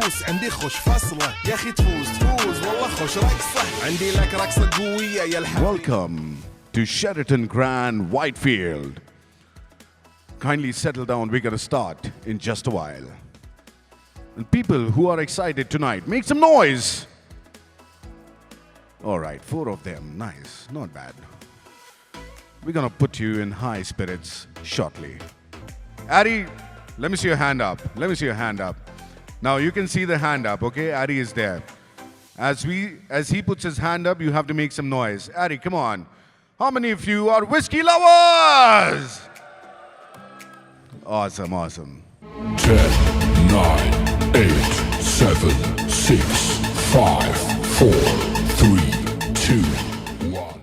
فلوس عندي خوش فصلة يا أخي تفوز والله خوش رقصة عندي لك رقصة قوية يا الحبيب. Welcome to Sheraton Grand Whitefield. Kindly settle down, we're going to start in just a while. And people who are excited tonight, make some noise. All right, 4 of them, nice, not bad. We're going to put you in high spirits shortly. Addy, let me see your hand up. Let me see your hand up. Now you can see the hand up, okay? Addy is there. As he puts his hand up, you have to make some noise. Addy, come on. How many of you are whiskey lovers? Awesome, awesome. 10, 9, 8, 7, 6, 5, 4, 3, 2, 1.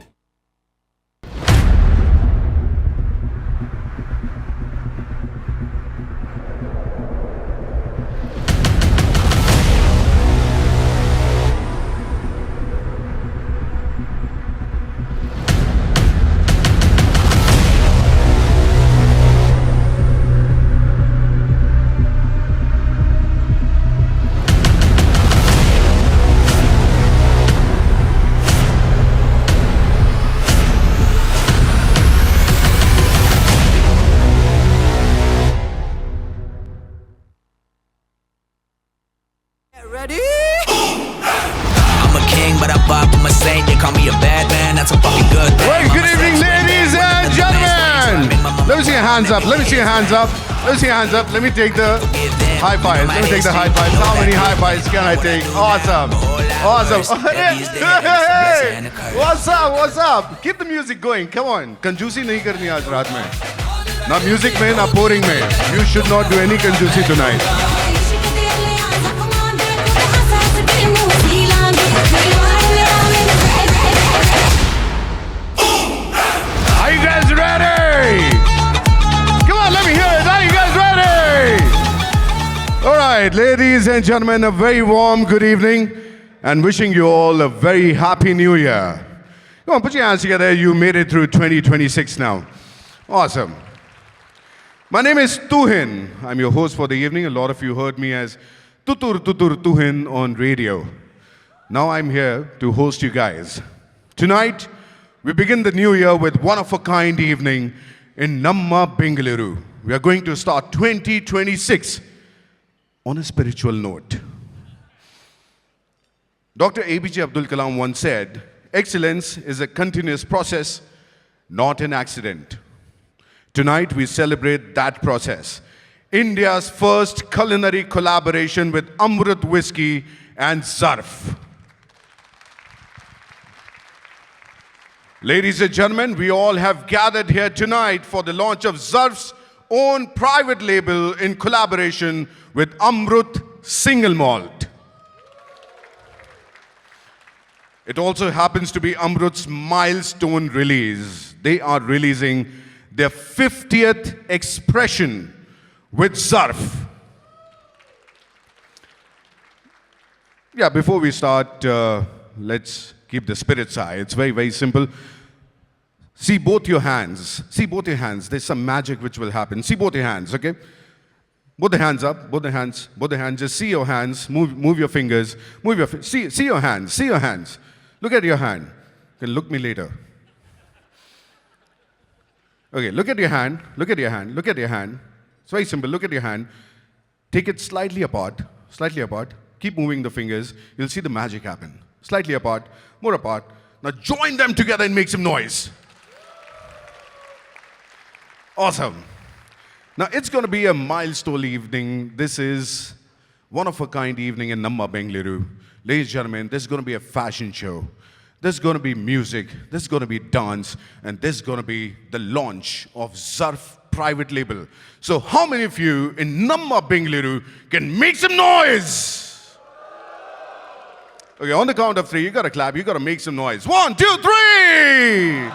Ready? I'm a king, but I pop, I'm a saint. They call me a bad man, that's a fucking good thing. Well, good evening, ladies and gentlemen. Let me see your hands up. Let me see your hands up. Let me see your hands up. Let me take the high fives. Let me take the high fives. How many high fives can I take? Awesome. Awesome. Hey, what's up? What's up? Keep the music going. Come on. Conjusi nahi karni aaj raat mein. Na music mein, na pouring mein. You should not do any conjusi tonight. Are you guys ready? Come on, let me hear it. Are you guys ready? All right, ladies and gentlemen, a very warm good evening and wishing you all a very happy new year. Come on, put your hands together. You made it through 2026 now. Awesome. My name is Tuhin. I'm your host for the evening. A lot of you heard me as Tutur Tuhin on radio. Now I'm here to host you guys. Tonight, we begin the new year with one-of-a-kind evening in Namma, Bengaluru. We are going to start 2026 on a spiritual note. Dr. APJ Abdul Kalam once said, excellence is a continuous process, not an accident. Tonight, we celebrate that process. India's first culinary collaboration with Amrut whiskey and Zarf. Ladies and gentlemen, we all have gathered here tonight for the launch of Zarf's own private label in collaboration with Amrut Single Malt. It also happens to be Amrut's milestone release. They are releasing their 50th expression with Zarf. Yeah, before we start, let's keep the spirits high. It's very, very simple. See both your hands. See both your hands. There's some magic which will happen. See both your hands, okay? Both the hands up. Both the hands. Both the hands. Just see your hands. Move your fingers. Move your see your hands. See your hands. Look at your hand. You can look me later. Okay, look at your hand. Look at your hand. Look at your hand. It's very simple. Look at your hand. Take it slightly apart. Slightly apart. Keep moving the fingers. You'll see the magic happen. Slightly apart. More apart. Now join them together and make some noise. Awesome. Now it's going to be a milestone evening. This is one-of-a-kind evening in Namma, Bengaluru. Ladies and gentlemen, this is going to be a fashion show. This is going to be music. This is going to be dance. And this is going to be the launch of Zarf private label. So how many of you in Namma, Bengaluru can make some noise? Okay, on the count of 3, you got to clap. You got to make some noise. 1, 2, 3.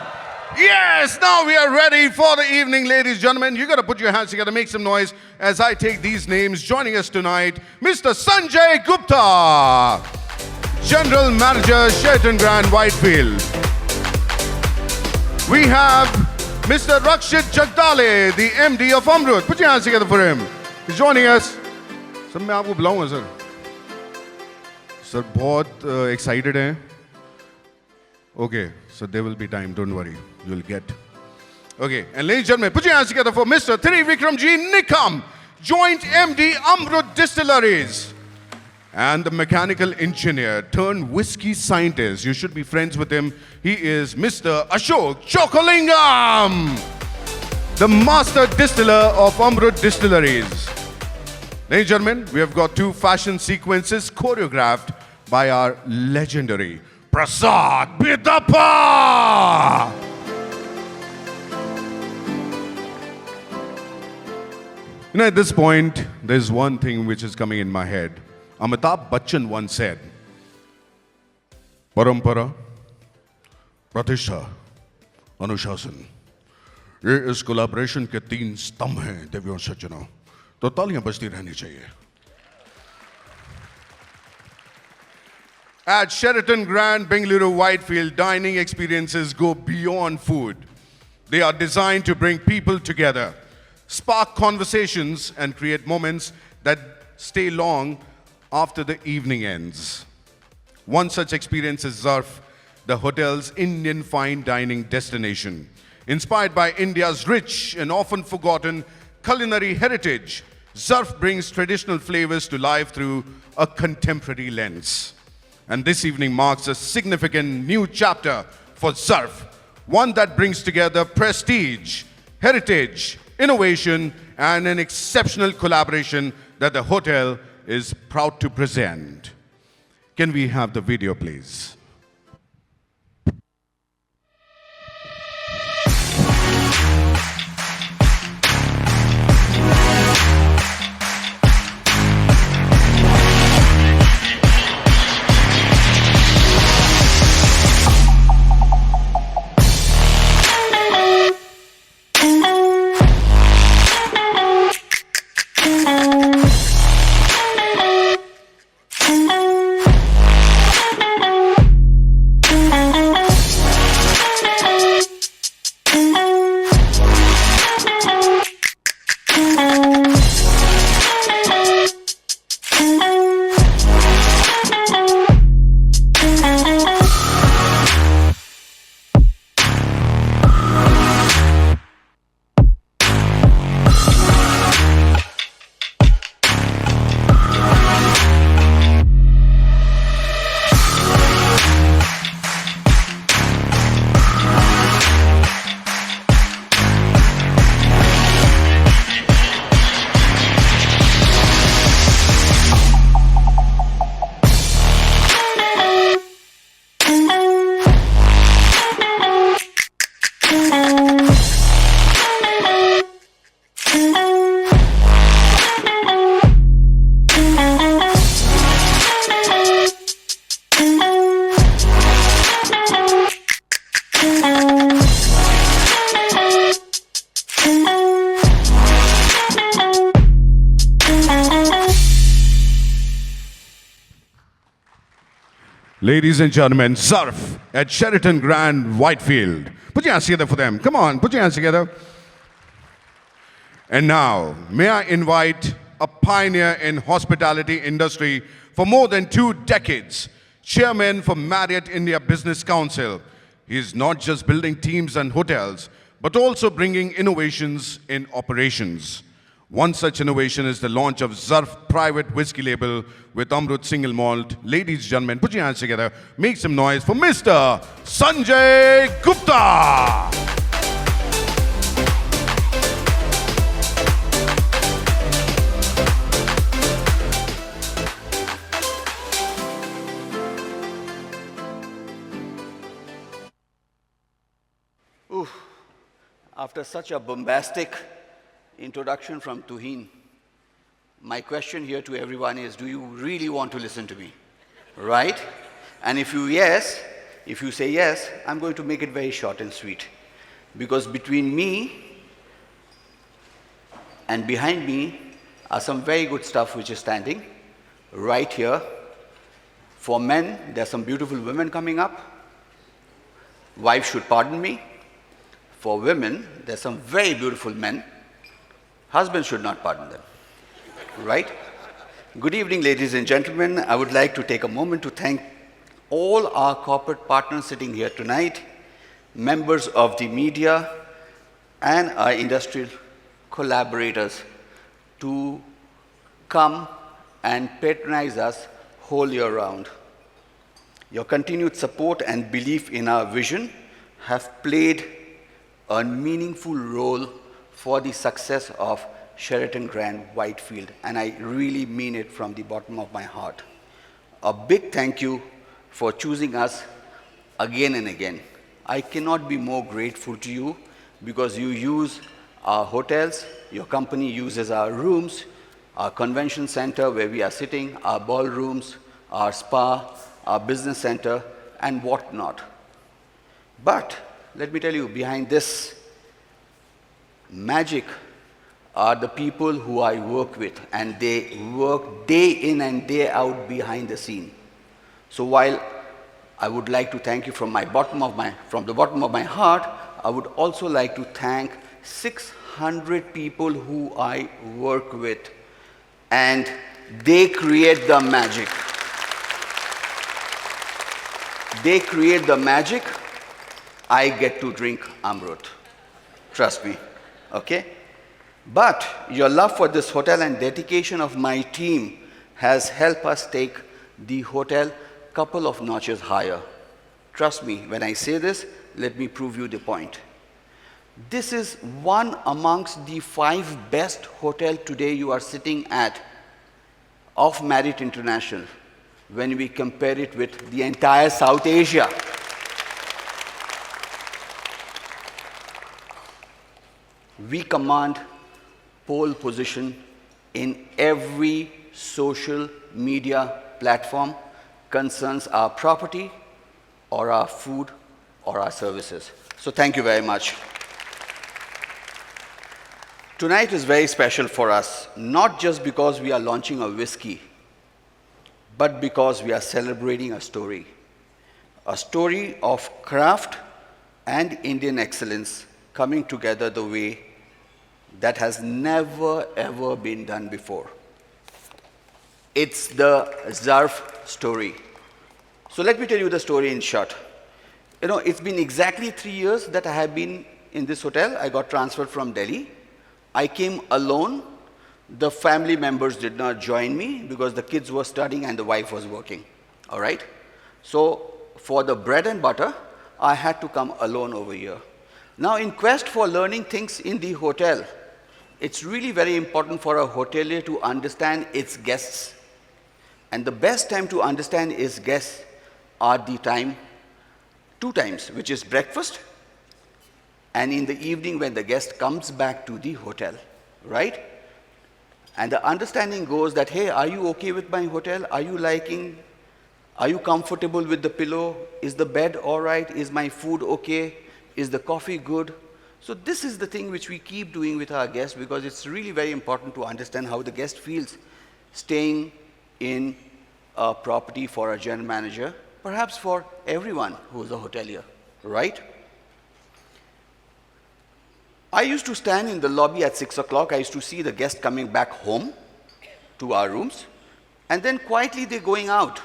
Yes, now we are ready for the evening, ladies and gentlemen. You got to put your hands together, make some noise as I take these names. Joining us tonight, Mr. Sanjay Gupta, General Manager, Sheraton Grand Whitefield. We have Mr. Rakshit Jagdale, the MD of Amrut. Put your hands together for him. He's joining us. Sir, मैं आपको बुलाऊंगा, sir. Sir, बहुत excited हैं. Okay, so there will be time. Don't worry, you'll get. Okay, and ladies and gentlemen, put your hands together for Mr. Trivikramji Nikam, Joint MD Amrut Distilleries, and the mechanical engineer turned whiskey scientist. You should be friends with him. He is Mr. Ashok Chokalingam, the master distiller of Amrut Distilleries. Ladies and gentlemen, we have got two fashion sequences choreographed by our legendary Prasad Bidappa. You know, at this point, there's one thing which is coming in my head. Amitabh Bachchan once said, Parampara, Pratishtha, Anushasan. ये इस collaboration के तीन स्तंभ हैं देवियों सज्जनों, तो तालियां बजती रहनी चाहिए. At Sheraton Grand Bengaluru Whitefield, dining experiences go beyond food. They are designed to bring people together, spark conversations, and create moments that stay long after the evening ends. One such experience is Zarf, the hotel's Indian fine dining destination. Inspired by India's rich and often forgotten culinary heritage, Zarf brings traditional flavors to life through a contemporary lens. And this evening marks a significant new chapter for Zarf, one that brings together prestige, heritage, innovation, and an exceptional collaboration that the hotel is proud to present. Can we have the video, please? Ladies and gentlemen, Zarf at Sheraton Grand Whitefield. Put your hands together for them. Come on, put your hands together. And now, may I invite a pioneer in hospitality industry for more than 2 decades, chairman for Marriott India Business Council. He is not just building teams and hotels, but also bringing innovations in operations. One such innovation is the launch of Zarf private whiskey label with Amrut single malt. Ladies and gentlemen, put your hands together. Make some noise for Mr. Sanjay Gupta. After such a bombastic introduction from Tuhin, my question here to everyone is, do you really want to listen to me? Right? And if you say yes, I'm going to make it very short and sweet. Because between me and behind me are some very good stuff which is standing right here. For men, there are some beautiful women coming up. Wives should pardon me. For women, there are some very beautiful men. Husbands should not pardon them, right? Good evening, ladies and gentlemen. I would like to take a moment to thank all our corporate partners sitting here tonight, members of the media, and our industrial collaborators to come and patronize us whole year round. Your continued support and belief in our vision have played a meaningful role for the success of Sheraton Grand Whitefield, and I really mean it from the bottom of my heart. A big thank you for choosing us again and again. I cannot be more grateful to you because you use our hotels, your company uses our rooms, our convention center where we are sitting, our ballrooms, our spa, our business center, and whatnot. But let me tell you, behind this magic are the people who I work with, and they work day in and day out behind the scene. So while I would like to thank you from the bottom of my heart, I would also like to thank 600 people who I work with, and they create the magic. They create the magic. I get to drink Amrut. Trust me, okay? But your love for this hotel and dedication of my team has helped us take the hotel couple of notches higher. Trust me, when I say this, let me prove you the point. This is one amongst the 5 best hotels today you are sitting at of Marriott International when we compare it with the entire South Asia. We command pole position in every social media platform concerns our property or our food or our services. So thank you very much. Tonight is very special for us, not just because we are launching a whiskey, but because we are celebrating a story of craft and Indian excellence coming together the way that has never ever been done before. It's the Zarf story. So let me tell you the story in short. You know, it's been exactly 3 years that I have been in this hotel. I got transferred from Delhi. I came alone. The family members did not join me because the kids were studying and the wife was working. All right? So for the bread and butter, I had to come alone over here. Now, in quest for learning things in the hotel, it's really very important for a hotelier to understand its guests. And the best time to understand its guests are the time, 2 times, which is breakfast and in the evening when the guest comes back to the hotel, right? And the understanding goes that, hey, are you okay with my hotel? Are you comfortable with the pillow? Is the bed all right? Is my food okay? Is the coffee good? So this is the thing which we keep doing with our guests because it's really very important to understand how the guest feels staying in a property for a general manager, perhaps for everyone who is a hotelier, right? I used to stand in the lobby at 6 o'clock. I used to see the guests coming back home to our rooms, and then quietly they're going out.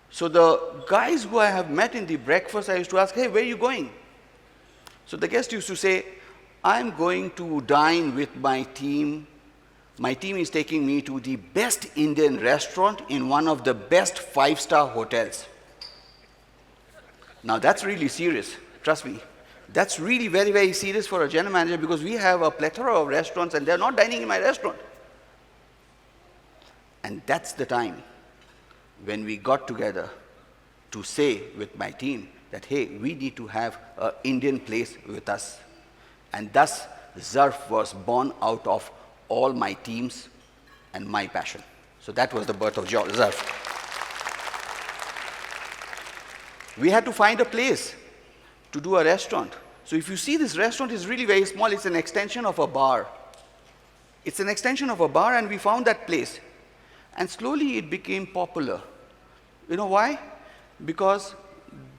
So the guys who I have met in the breakfast, I used to ask, hey, where are you going? So the guest used to say, I'm going to dine with my team. My team is taking me to the best Indian restaurant in one of the best 5-star hotels. Now that's really serious, trust me. That's really very, very serious for a general manager because we have a plethora of restaurants and they're not dining in my restaurant. And that's the time when we got together to say with my team that, hey, we need to have an Indian place with us. And thus, Zarf was born out of all my teams and my passion. So that was the birth of Zarf. We had to find a place to do a restaurant. So if you see, this restaurant is really very small. It's an extension of a bar. It's an extension of a bar, and we found that place. And slowly it became popular. You know why? Because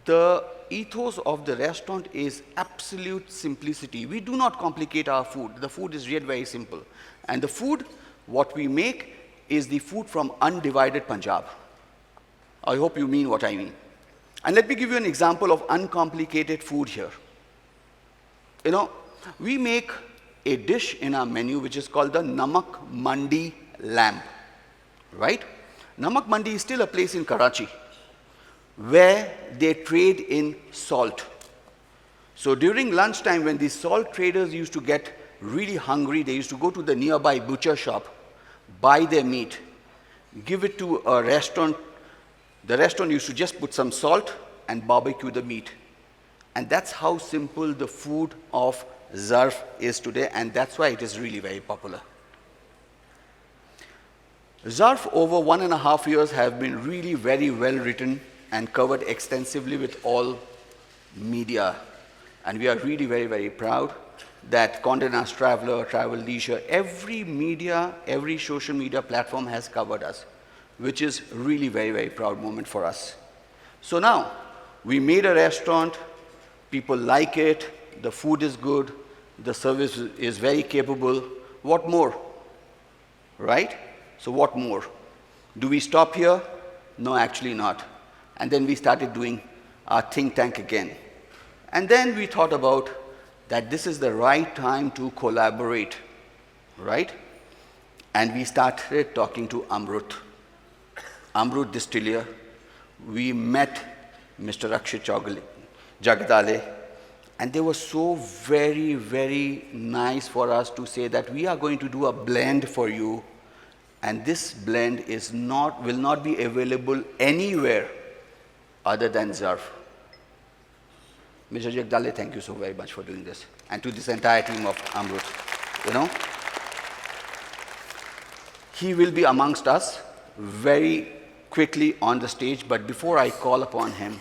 the ethos of the restaurant is absolute simplicity. We do not complicate our food. The food is really very simple. And the food, what we make, is the food from undivided Punjab. I hope you mean what I mean. And let me give you an example of uncomplicated food here. You know, we make a dish in our menu which is called the Namak Mandi lamb, right? Namak Mandi is still a place in Karachi where they trade in salt. So during lunchtime, when these salt traders used to get really hungry, they used to go to the nearby butcher shop, buy their meat, give it to a restaurant. The restaurant used to just put some salt and barbecue the meat. And that's how simple the food of Zarf is today, and that's why it is really very popular. Zarf over 1.5 years have been really very well written and covered extensively with all media. And we are really very, very proud that Condé Nast Traveler, Travel Leisure, every media, every social media platform has covered us, which is really very, very proud moment for us. So now, we made a restaurant, people like it, the food is good, the service is very capable. What more? Right? So what more? Do we stop here? No, actually not. And then we started doing our think tank again. And then we thought about that this is the right time to collaborate, right? And we started talking to Amrut. Amrut distiller. We met Mr. Rakshit Jagdale, and they were so very, very nice for us to say that we are going to do a blend for you, and this blend will not be available anywhere other than Zarf. Mr. Jagdale, thank you so very much for doing this, and to this entire team of Amrut. You know, he will be amongst us very quickly on the stage, but before I call upon him,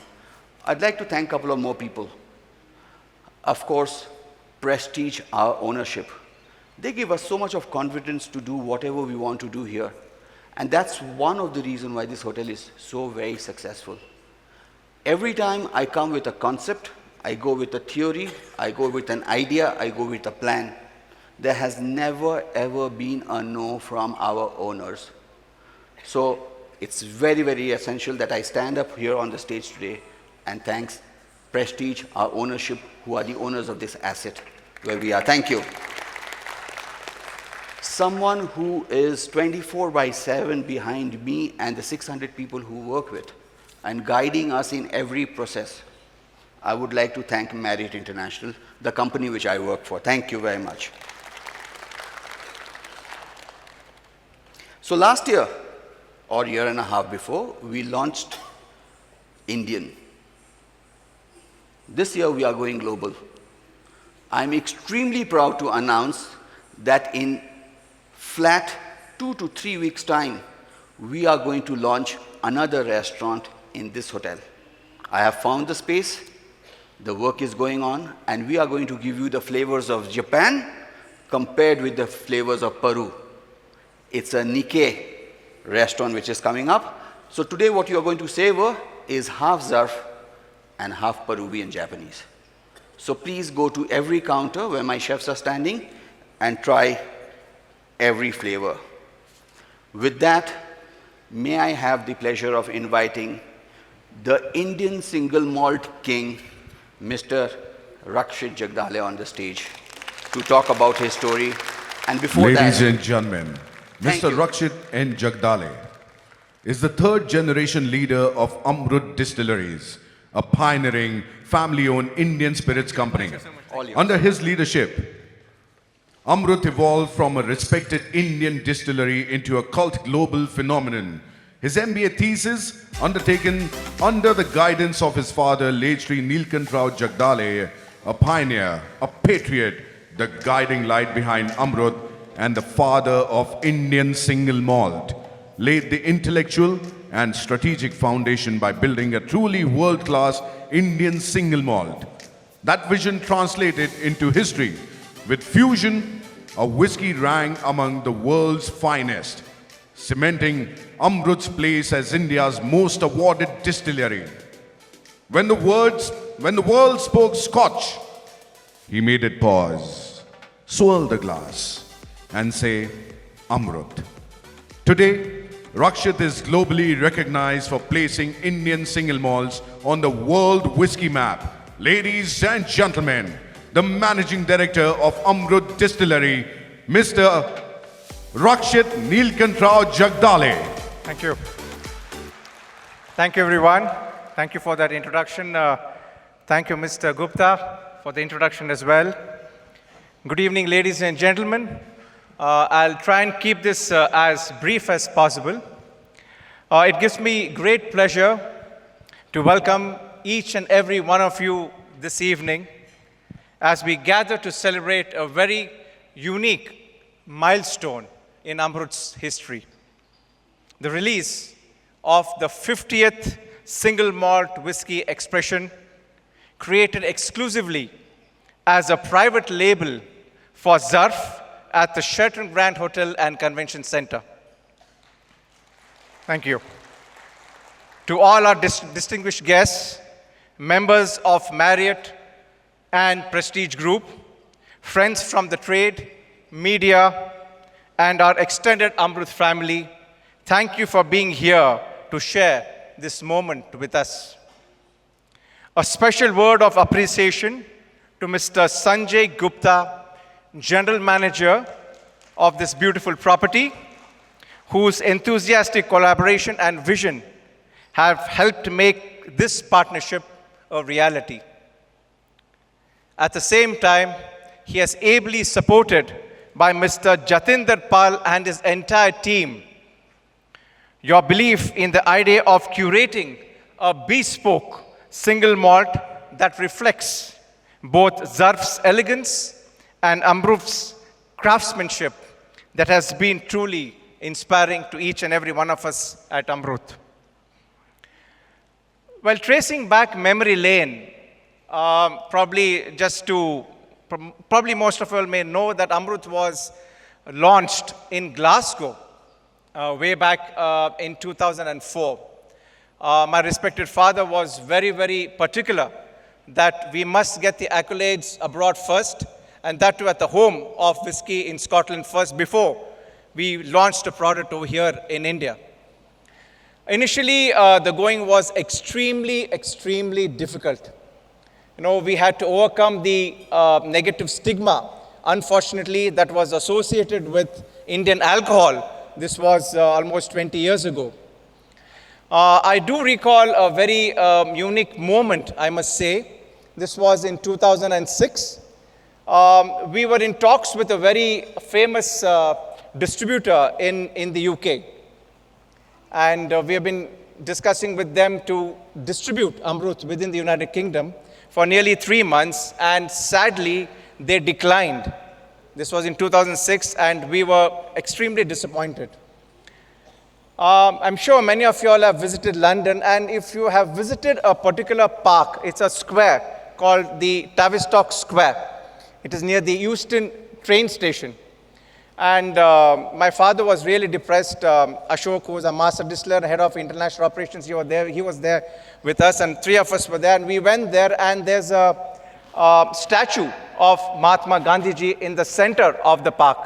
I'd like to thank a couple of more people. Of course, Prestige, our ownership. They give us so much of confidence to do whatever we want to do here. And that's one of the reasons why this hotel is so very successful. Every time I come with a concept, I go with a theory, I go with an idea, I go with a plan. There has never ever been a no from our owners. So it's very, very essential that I stand up here on the stage today and thanks Prestige, our ownership, who are the owners of this asset where we are. Thank you. Someone who is 24/7 behind me and the 600 people who work with and guiding us in every process. I would like to thank Marriott International, the company which I work for. Thank you very much. So last year, or year and a half before, we launched Indian. This year we are going global. I'm extremely proud to announce that in flat 2 to 3 weeks' time, we are going to launch another restaurant in this hotel. I have found the space, the work is going on, and we are going to give you the flavors of Japan compared with the flavors of Peru. It's a Nikkei restaurant which is coming up. So today what you are going to savor is half Zarf and half Peruvian Japanese. So please go to every counter where my chefs are standing and try every flavor. With that, may I have the pleasure of inviting the Indian single malt king, Mr. Rakshit Jagdale, on the stage to talk about his story. And before Ladies that, and gentlemen, Thank Mr. you. Rakshit N. Jagdale is the third generation leader of Amrut Distilleries, a pioneering family-owned Indian spirits company. All yours. Under his leadership, Amrut evolved from a respected Indian distillery into a cult global phenomenon. His MBA thesis, undertaken under the guidance of his father, late Sri Neelkantrao Jagdale, a pioneer, a patriot, the guiding light behind Amrut, and the father of Indian single malt, laid the intellectual and strategic foundation by building a truly world-class Indian single malt. That vision translated into history with Fusion, a whiskey ranked among the world's finest, cementing Amrut's place as India's most awarded distillery. When the world spoke Scotch, he made it pause, swirl the glass, and say, Amrut. Today, Rakshit is globally recognized for placing Indian single malts on the world whiskey map. Ladies and gentlemen, the Managing Director of Amrut Distillery, Mr. Rakshit Neelkantrao Jagdale. Thank you. Thank you, everyone. Thank you for that introduction. Thank you, Mr. Gupta, for the introduction as well. Good evening, ladies and gentlemen. I'll try and keep this as brief as possible. It gives me great pleasure to welcome each and every one of you this evening as we gather to celebrate a very unique milestone in Amrut's history. The release of the 50th single malt whiskey expression created exclusively as a private label for Zarf at the Sheraton Grand Hotel and Convention Center. Thank you. To all our distinguished guests, members of Marriott and Prestige Group, friends from the trade, media, and our extended Amrut family, thank you for being here to share this moment with us. A special word of appreciation to Mr. Sanjay Gupta, General Manager of this beautiful property, whose enthusiastic collaboration and vision have helped make this partnership a reality. At the same time, he has ably supported by Mr. Jatinder Pal and his entire team. Your belief in the idea of curating a bespoke single malt that reflects both Zarf's elegance and Amrut's craftsmanship that has been truly inspiring to each and every one of us at Amrut. Well, tracing back memory lane, probably most of you all may know that Amrut was launched in Glasgow way back in 2004. My respected father was very, very particular that we must get the accolades abroad first, and that too at the home of whiskey in Scotland first before we launched a product over here in India. Initially, the going was extremely, extremely difficult. You know, we had to overcome the negative stigma, unfortunately, that was associated with Indian alcohol. This was almost 20 years ago. I do recall a very unique moment, I must say. This was in 2006. We were in talks with a very famous distributor in the UK. And we have been discussing with them to distribute Amrut within the United Kingdom for nearly 3 months, and sadly, they declined. This was in 2006, and we were extremely disappointed. I'm sure many of you all have visited London, and if you have visited a particular park, it's a square called the Tavistock Square. It is near the Euston train station. And my father was really depressed. Ashok, who was a master distiller, head of international operations, he was there with us, and 3 of us were there. And we went there, and there's a statue of Mahatma Gandhiji in the center of the park.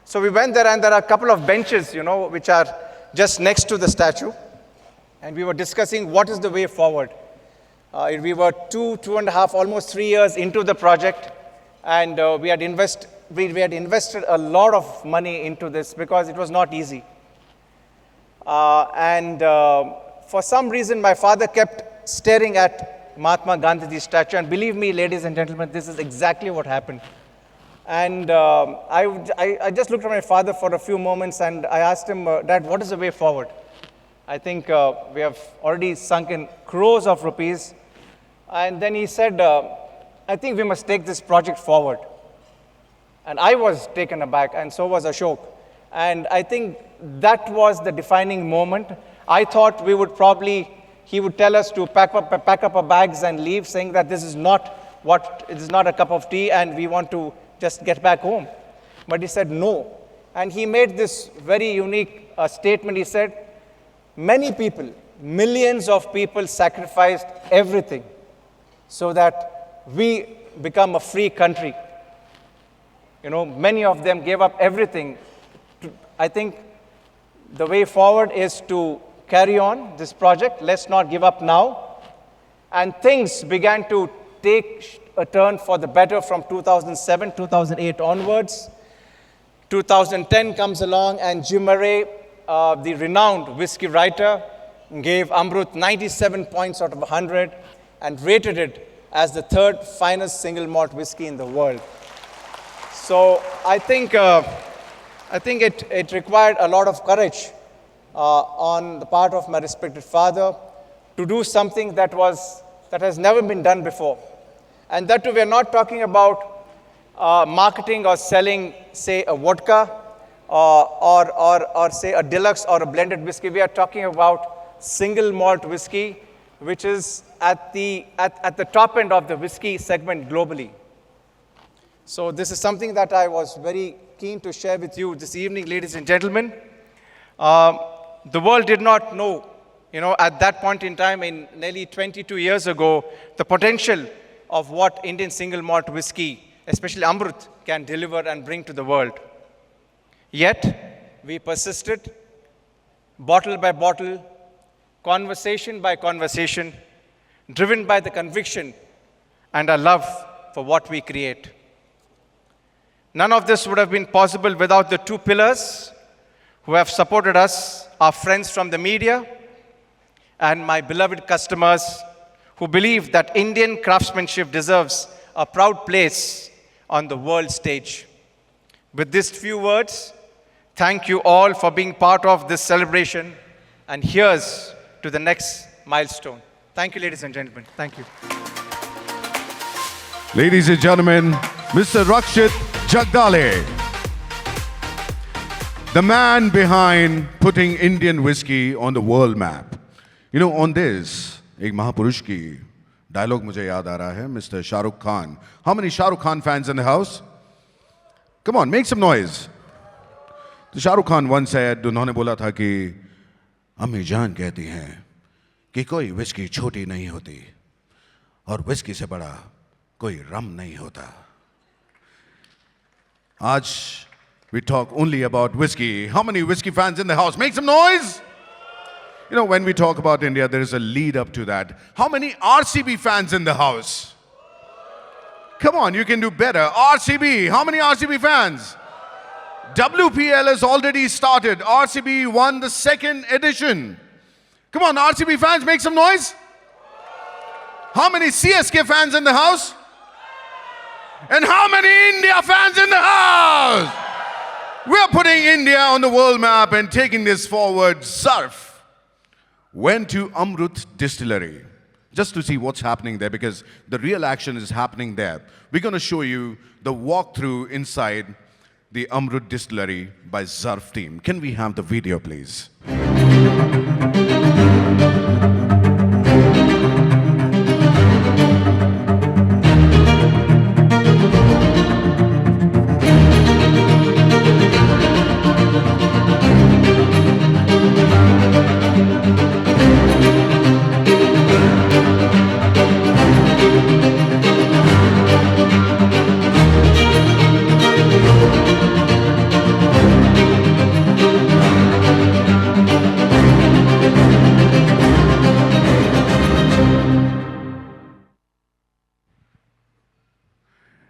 So we went there, and there are a couple of benches, you know, which are just next to the statue. And we were discussing what is the way forward. We were 2.5, almost 3 years into the project, and we had invested a lot of money into this because it was not easy. For some reason, my father kept staring at Mahatma Gandhi's statue, and believe me, ladies and gentlemen, this is exactly what happened. And I just looked at my father for a few moments, and I asked him, Dad, what is the way forward? I think we have already sunk in crores of rupees. And then he said, I think we must take this project forward. And I was taken aback, and so was Ashok. And I think that was the defining moment. I thought he would tell us to pack up our bags and leave, saying that this is not a cup of tea, and we want to just get back home. But he said no. And he made this very unique statement. He said, many people, millions of people sacrificed everything so that we become a free country. You know, many of them gave up everything. I think The way forward is to carry on this project. Let's not give up now. And things began to take a turn for the better from 2007, 2008 onwards. 2010 comes along, and Jim Murray, the renowned whiskey writer, gave Amrut 97 points out of 100 and rated it as the third finest single malt whiskey in the world. So I think it required a lot of courage on the part of my respected father to do something that has never been done before. And that too, we are not talking about marketing or selling, say, a vodka or say a deluxe or a blended whiskey. We are talking about single malt whiskey, which is at the top end of the whiskey segment globally. So this is something that I was very keen to share with you this evening, ladies and gentlemen. The world did not know, at that point in time, in nearly 22 years ago, the potential of what Indian single malt whiskey, especially Amrut, can deliver and bring to the world. Yet, we persisted, bottle by bottle, conversation by conversation, driven by the conviction and our love for what we create. None of this would have been possible without the two pillars who have supported us, our friends from the media, and my beloved customers who believe that Indian craftsmanship deserves a proud place on the world stage. With these few words, thank you all for being part of this celebration, and here's to the next milestone. Thank you, ladies and gentlemen. Thank you. Ladies and gentlemen, Mr. Rakshit Jagdale, the man behind putting Indian whiskey on the world map. On this, एक महापुरुष की dialogue मुझे याद आ रहा है, Mr. Shah Rukh Khan. How many Shah Rukh Khan fans in the house? Come on, make some noise. तो Shah Rukh Khan once said, उन्होंने बोला था कि अम्मी जान कहती हैं कि कोई whiskey छोटी नहीं होती और whiskey से बड़ा कोई rum नहीं होता. आज we talk only about whiskey. How many whiskey fans in the house? Make some noise. When we talk about India, there is a lead up to that. How many RCB fans in the house? Come on, you can do better. RCB, how many RCB fans? WPL has already started. RCB won the second edition. Come on, RCB fans, make some noise. How many CSK fans in the house? And how many India fans in the house? We're putting India on the world map and taking this forward. Zarf went to Amrut distillery just to see what's happening there, because the real action is happening there. We're going to show you the walkthrough inside the Amrut distillery by Zarf team. Can we have the video, please?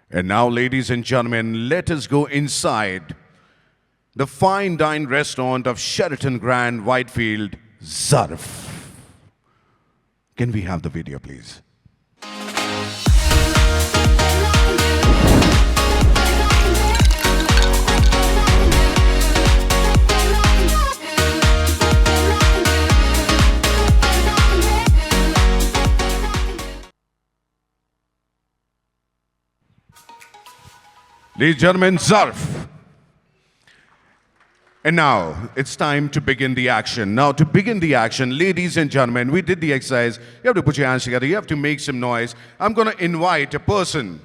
And now, ladies and gentlemen, let us go inside the fine dine restaurant of Sheraton Grand Whitefield, Zarf. Can we have the video, please? Ladies and gentlemen, Zarf. And now, it's time to begin the action. Now, to begin the action, ladies and gentlemen, we did the exercise. You have to put your hands together. You have to make some noise. I'm going to invite a person.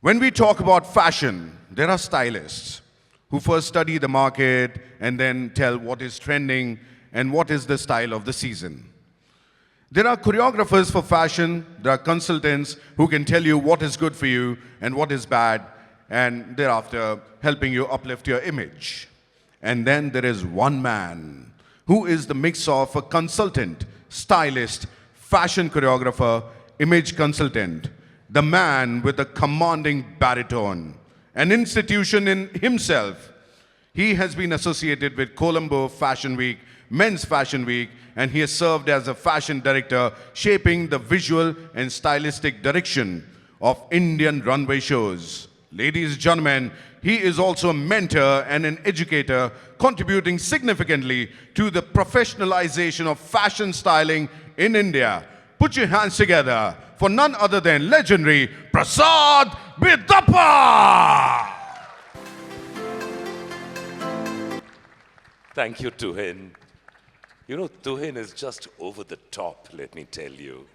When we talk about fashion, there are stylists who first study the market and then tell what is trending and what is the style of the season. There are choreographers for fashion, there are consultants who can tell you what is good for you and what is bad, and thereafter helping you uplift your image. And then there is one man who is the mix of a consultant, stylist, fashion choreographer, image consultant, the man with a commanding baritone, an institution in himself. He has been associated with Colombo Fashion Week, Men's Fashion Week, and he has served as a fashion director, shaping the visual and stylistic direction of Indian runway shows. Ladies and gentlemen, he is also a mentor and an educator, contributing significantly to the professionalization of fashion styling in India. Put your hands together for none other than legendary Prasad Bidappa! Thank you, Tuhin. You know, Tuhin is just over the top, let me tell you.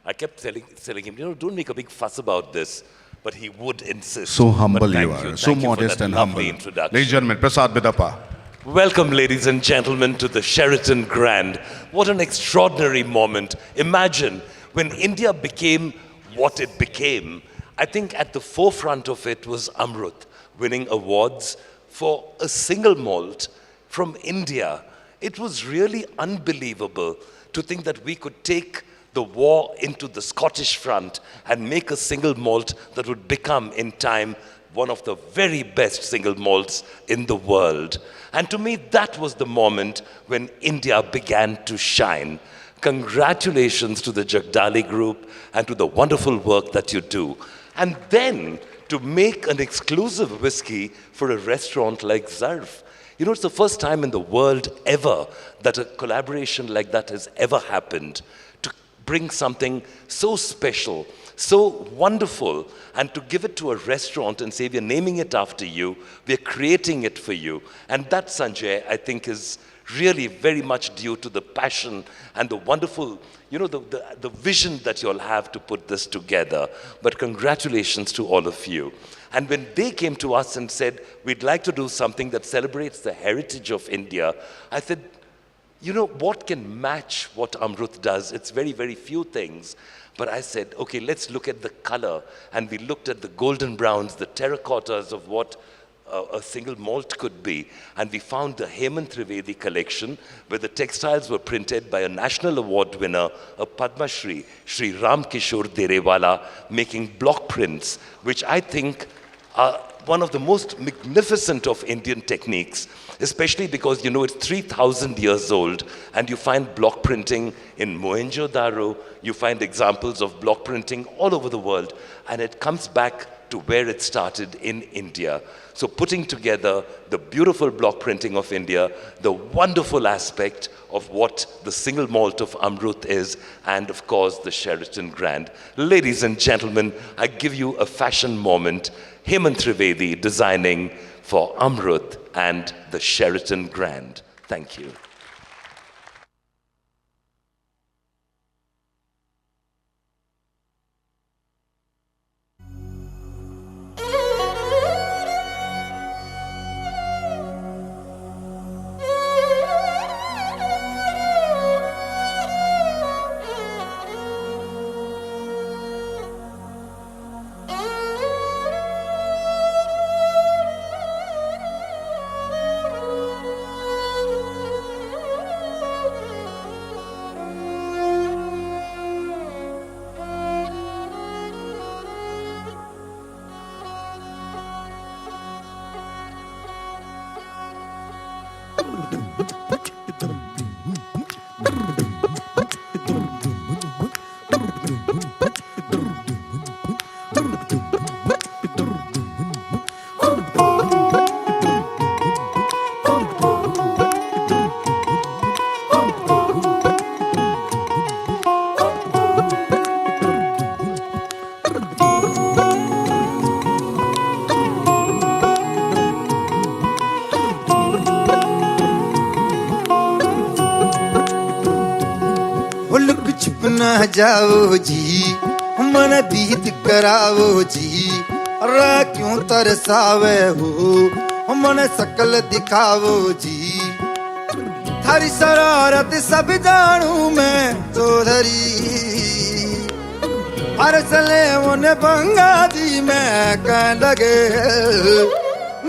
I kept telling him, don't make a big fuss about this, but he would insist. So humble But you are, so modest and humble. Ladies and gentlemen, Prasad Bidappa. Welcome, ladies and gentlemen, to the Sheraton Grand. What an extraordinary moment. Imagine when India became what it became. I think at the forefront of it was Amrut, winning awards for a single malt from India. It was really unbelievable to think that we could take the war into the Scottish front and make a single malt that would become, in time, one of the very best single malts in the world. And to me, that was the moment when India began to shine. Congratulations to the Jagdali Group and to the wonderful work that you do. And then to make an exclusive whiskey for a restaurant like Zarf. You know, it's the first time in the world ever that a collaboration like that has ever happened. To bring something so special, so wonderful, and to give it to a restaurant and say, we're naming it after you, we're creating it for you. And that, Sanjay, I think is really very much due to the passion and the wonderful, you know, the vision that you'll have to put this together. But congratulations to all of you. And when they came to us and said, we'd like to do something that celebrates the heritage of India, I said, you know, what can match what Amrut does? It's very, very few things. But I said, okay, let's look at the color. And we looked at the golden browns, the terracottas of what a single malt could be. And we found the Hemant Trivedi collection, where the textiles were printed by a national award winner, a Padma Shri, Shri Ram Kishore Derewala, making block prints, which I think are one of the most magnificent of Indian techniques, especially because, you know, it's 3,000 years old, and you find block printing in Mohenjo-daro, you find examples of block printing all over the world, and it comes back to where it started in India. So putting together the beautiful block printing of India, the wonderful aspect of what the single malt of Amrut is, and of course the Sheraton Grand. Ladies and gentlemen, I give you a fashion moment. Hemant Trivedi designing for Amrut and the Sheraton Grand. Thank you. ना जाओ जी मन बीत कराओ जी रा क्यों तरसावे हो मन शकल दिखाओ जी थारी शरारत सब जानू मैं चौधरी हर सले उन बंगा दी मैं कह लगे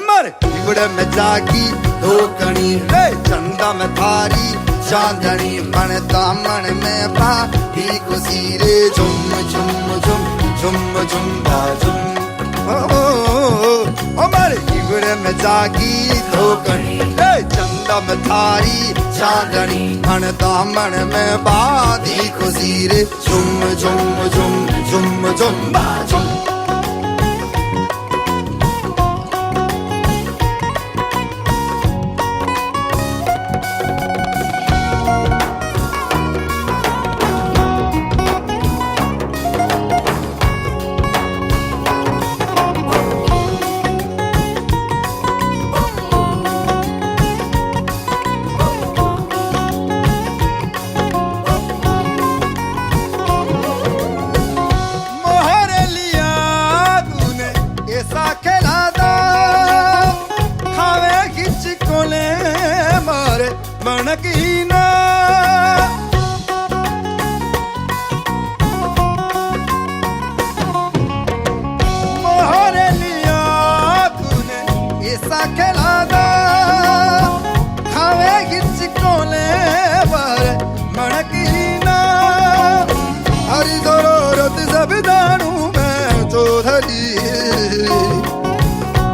मर बिगड़ में जागी धोकनी रे चंदा में थारी चांदनी मन दामन में बाती खुशी रे झुम झुम झुम झुम झुम बाजुम ओ मारे इवड़े में जागी धोकनी रे चंदा में थारी चांदनी मन दामन में बाती खुशी रे झुम झुम झुम झुम झुम बाजुम मनकीना मोहरे लिया तूने ऐसा खेला दा खावे गिच कोले पर मनकीना हरी जरूरत सब जानू मैं चौधरी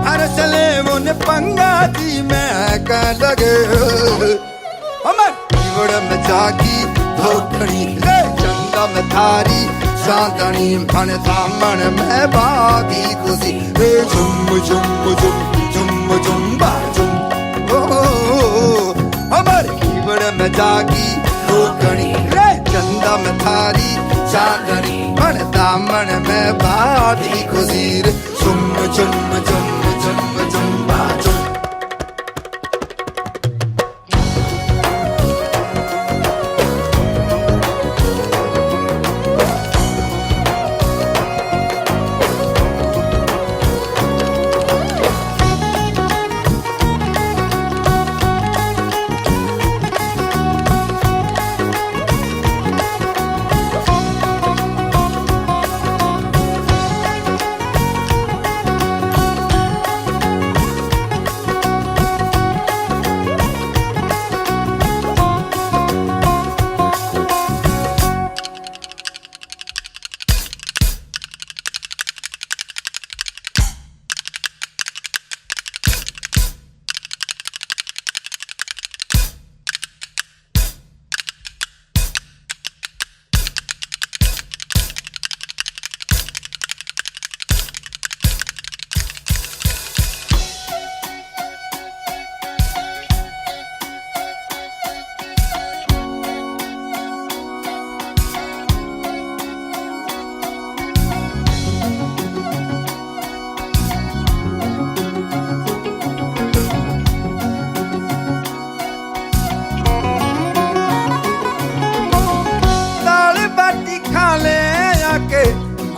हर चले मुन पंगा जी मैं कह लगे इवड़ में जागी धोकनी रे चंदा में थारी चांदनी मन दामन में बागी खुशी रे झुम झुम झुम झुम झुम बाजुम हमारे इवड़ में जागी धोकनी रे चंदा में थारी चांदनी मन दामन में बागी खुशी रे झुम झुम झुम झुम झुम बाजुम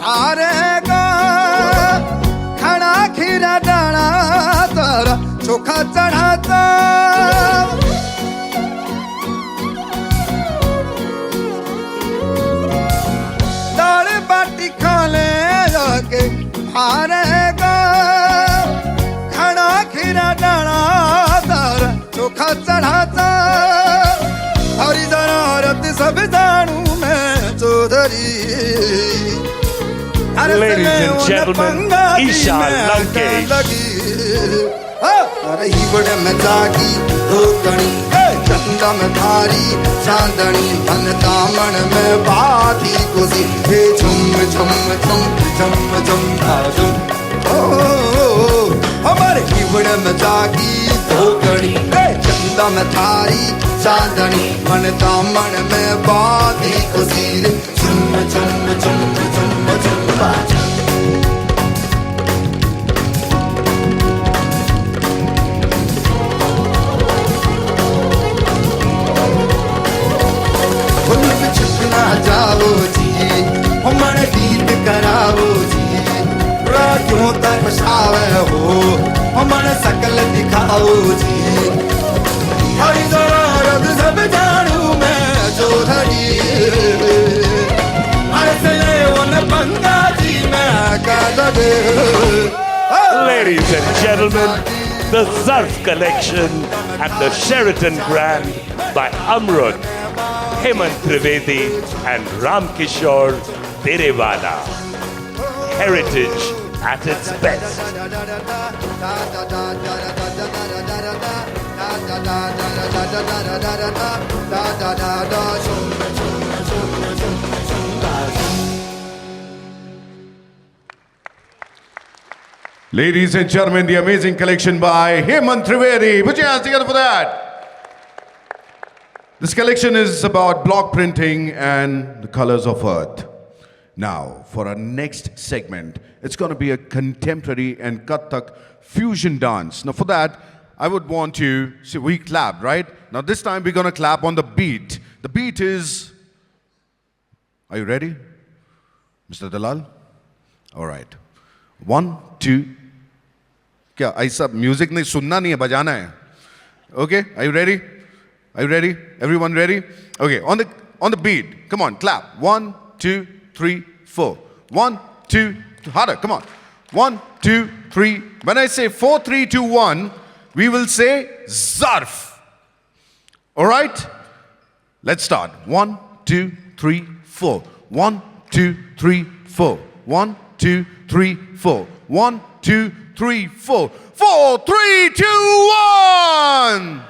मारेगा खड़ा खीरा डाना तारा चोखा चढ़ाता दाल बाटी खा ले जाके मारेगा खड़ा खीरा डाना तारा चोखा चढ़ाता हरी जरूरत सब जानू मैं Chaudhary Ladies and gentlemen, Isha Lankesh. अरे इवड़ में जागी धोकनी चंदा में थारी चांदनी मन दामन में बाती खुशी हे झुम झुम झुम झुम झुम झुम हमारे इवड़ में जागी धोकनी चंदा में थारी चांदनी मन दामन में बाती खुशी झुम झुम झुम झुम झुम जाओ जी मन गीत कराओ जी क्यों तक बसावे हो मन सकल दिखाओ जी हरी जरूरत सब जानू मैं Chaudhary Ladies and gentlemen, the Zarf collection at the Sheraton Grand by Amrut, Hemant Trivedi and Ram Kishore Derewala. Heritage at its best. Ladies and gentlemen, the amazing collection by Hemant Trivedi. Put your hands together for that. This collection is about block printing and the colors of earth. Now, for our next segment, it's going to be a contemporary and Kathak fusion dance. Now, for that, I would want to see, we clap, right? Now, this time we're going to clap on the beat. The beat is, are you ready, Mr. Dalal? All right. 1, 2. क्या ऐसा music नहीं सुनना नहीं है बजाना है okay are you ready everyone ready okay on the beat come on clap 1 2 3 4 1 2 harder come on 1 2 3 when I say 4 3 2 1 we will say Zarf all right let's start 1 2 3 4 1 2 3 4 1 2 3 4 1 2 3 4 4 3 2 1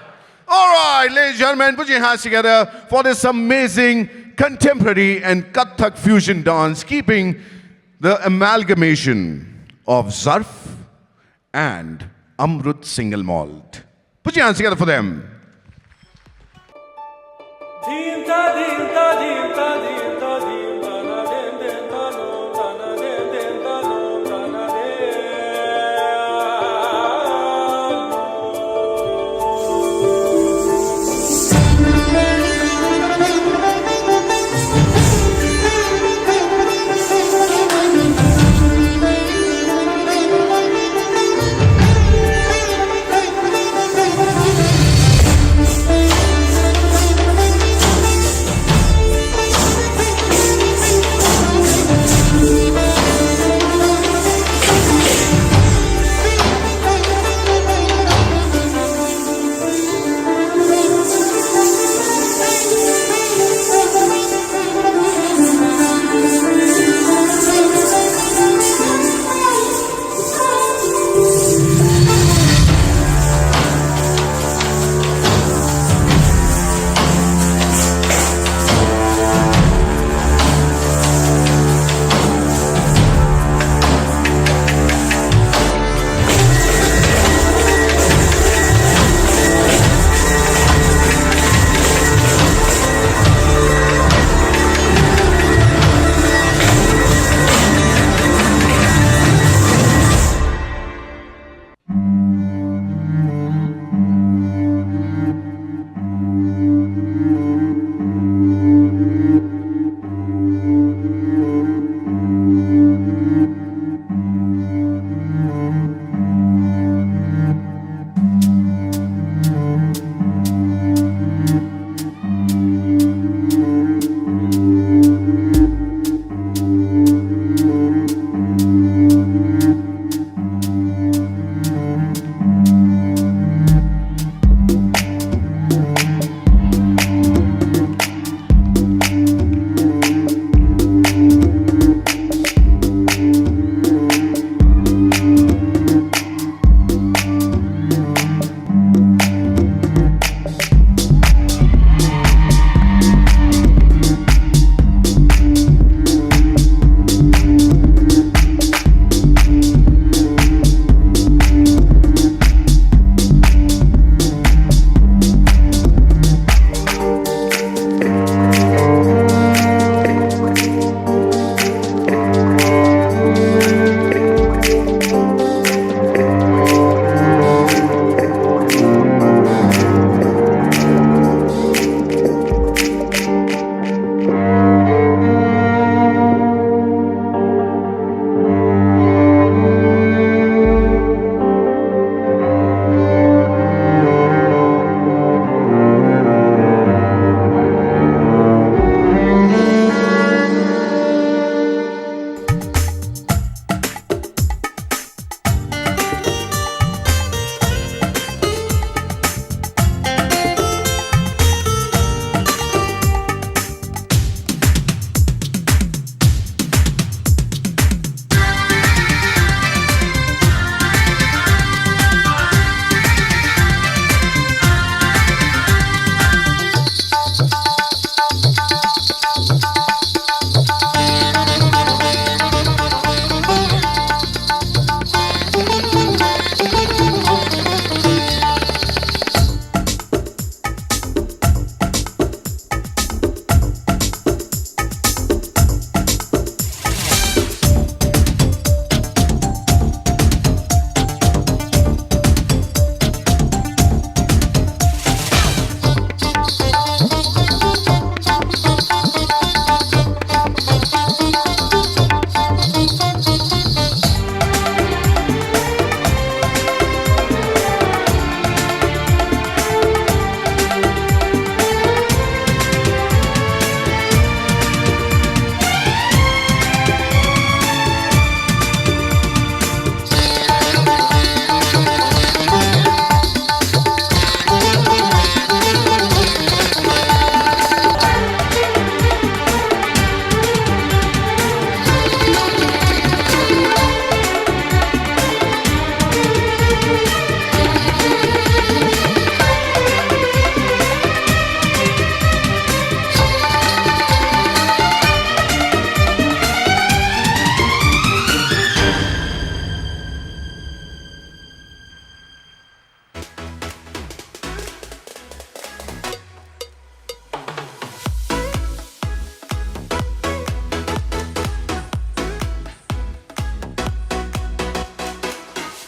all right ladies and gentlemen put your hands together for this amazing contemporary and Kathak fusion dance keeping the amalgamation of Zarf and Amrut single malt. Put your hands together for them.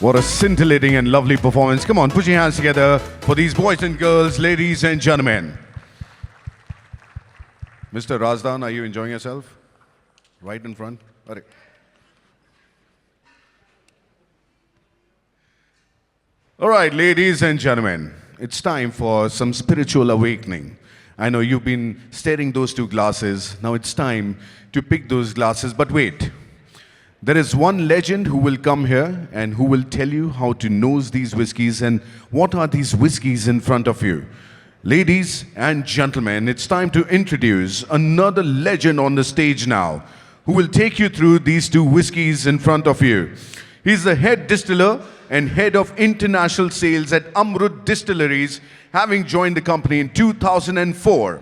What a scintillating and lovely performance. Come on, put your hands together for these boys and girls, ladies and gentlemen. Mr. Razdan, are you enjoying yourself? Right in front. All right. All right, ladies and gentlemen, it's time for some spiritual awakening. I know you've been staring those two glasses. Now it's time to pick those glasses. But wait, there is one legend who will come here and who will tell you how to nose these whiskies and what are these whiskies in front of you. Ladies and gentlemen, it's time to introduce another legend on the stage now who will take you through these two whiskies in front of you. He's the head distiller and head of international sales at Amrut Distilleries, having joined the company in 2004.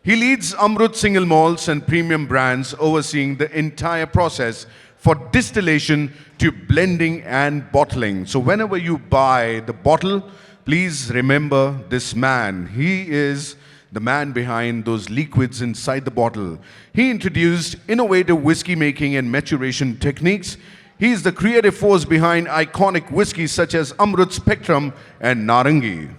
He leads Amrut single malts and premium brands, overseeing the entire process for distillation to blending and bottling. So whenever you buy the bottle, please remember this man. He is the man behind those liquids inside the bottle. He introduced innovative whiskey making and maturation techniques. He is the creative force behind iconic whiskeys such as Amrut Spectrum and Narangi.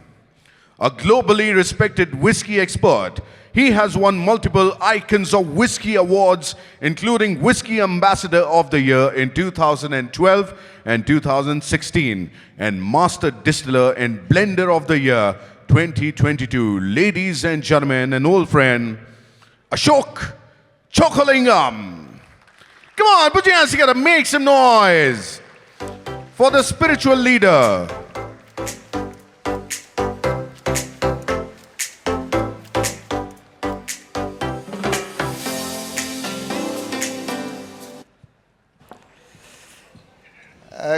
A globally respected whiskey expert, he has won multiple Icons of Whiskey awards, including Whiskey Ambassador of the Year in 2012 and 2016, and Master Distiller and Blender of the Year 2022. Ladies and gentlemen, an old friend, Ashok Chokalingam. Come on, put your hands together, make some noise for the spiritual leader.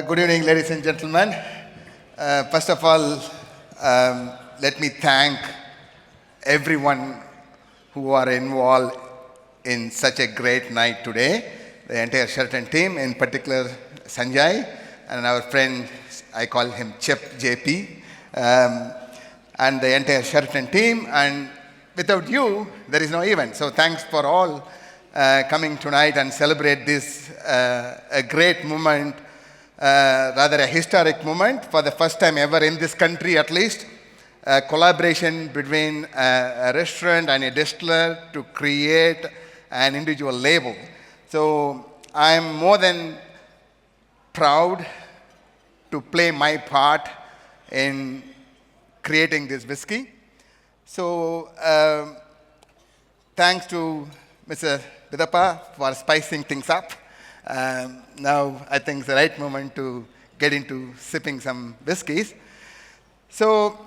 Good evening, ladies and gentlemen. First of all, let me thank everyone who are involved in such a great night today. The entire Sheraton team, in particular Sanjay and our friend, I call him Chef JP, and the entire Sheraton team. And without you, there is no event. So thanks for all coming tonight and celebrate this a great moment, rather a historic moment for the first time ever in this country at least. A collaboration between a restaurant and a distiller to create an individual label. So I'm more than proud to play my part in creating this whiskey. So thanks to Mr. Vidappa for spicing things up. Now I think it's the right moment to get into sipping some whiskeys. So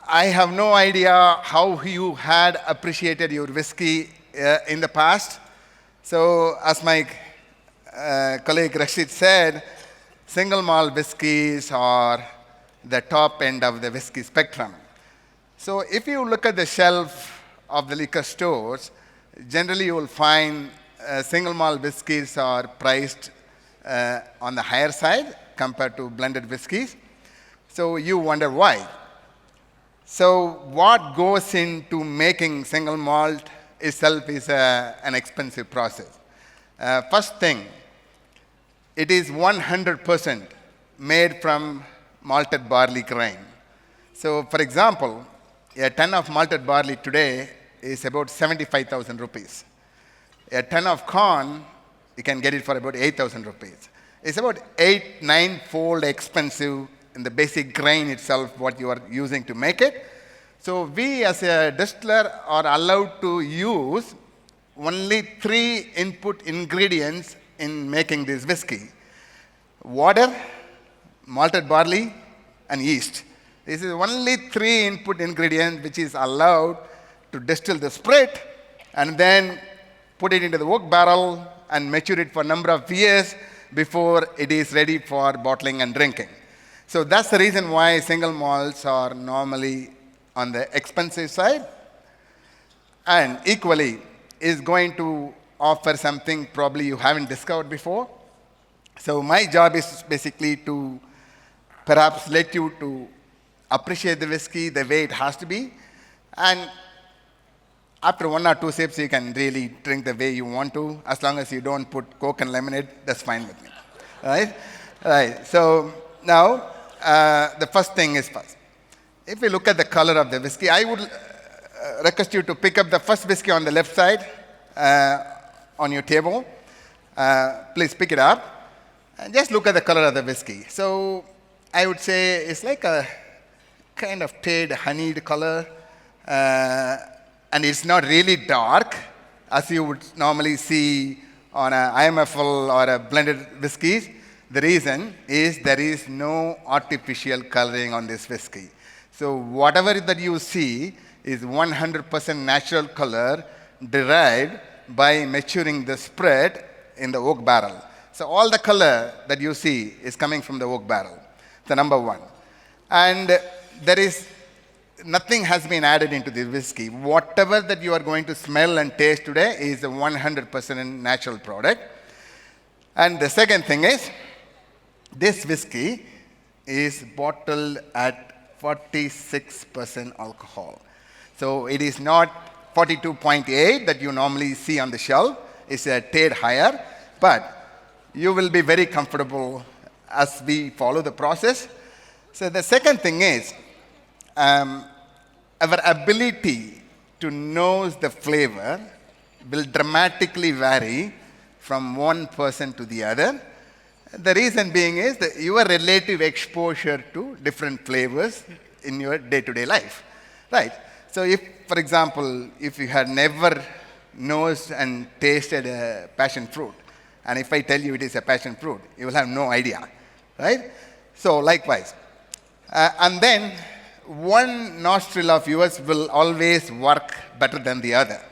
I have no idea how you had appreciated your whiskey in the past. So as my colleague Rashid said, single malt whiskies are the top end of the whiskey spectrum. So if you look at the shelf of the liquor stores, generally you will find single malt whiskies are priced on the higher side compared to blended whiskies. So you wonder why. So what goes into making single malt itself is an expensive process. First thing, it is 100% made from malted barley grain. So for example, a ton of malted barley today is about 75,000 rupees. A ton of corn, you can get it for about 8,000 rupees. It's about 8-9-fold expensive in the basic grain itself, what you are using to make it. So we as a distiller are allowed to use only 3 input ingredients in making this whiskey. Water, malted barley, and yeast. This is only 3 input ingredients which is allowed to distill the spirit and then put it into the oak barrel and mature it for a number of years before it is ready for bottling and drinking. So that's the reason why single malts are normally on the expensive side, and equally is going to offer something probably you haven't discovered before. So my job is basically to perhaps let you to appreciate the whiskey the way it has to be, and after 1 or 2 sips you can really drink the way you want to, as long as you don't put Coke and lemonade, that's fine with me. Right? Right. So now, the first thing is first. If we look at the color of the whiskey, I would request you to pick up the first whiskey on the left side on your table. Please pick it up and just look at the color of the whiskey. So I would say it's like a kind of tade, honeyed color, and it's not really dark as you would normally see on a IMFL or a blended whiskeys. The reason is there is no artificial coloring on this whiskey. So whatever that you see is 100% natural color derived by maturing the spread in the oak barrel. So all the color that you see is coming from the oak barrel. The number one. And there is nothing has been added into the whiskey. Whatever that you are going to smell and taste today is a 100% natural product. And the second thing is, this whiskey is bottled at 46% alcohol. So it is not 42.8 that you normally see on the shelf. It's a tad higher, but you will be very comfortable as we follow the process. So the second thing is, our ability to nose the flavor will dramatically vary from one person to the other. The reason being is that your relative exposure to different flavors in your day-to-day life, right? So if, for example, if you had never nosed and tasted a passion fruit, and if I tell you it is a passion fruit, you will have no idea, right? So likewise. And then one nostril of yours will always work better than the other.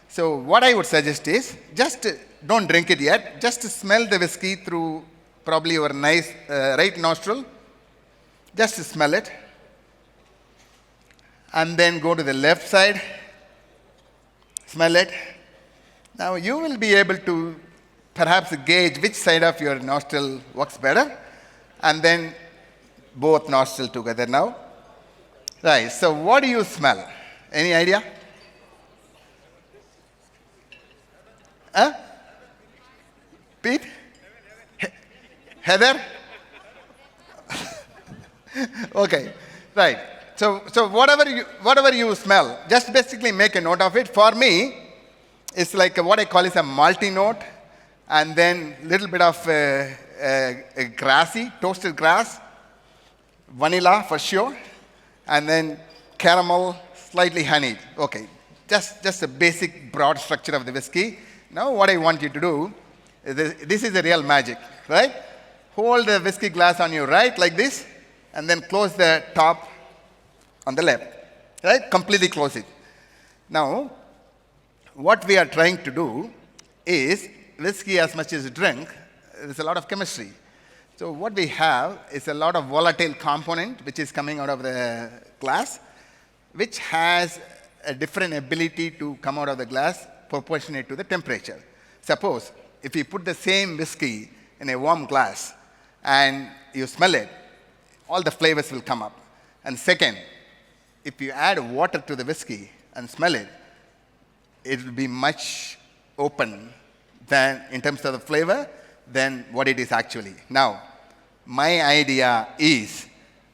So what I would suggest is, just don't drink it yet, just smell the whiskey through probably your nice right nostril. Just smell it. And then go to the left side, smell it. Now you will be able to perhaps gauge which side of your nostril works better, and then both nostrils together now. Right, so what do you smell? Any idea? Huh? Pete? Heather? Okay, right. So whatever you smell, just basically make a note of it. For me, it's like what I call is a malty note, and then little bit of a grassy, toasted grass, vanilla for sure, and then caramel, slightly honeyed. Okay, just a basic broad structure of the whiskey. Now what I want you to do, this is the real magic, right? Hold the whiskey glass on your right like this, and then close the top on the left, right? Completely close it. Now, what we are trying to do is, whiskey as much as you drink, there's a lot of chemistry. So what we have is a lot of volatile component which is coming out of the glass, which has a different ability to come out of the glass proportionate to the temperature. Suppose if you put the same whiskey in a warm glass and you smell it, all the flavors will come up. And second, if you add water to the whiskey and smell it, it will be much open than in terms of the flavor than what it is actually. Now, my idea is,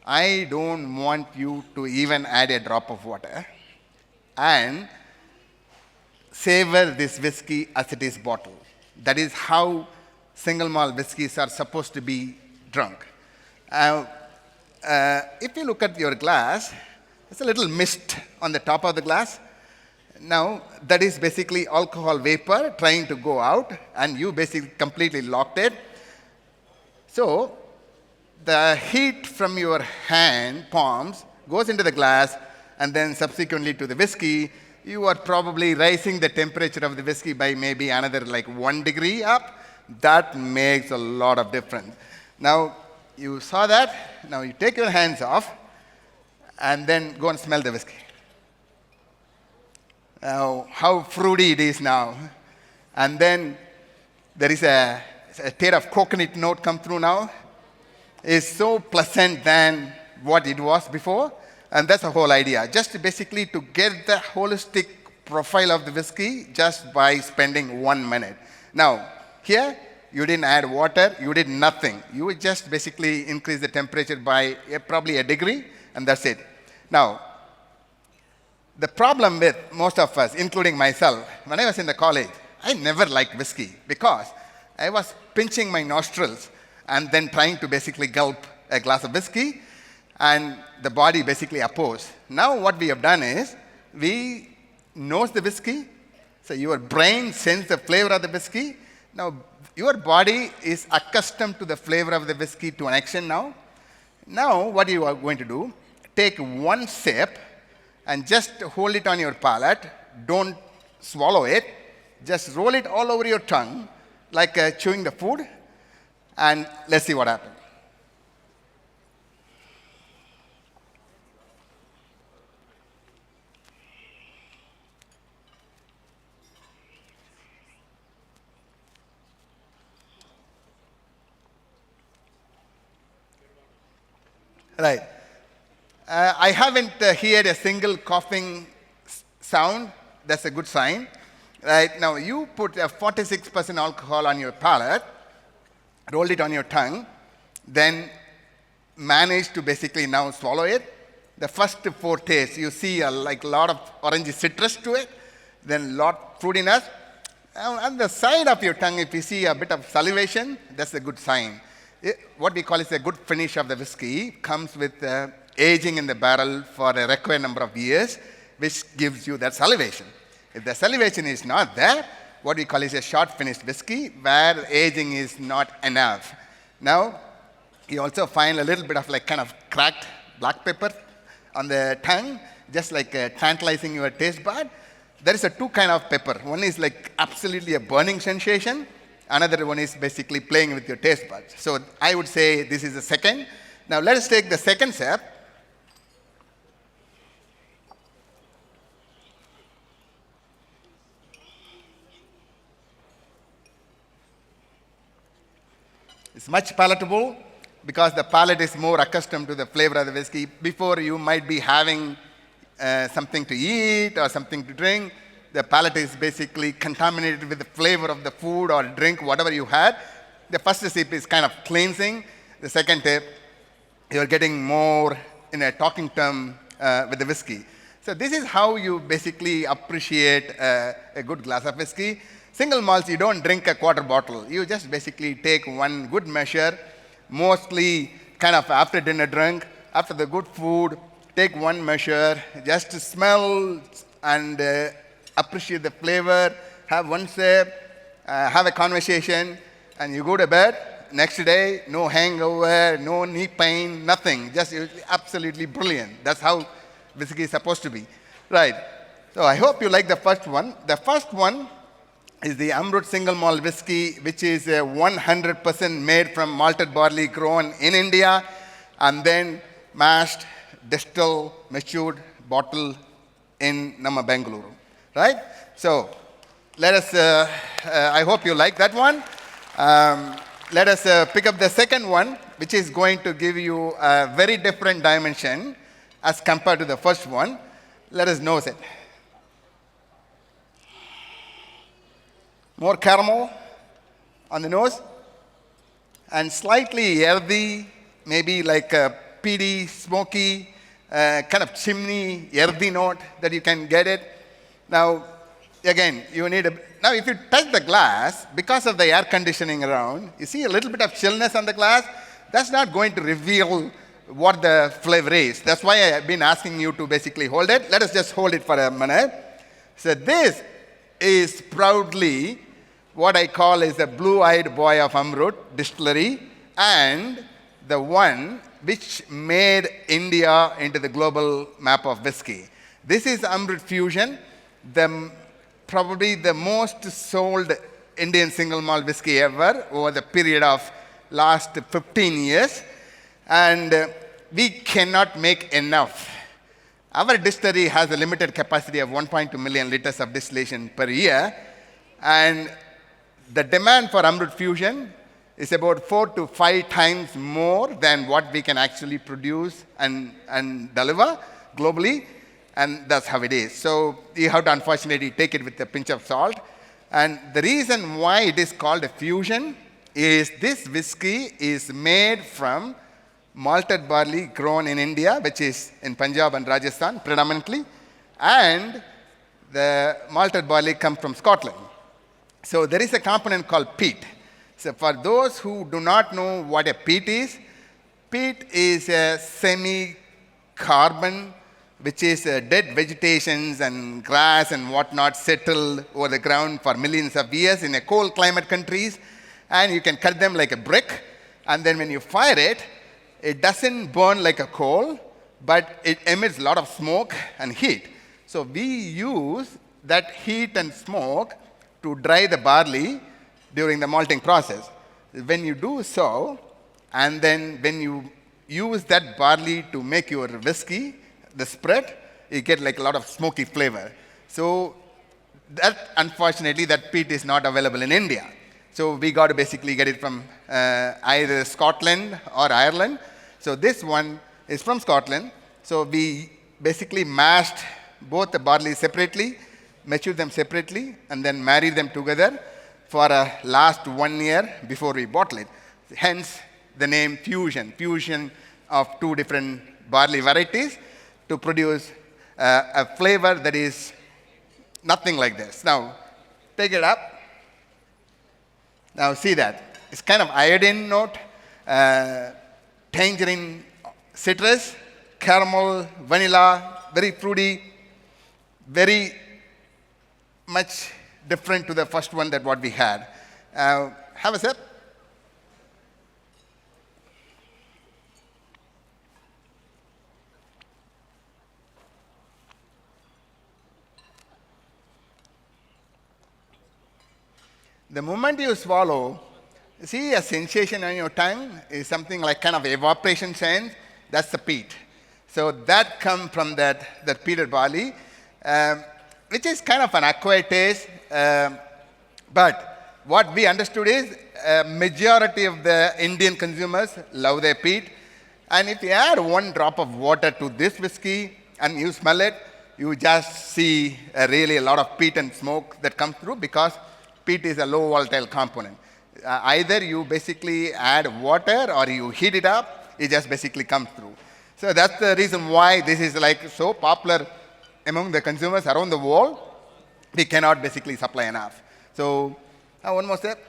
I don't want you to even add a drop of water and savor this whiskey as it is bottled. That is how single malt whiskeys are supposed to be drunk. If you look at your glass, there's a little mist on the top of the glass. Now, that is basically alcohol vapor trying to go out, and you basically completely locked it. So, the heat from your hand, palms, goes into the glass, and then subsequently to the whiskey. You are probably raising the temperature of the whiskey by maybe another like 1 degree up. That makes a lot of difference. Now, you saw that. Now, you take your hands off, and then go and smell the whiskey. Now, how fruity it is now. And then there is a tad of coconut note come through now. It's so pleasant than what it was before. And that's the whole idea. Just basically to get the holistic profile of the whiskey just by spending 1 minute. Now, here, You didn't add water. You did nothing. You would just basically increase the temperature by probably a degree, and that's it. Now, the problem with most of us, including myself, when I was in the college, I never liked whiskey because I was pinching my nostrils and then trying to basically gulp a glass of whiskey, and the body basically opposed. Now what we have done is, we nose the whiskey, so your brain sends the flavor of the whiskey. Now, your body is accustomed to the flavor of the whiskey to an extent now. Now, what you are going to do, take one sip and just hold it on your palate. Don't swallow it. Just roll it all over your tongue like chewing the food, and let's see what happens. Right. I haven't heard a single coughing sound. That's a good sign. Right. Now, you put a 46% alcohol on your palate, rolled it on your tongue, then managed to basically now swallow it. The first 4 tastes, you see like a lot of orange citrus to it, then lot fruitiness. On the side of your tongue, if you see a bit of salivation, that's a good sign. What we call is a good finish of the whiskey comes with aging in the barrel for a required number of years, which gives you that salivation. If the salivation is not there, what we call is a short finished whiskey, where aging is not enough. Now, you also find a little bit of like kind of cracked black pepper on the tongue, just like tantalizing your taste bud. There is a 2 kind of pepper. One is like absolutely a burning sensation. Another one is basically playing with your taste buds. So I would say this is the second. Now let us take the second sip. It's much palatable because the palate is more accustomed to the flavor of the whiskey. Before, you might be having something to eat or something to drink. The palate is basically contaminated with the flavor of the food or drink, whatever you had. The first sip is kind of cleansing. The second sip, you're getting more in a talking term with the whiskey. So this is how you basically appreciate a good glass of whiskey. Single malts, you don't drink a quarter bottle. You just basically take one good measure, mostly kind of after dinner drink, after the good food, take one measure, just to smell and appreciate the flavor, have one sip, have a conversation, and you go to bed. Next day, no hangover, no knee pain, nothing. Just absolutely brilliant. That's how whiskey is supposed to be. Right. So I hope you like the first one. The first one is the Amrut single malt whiskey, which is 100% made from malted barley grown in India, and then mashed, distilled, matured, bottled in Namma Bengaluru. Right? So let us, I hope you like that one. Let us pick up the second one, which is going to give you a very different dimension as compared to the first one. Let us nose it. More caramel on the nose, and slightly earthy, maybe like a peaty, smoky, kind of chimney, earthy note that you can get it. Now, again, you need now if you touch the glass, because of the air conditioning around, you see a little bit of chillness on the glass. That's not going to reveal what the flavor is. That's why I have been asking you to basically hold it. Let us just hold it for a minute. So this is proudly what I call is the blue-eyed boy of Amrut distillery, and the one which made India into the global map of whiskey. This is Amrut Fusion, probably the most sold Indian single malt whiskey ever over the period of last 15 years. And we cannot make enough. Our distillery has a limited capacity of 1.2 million liters of distillation per year. And the demand for Amrut Fusion is about 4 to 5 times more than what we can actually produce and deliver globally. And that's how it is. So you have to unfortunately take it with a pinch of salt. And the reason why it is called a fusion is this whiskey is made from malted barley grown in India, which is in Punjab and Rajasthan predominantly, and the malted barley comes from Scotland. So there is a component called peat. So for those who do not know what a peat is a semi-carbon, which is dead vegetations and grass and whatnot settled over the ground for millions of years in a cold climate countries, and you can cut them like a brick, and then when you fire it, it doesn't burn like a coal, but it emits a lot of smoke and heat. So we use that heat and smoke to dry the barley during the malting process. When you do so, and then when you use that barley to make your whiskey, the spread, you get like a lot of smoky flavor. So that, unfortunately, that peat is not available in India. So we got to basically get it from either Scotland or Ireland. So this one is from Scotland. So we basically mashed both the barley separately, matured them separately, and then married them together for a last 1 year before we bottle it. Hence the name fusion of two different barley varieties to produce a flavor that is nothing like this. Now, take it up. Now, see that. It's kind of iodine note, tangerine, citrus, caramel, vanilla, very fruity, very much different to the first one that what we had. Have a sip. The moment you swallow, see a sensation on your tongue is something like kind of evaporation sound. That's the peat. So that comes from that peated barley, which is kind of an acquired taste. But what we understood is majority of the Indian consumers love their peat. And if you add 1 drop of water to this whiskey and you smell it, you just see really a lot of peat and smoke that comes through because peat is a low volatile component. Either you basically add water or you heat it up, it just basically comes through. So that's the reason why this is like so popular among the consumers around the world. We cannot basically supply enough. So one more step.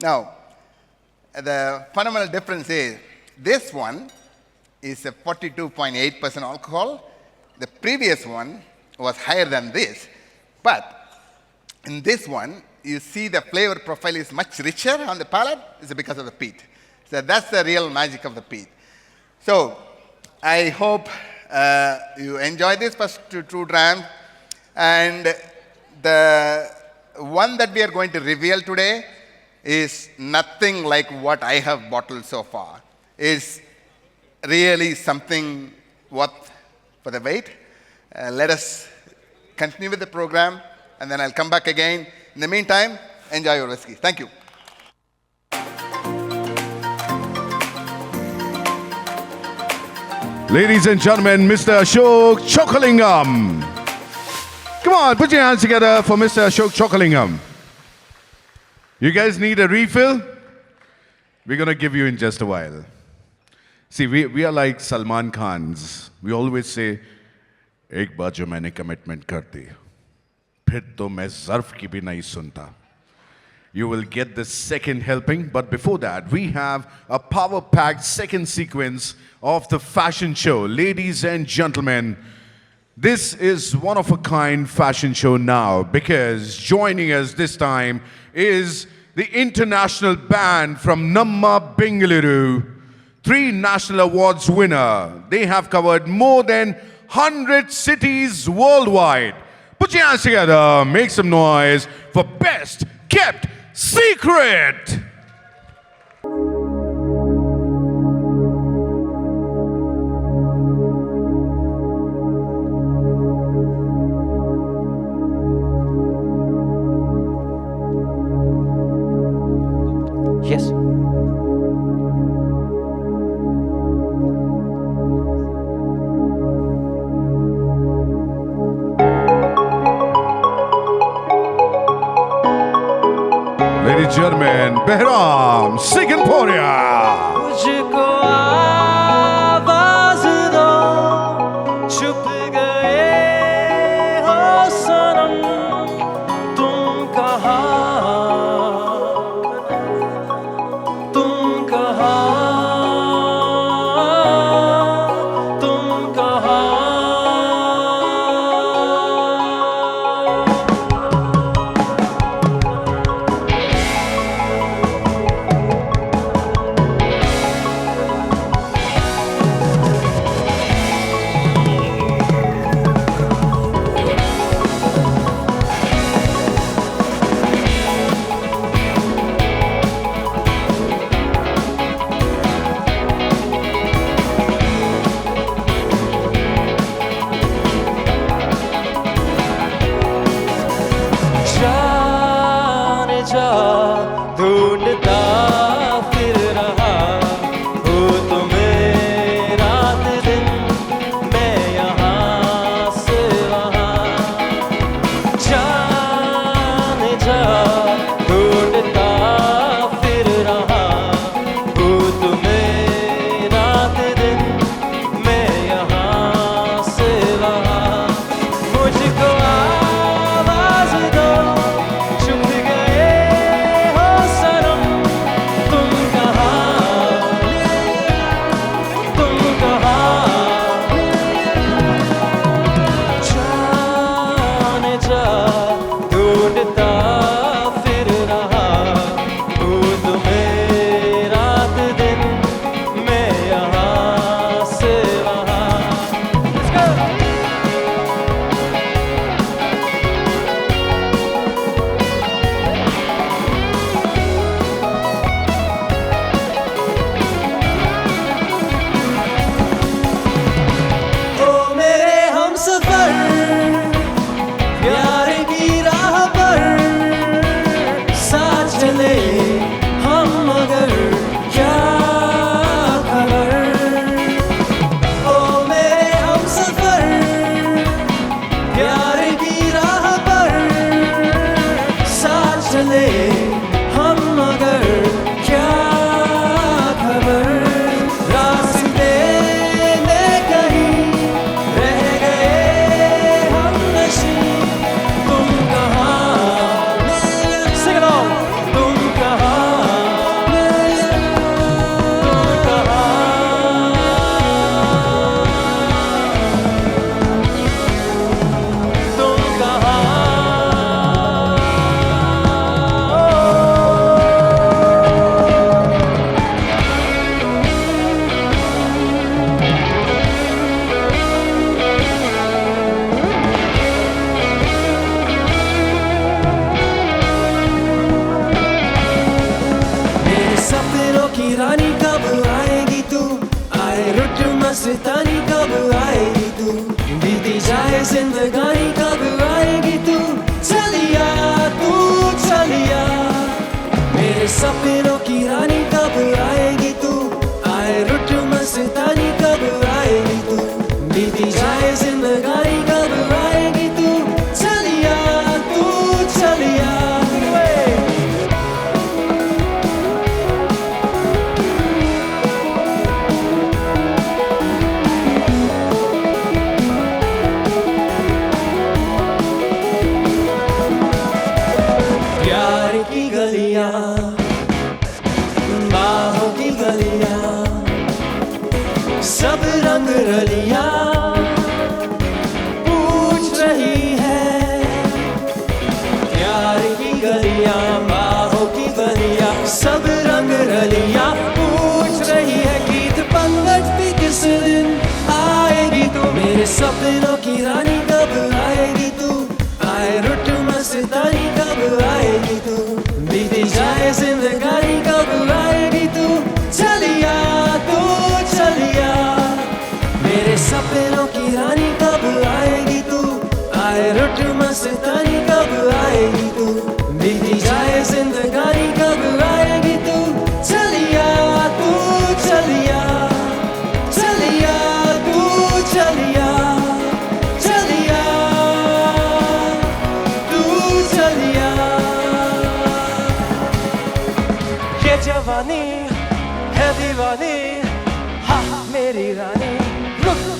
Now, the fundamental difference is this one is a 42.8% alcohol. The previous one was higher than this. But in this one, you see the flavor profile is much richer on the palate. It's because of the peat. So that's the real magic of the peat. So I hope you enjoy this first two drams. And the one that we are going to reveal today is nothing like what I have bottled so far. It's really something worth for the wait. Let us continue with the program, and then I'll come back again. In the meantime, enjoy your whiskey. Thank you. Ladies and gentlemen, Mr. Ashok Chokalingam. Come on, put your hands together for Mr. Ashok Chokalingam. You guys need a refill? We're going to give you in just a while. See, we are like Salman Khans. We always say, एक बार जो मैंने commitment कर दी, फिर तो मैं Zarf की भी नहीं सुनता. You will get the second helping, but before that, we have a power-packed second sequence of the fashion show. Ladies and gentlemen, this is one-of-a-kind fashion show now, because joining us this time is the international band from Namma Bengaluru, 3 national awards winner. They have covered more than 100 cities worldwide. Put your hands together, make some noise for Best Kept Secret. Yes. and gentlemen, Behram Siganporia. मुझको आवाज दो, छुप गए हो सनम, तुम कहाँ, तुम कहाँ, तुम कहाँ? जाने जा ढूंढता फिर रहा हो तुम्हें रात दिन, मैं यहाँ से वहाँ। जाने जा ढूंढता फिर रहा हो तुम्हें रात दिन, मैं यहाँ से वहाँ। मुझको आवाज दो, छुप गए हो सनम, तुम कहाँ, तुम कहाँ? जाने जा ढूंढता फिर रहा हो तुम्हें रात दिन, मैं यहाँ से वहाँ। Let's go! ओ मेरे हमसफर, प्यार की राह पर साथ चले हम, मगर क्या खबर। ओ मेरे हमसफर, प्यार की राह पर साथ चले हम, मगर क्या खबर। रास्ते में कहीं रह गए हम नशी, तुम कहाँ, sing along, तुम कहाँ, तुम कहाँ, तुम कहाँ? मेरे सपनों की रानी कब आएगी तू, आए रुट मस्तानी कब आएगी तू, बीती जाए जिंदगानी कब आएगी तू, चलिया तू चलिया। मेरे सपनों की रानी कब आएगी तू, आए रुट मस्तानी कब आएगी तू, बीती जाए जिंदगानी कब आएगी तू, चलिया तू चलिया। प्यार की गलियां, बाहों की गलियां, सब रंग रलियां पूछ रही है। प्यार की गलियां, बाहों की गलियां, सब रंग रलियां पूछ रही है। गीत पंगत भी किस दिन आएगी तू, मेरे सपनों की रानी कब आएगी तू, आए रुट मस्तानी कब आएगी तू, बीती जाए जिंदगानी कब आएगी तू, चलिया तू चलिया। मेरे सपनों की रानी कब आएगी तू, आए रुट मस्तानी कब आएगी तू, बीती जाए जिंदगानी कब आएगी तू, चलिया तू चलिया, चलिया तू चलिया, चलिया तू चलिया।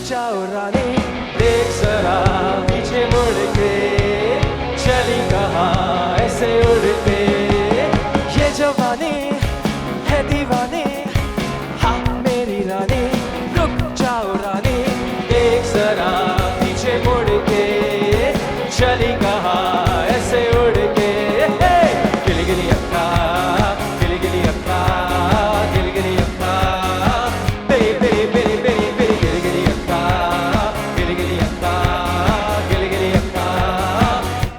जाओ रानी देख जरा पीछे मुड़ के चली कहाँ ऐसे उड़ के ये जवानी है दीवानी हाँ मेरी रानी रुक जाओ रानी देख जरा पीछे मुड़ के चली कहाँ ऐसे उड़ के गिली गिली अक्का गिली गिली अक्का गिली गिली अक्का बेरी बेरी बेरी बेरी बेरी गिली गिली अक्का गिली गिली अक्का गिली गिली अक्का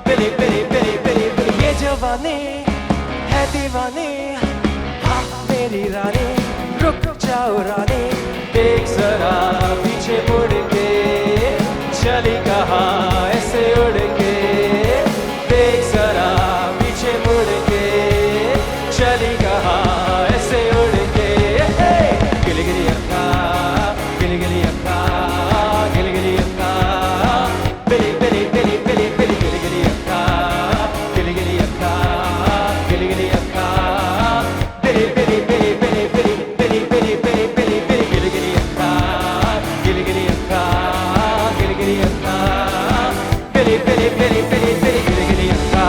बेरी बेरी बेरी बेरी बेरी ये जवानी है दीवानी हाँ मेरी रानी रुक जाओ रानी देख जरा पीछे मुड़ के चली कहाँ ऐसे उड़ के देख जरा पीछे मुड़ के चली कहाँ ऐसे उड़ के गिली गिली अक्का गिली गिली अक्का गिली गिली अक्का बेरी बेरी बेरी बेरी बेरी गिली गिली अक्का गिली गिली अक्का गिली गिली अक्का बेरी बेरी बेरी बेरी बेरी बेरी बेरी बेरी बेरी बेरी गिली गिली अक्का गिली गिली अक्का गिली गिली अक्का बेरी बेरी बेरी बेरी बेरी गिली गिली अक्का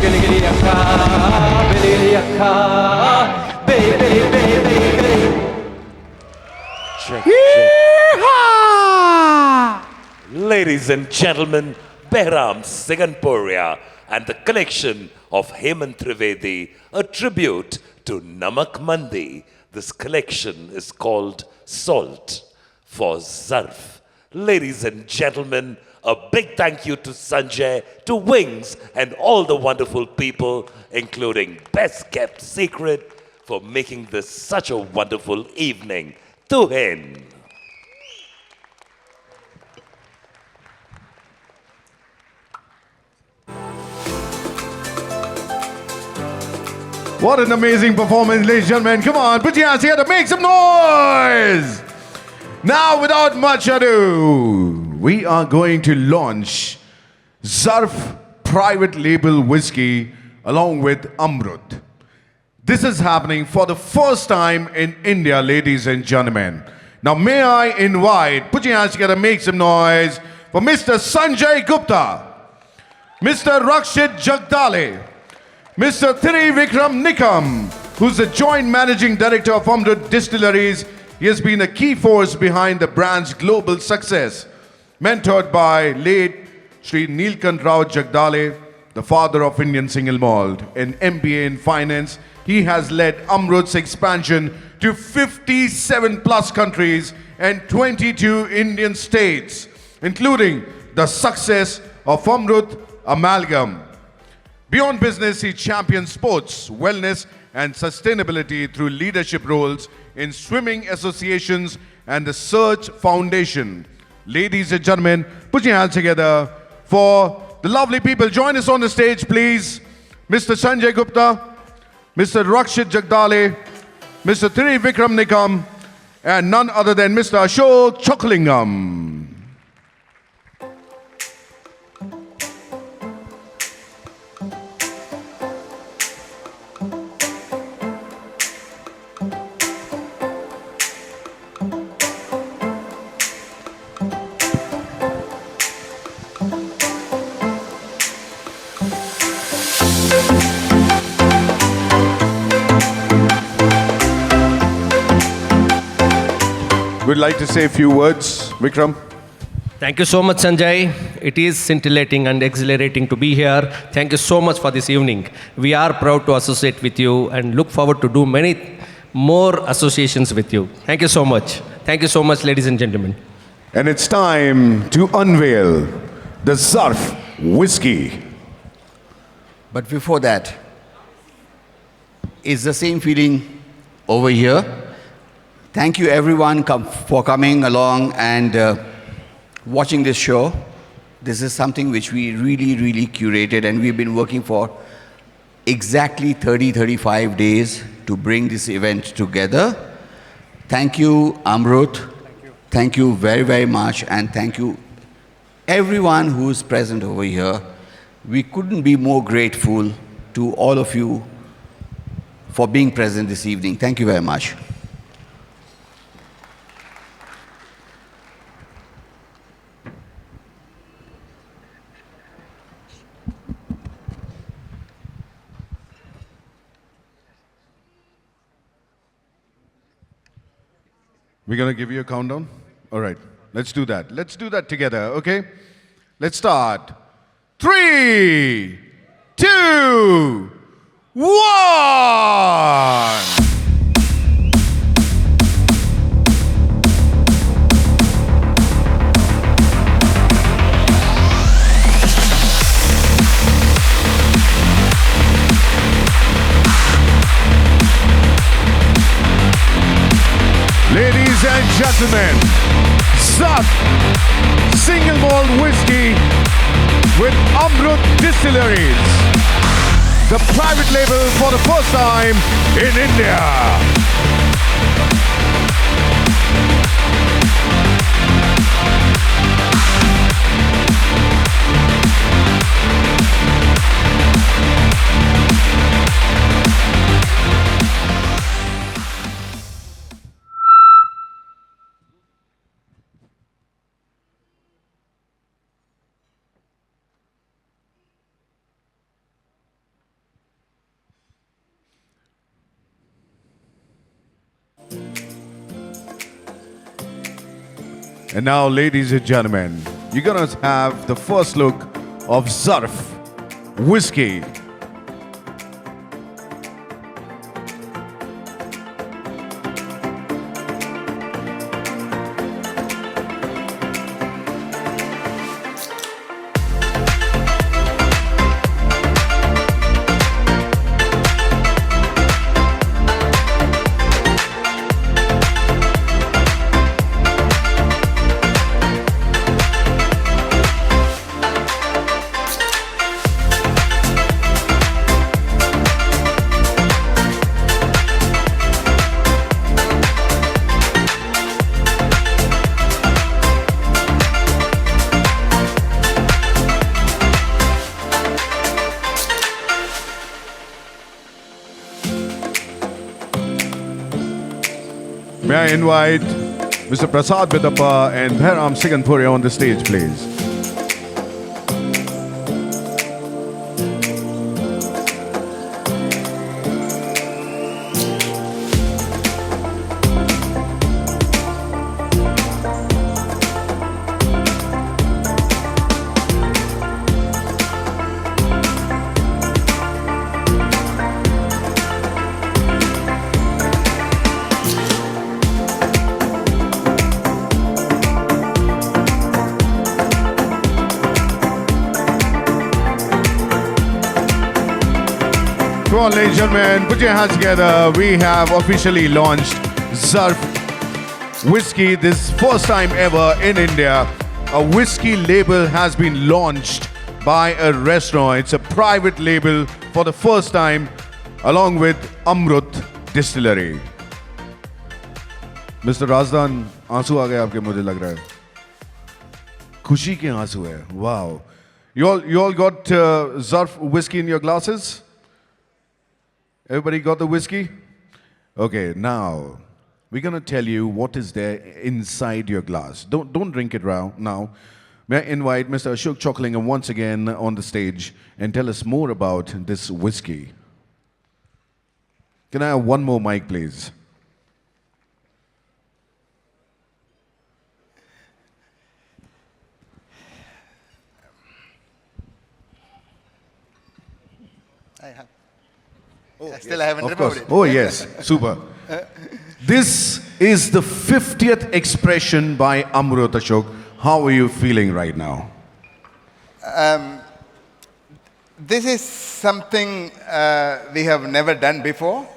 गिली गिली अक्का बेरी गिली अक्का बेरी बेरी बेरी बेरी बेरी Ladies and gentlemen, Behram Siganpuria and the collection of Hemant Trivedi, a tribute to Namak Mandi. This collection is called Salt for Zarf. Ladies and gentlemen, a big thank you to Sanjay, to Wings, and all the wonderful people, including Best Kept Secret, for making this such a wonderful evening. Tuhin. What an amazing performance, ladies and gentlemen. Come on, put your hands together, make some noise. Now, without much ado, we are going to launch Zarf private label whiskey along with Amrut. This is happening for the first time in India, ladies and gentlemen. Now, may I invite, put your hands together, make some noise, for Mr. Sanjay Gupta, Mr. Rakshit Jagdale, Mr. Thiri Vikram Nikam, who's the Joint Managing Director of Amrut Distilleries. He has been a key force behind the brand's global success. Mentored by late Sri Neelkant Rao Jagdale, the father of Indian single malt, an MBA in finance, he has led Amrut's expansion to 57 plus countries and 22 Indian states, including the success of Amrut Amalgam. Beyond business, he champions sports, wellness, and sustainability through leadership roles in swimming associations and the Search Foundation. Ladies and gentlemen, put your hands together for the lovely people. Join us on the stage, please. Mr. Sanjay Gupta, Mr. Rakshit Jagdale, Mr. Thiri Vikram Nikam, and none other than Mr. Ashok Choklingam. Would like to say a few words, Vikram? Thank you so much, Sanjay. It is scintillating and exhilarating to be here. Thank you so much for this evening. We are proud to associate with you and look forward to do many more associations with you. Thank you so much. Thank you so much, ladies and gentlemen. And it's time to unveil the Zarf whiskey. But before that, it's the same feeling over here. Thank you everyone for coming along and watching this show. This is something which we really curated, and we've been working for exactly 35 days to bring this event together. Thank you, Amrut. Thank you very much, and thank you everyone who is present over here. We couldn't be more grateful to all of you for being present this evening. Thank you very much. We're going to give you a countdown? All right, let's do that. Let's do that together, okay? Let's start. 3, 2, 1. Ladies and gentlemen, Zarf single malt whiskey with Amrut distilleries. The private label for the first time in India. And now, ladies and gentlemen, you're gonna have the first look of Zarf whiskey. May I invite Mr. Prasad Bidappa and Bhairam Siganpuri on the stage, please. Come on, ladies and gentlemen, put your hands together. We have officially launched Zarf whiskey. This first time ever in India. A whiskey label has been launched by a restaurant. It's a private label for the first time, along with Amrut Distillery. Mr. Razdan, आंसू आ गए आपके मुझे लग रहा है. खुशी के आंसू है. Wow. You all got Zarf whiskey in your glasses? Everybody got the whiskey? Okay, now we're going to tell you what is there inside your glass. Don't drink it now. May I invite Mr. Ashok Chokalingam once again on the stage and tell us more about this whiskey. Can I have one more mic, please? I have. Oh, still I haven't Of removed course. it. Oh, yes. Super. This is the 50th expression by Amrut, Ashok. How are you feeling right now? This is something we have never done before.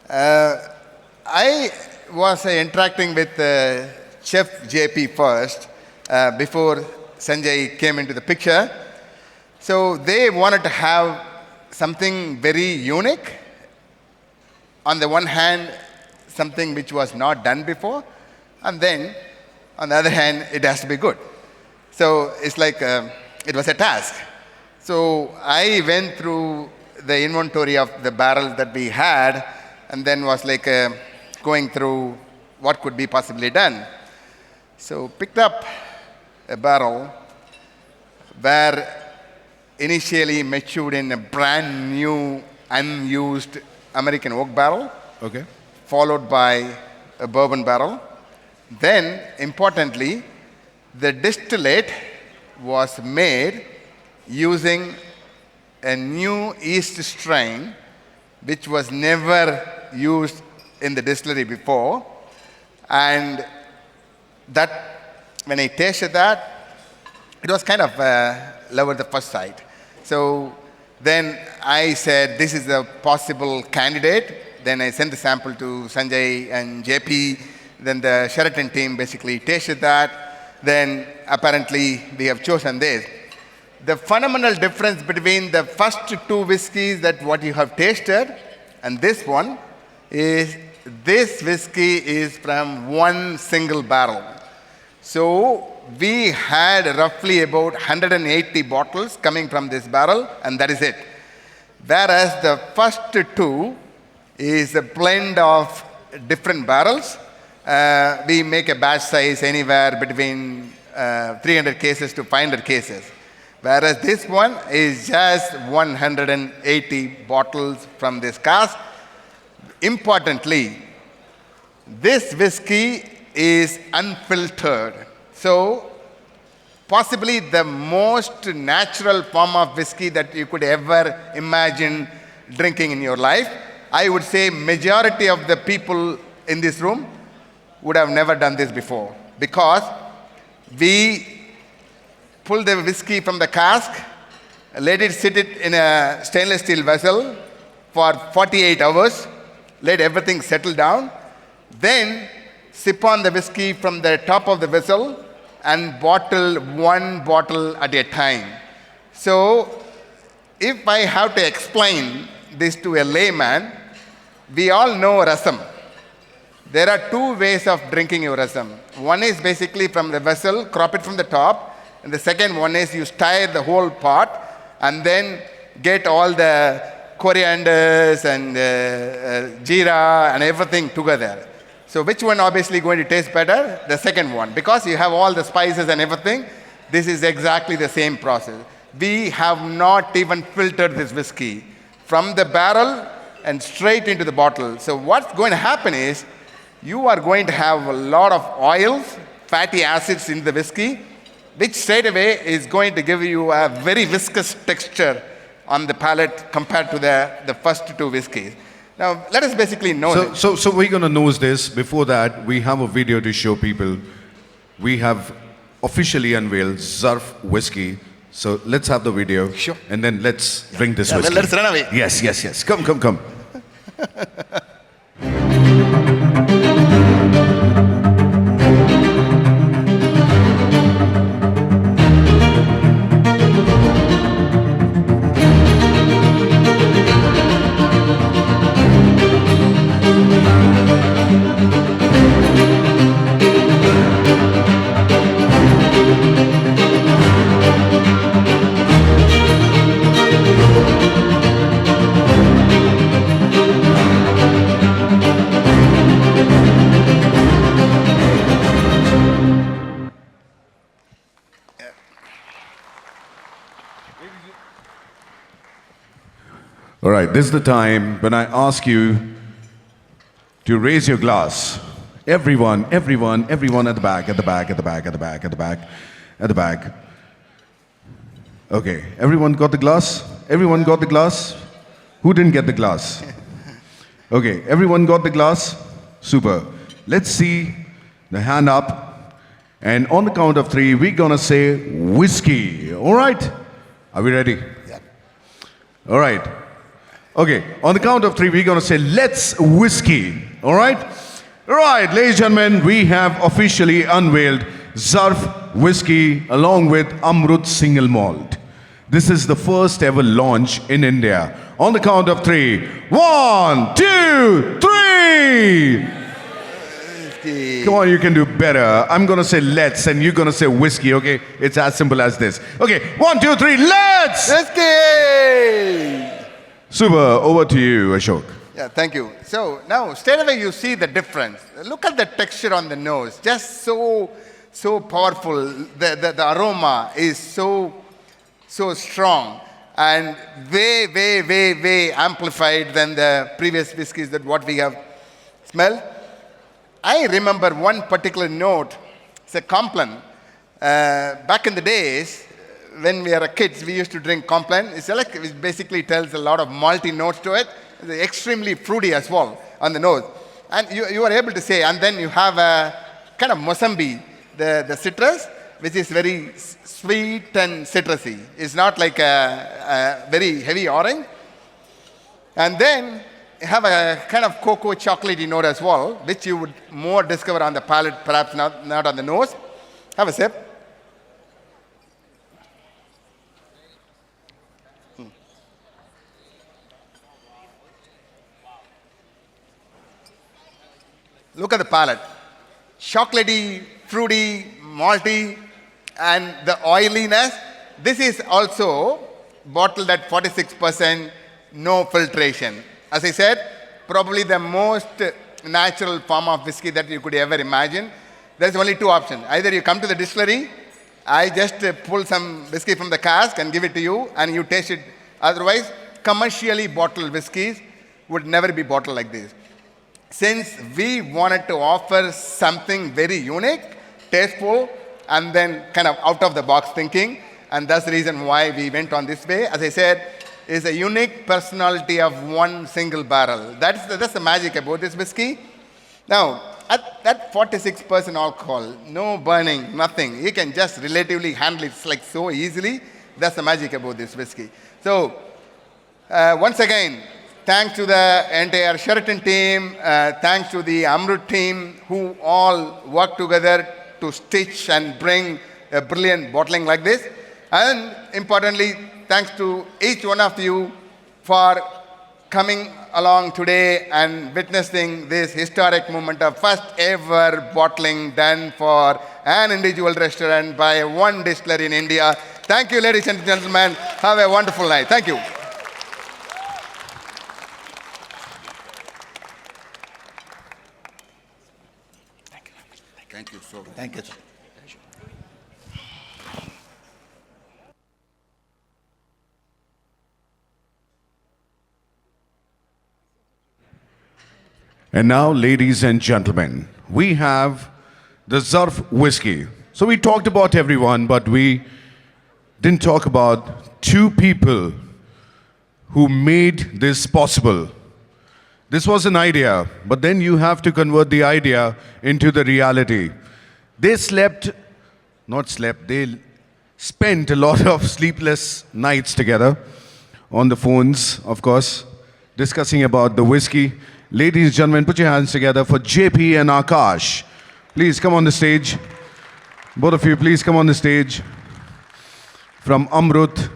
I was interacting with Chef JP first before Sanjay came into the picture. So they wanted to have something very unique. On the one hand, something which was not done before, and then on the other hand, it has to be good. So it's like it was a task. So I went through the inventory of the barrels that we had, and then was like going through what could be possibly done. So picked up a barrel where initially matured in a brand new, unused American oak barrel, Okay. followed by a bourbon barrel, Then, importantly, the distillate was made using a new yeast strain which was never used in the distillery before. And that, when I tasted that, it was kind of love at the first sight. So then I said, this is a possible candidate. Then I sent the sample to Sanjay and JP. Then the Sheraton team basically tasted that. Then apparently we have chosen this. The fundamental difference between the first two whiskeys that what you have tasted and this one is this whiskey is from one single barrel. So we had roughly about 180 bottles coming from this barrel, and that is it. Whereas the first two is a blend of different barrels. We make a batch size anywhere between 300 cases to 500 cases. Whereas this one is just 180 bottles from this cask. Importantly, this whiskey is unfiltered. So, possibly the most natural form of whiskey that you could ever imagine drinking in your life. I would say majority of the people in this room would have never done this before, because we pull the whiskey from the cask, let it sit in a stainless steel vessel for 48 hours, let everything settle down, then sip on the whiskey from the top of the vessel and bottle one bottle at a time. So, if I have to explain this to a layman, we all know rasam. There are two ways of drinking your rasam. One is basically from the vessel, crop it from the top, and the second one is you stir the whole pot and then get all the corianders and jeera and everything together. So which one obviously going to taste better? The second one. Because you have all the spices and everything, this is exactly the same process. We have not even filtered this whiskey from the barrel and straight into the bottle. So what's going to happen is you are going to have a lot of oils, fatty acids in the whiskey, which straight away is going to give you a very viscous texture on the palate compared to the first two whiskeys. Now, let us basically know So we're going to nose this. Before that, we have a video to show people. We have officially unveiled Zarf whiskey. So let's have the video. Sure. And then let's drink this whiskey. Let's run away. Yes. Come. All right, this is the time when I ask you to raise your glass. Everyone at the back. Okay, everyone got the glass? Everyone got the glass? Who didn't get the glass? Okay, everyone got the glass? Super. Let's see the hand up. And on the count of three, we're gonna say whiskey. All right? Are we ready? Yeah. All right. Okay, on the count of three, we're going to say, let's whiskey. All right? All right, ladies and gentlemen, we have officially unveiled Zarf whiskey along with Amrut single malt. This is the first ever launch in India. On the count of three. 1, 2, 3. Whiskey. Come on, you can do better. I'm going to say let's and you're going to say whiskey, okay? It's as simple as this. Okay, 1, 2, 3, let's! Whiskey! Super, over to you, Ashok. Yeah, thank you. So now, straight away you see the difference. Look at the texture on the nose. Just so powerful. The aroma is so strong and way amplified than the previous whiskies that what we have smelled. I remember one particular note. It's a Complan. Back in the days, when we were kids, we used to drink Complan. It basically tells a lot of malty notes to it. It's extremely fruity as well on the nose. And you are able to say, and then you have a kind of Mosambie, the citrus, which is very sweet and citrusy. It's not like a very heavy orange. And then you have a kind of cocoa chocolatey note as well, which you would more discover on the palate, perhaps not on the nose. Have a sip. Look at the palate. Chocolatey, fruity, malty, and the oiliness. This is also bottled at 46%, no filtration. As I said, probably the most natural form of whiskey that you could ever imagine. There's only two options. Either you come to the distillery, I just pull some whiskey from the cask and give it to you, and you taste it. Otherwise, commercially bottled whiskeys would never be bottled like this. Since we wanted to offer something very unique, tasteful, and then kind of out of the box thinking, and that's the reason why we went on this way. As I said, is a unique personality of one single barrel. That's the magic about this whiskey. Now, at that 46% alcohol, no burning, nothing. You can just relatively handle it like so easily. That's the magic about this whiskey. So, once again, thanks to the entire Sheraton team, thanks to the Amrut team, who all work together to stitch and bring a brilliant bottling like this. And importantly, thanks to each one of you for coming along today and witnessing this historic moment of first ever bottling done for an individual restaurant by one distillery in India. Thank you, ladies and gentlemen. Have a wonderful night. Thank you. Thank you so much. Thank you, sir. And now, ladies and gentlemen, we have the Zarf whiskey. So we talked about everyone, but we didn't talk about two people who made this possible. This was an idea, but then you have to convert the idea into the reality. They spent a lot of sleepless nights together on the phones, of course, discussing about the whiskey. Ladies and gentlemen, put your hands together for JP and Akash. Please come on the stage. Both of you, please come on the stage. From Amrut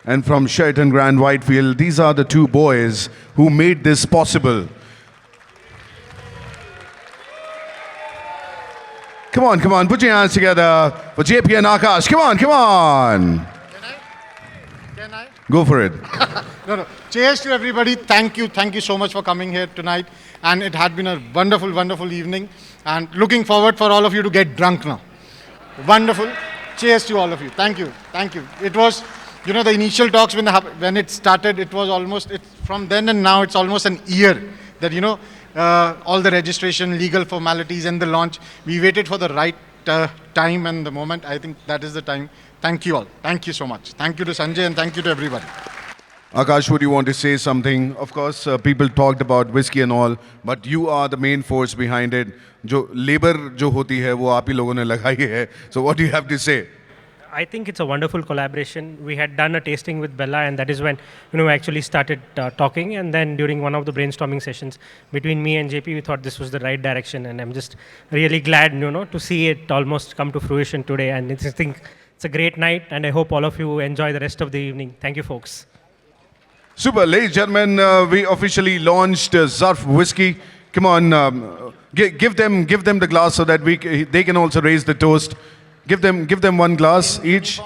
and from Sheraton Grand Whitefield, these are the two boys who made this possible. Come on, put your hands together for JP and Akash. Come on. Can I? Go for it. No. Cheers to everybody. Thank you so much for coming here tonight. And it had been a wonderful, wonderful evening. And looking forward for all of you to get drunk now. Wonderful. Cheers to all of you. Thank you. It was, the initial talks when it started, it was almost, from then and now, it's almost an year that, all the registration, legal formalities and the launch, we waited for the right time and the moment. I think that is the time. Thank you all. Thank you so much. Thank you to Sanjay and thank you to everybody. Akash, would you want to say something? Of course, people talked about whiskey and all, but you are the main force behind it. जो labor जो होती है वो आप ही लोगों ने लगाई है. So what do you have to say? I think it's a wonderful collaboration. We had done a tasting with Bella, and that is when we actually started talking. And then during one of the brainstorming sessions between me and JP, we thought this was the right direction. And I'm just really glad, to see it almost come to fruition today. And I think it's a great night, and I hope all of you enjoy the rest of the evening. Thank you, folks. Super, ladies and gentlemen, we officially launched Zarf whiskey. Come on, give them the glass so that they can also raise the toast. Give them one glass each.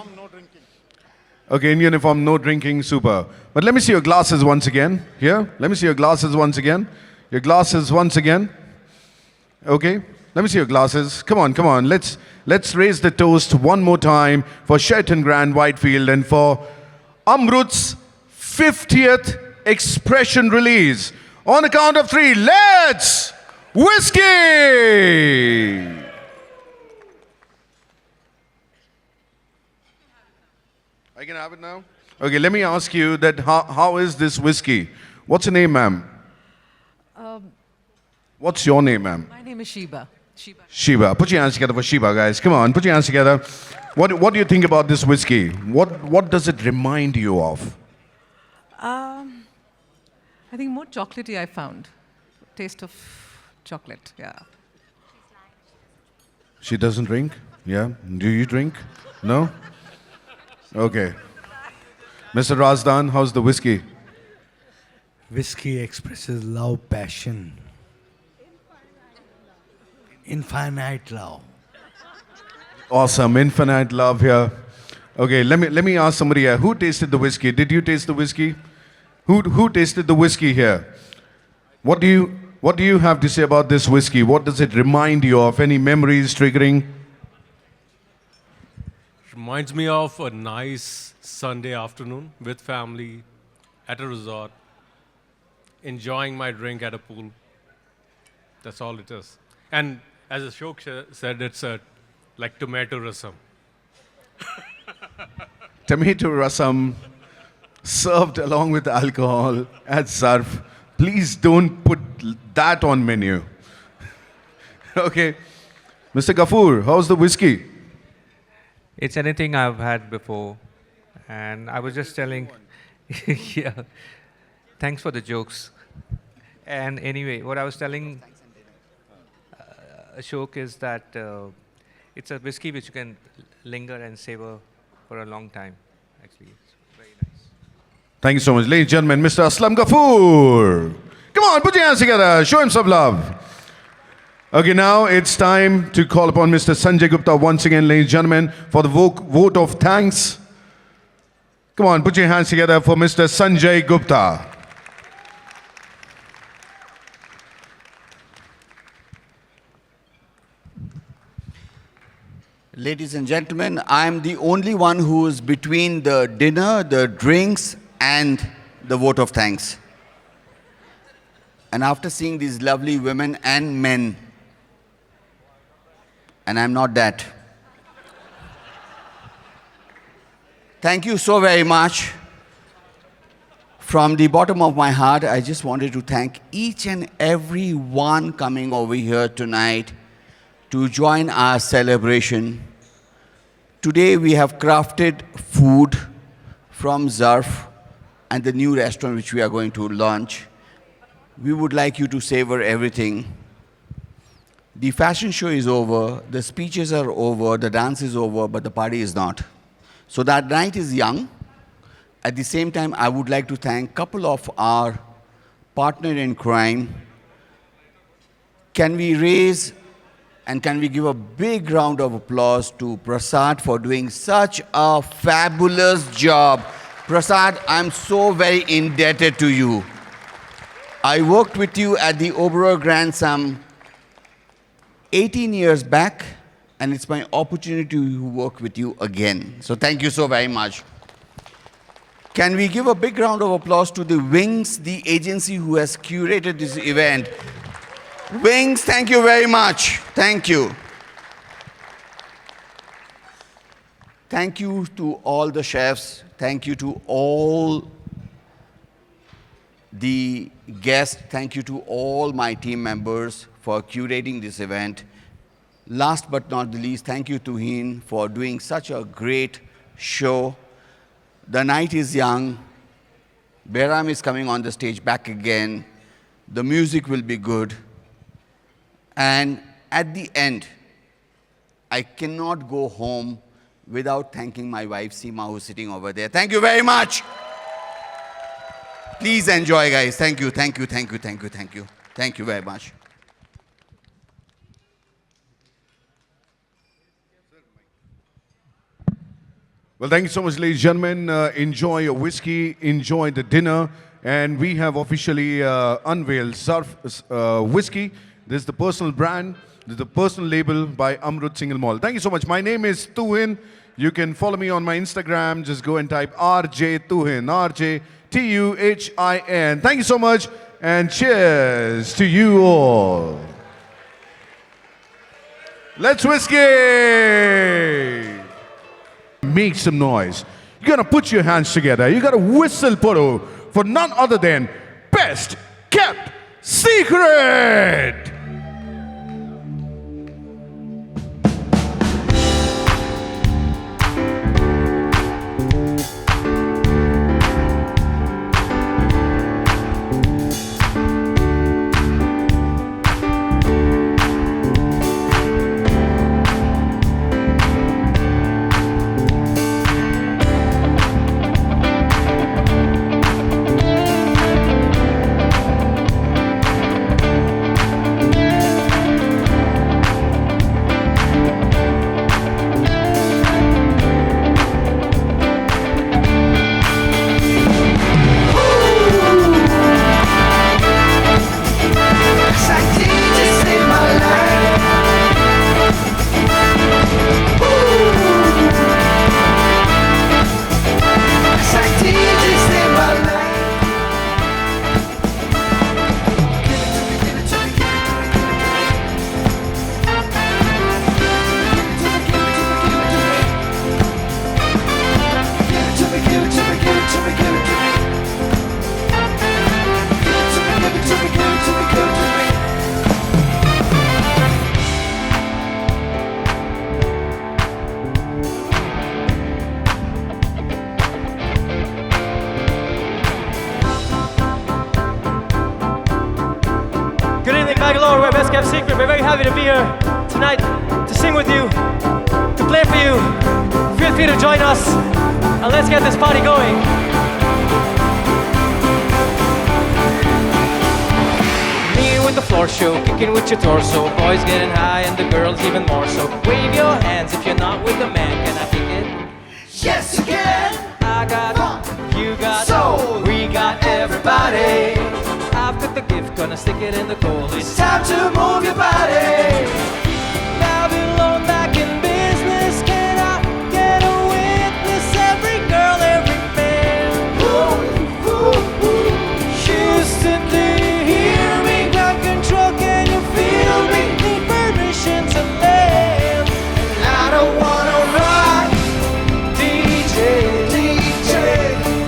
Okay, in uniform, no drinking, super. But let me see your glasses once again. Here, let me see your glasses once again. Your glasses once again. Okay, let me see your glasses. Come on. Let's raise the toast one more time for Sheraton Grand Whitefield and for Amrut's 50th expression release. On the count of 3, let's whiskey. I can have it now? Okay, let me ask you that how is this whiskey? What's your name, ma'am? What's your name, ma'am? My name is Sheba. Shiva. Put your hands together for Shiva, guys. Come on, put your hands together. What do you think about this whiskey? What does it remind you of? I think more chocolatey I found. Taste of chocolate, yeah. She doesn't drink? Yeah? Do you drink? No? Okay. Mr. Razdan, how's the whiskey? Whiskey expresses love, passion, infinite love. Awesome, infinite love here. Okay, let me ask somebody here. Who tasted the whiskey? Did you taste the whiskey? Who tasted the whiskey here? What do you have to say about this whiskey? What does it remind you of? Any memories triggering? Reminds me of a nice Sunday afternoon with family at a resort, enjoying my drink at a pool. That's all it is. And as Ashok said, it's like tomato rasam. Tomato rasam served along with alcohol at Zarf. Please don't put that on menu. Okay. Mr. Ghafoor, how's the whiskey? It's anything I've had before. And I was just telling, yeah, thanks for the jokes. And anyway, what I was telling Ashok is that it's a whiskey which you can linger and savor for a long time, actually. It's very nice. Thank you so much. Ladies and gentlemen, Mr. Aslam Ghafoor. Come on, put your hands together. Show him some love. Okay, now it's time to call upon Mr. Sanjay Gupta once again, ladies and gentlemen, for the vote of thanks. Come on, put your hands together for Mr. Sanjay Gupta. Ladies and gentlemen, I'm the only one who is between the dinner, the drinks, and the vote of thanks. And after seeing these lovely women and men, and I'm not that. Thank you so very much. From the bottom of my heart, I just wanted to thank each and every one coming over here tonight to join our celebration. Today we have crafted food from Zarf and the new restaurant which we are going to launch. We would like you to savor everything. The fashion show is over, the speeches are over, the dance is over, but the party is not. So that night is young. At the same time, I would like to thank a couple of our partner in crime. Can we raise and can we give a big round of applause to Prasad for doing such a fabulous job. Prasad, I'm so very indebted to you. I worked with you at the Oberoi Grand some 18 years back, and it's my opportunity to work with you again. So thank you so very much. Can we give a big round of applause to the Wings, the agency who has curated this event? Wings, thank you very much. Thank you. Thank you to all the chefs. Thank you to all the guests. Thank you to all my team members for curating this event. Last but not the least, thank you to Heen for doing such a great show. The night is young. Behram is coming on the stage back again. The music will be good. And at the end, I cannot go home without thanking my wife, Seema, who's sitting over there. Thank you very much. Please enjoy, guys. Thank you, thank you, thank you, thank you, thank you. Thank you very much. Well, thank you so much, ladies and gentlemen. Enjoy your whiskey, enjoy the dinner. And we have officially unveiled Zarf whiskey. This is the personal brand. This is the personal label by Amrut Single Malt. Thank you so much. My name is Tuhin. You can follow me on my Instagram. Just go and type RJ Tuhin, RJ Tuhin. Thank you so much, and cheers to you all. Let's whiskey! Make some noise. You gotta put your hands together. You gotta whistle puru for none other than Best Kept Secret! Bangalore, we're Best Kept Secret. We're very happy to be here tonight to sing with you, to play for you. Feel free to join us, and let's get this party going. Me with the floor show, kicking with your torso. Boys getting high and the girls even more so. Wave your hands if you're not with the man. Can I kick it? Yes, you can. I got, you got, soul. we got everybody. I've got the gift, gonna stick it in the coal. It's time to move your body. Babylon back in business. Can I get a witness? Every girl, every man. Houston, do you hear me? Got control, can you feel me? Need permission to land. I don't wanna rock, DJ,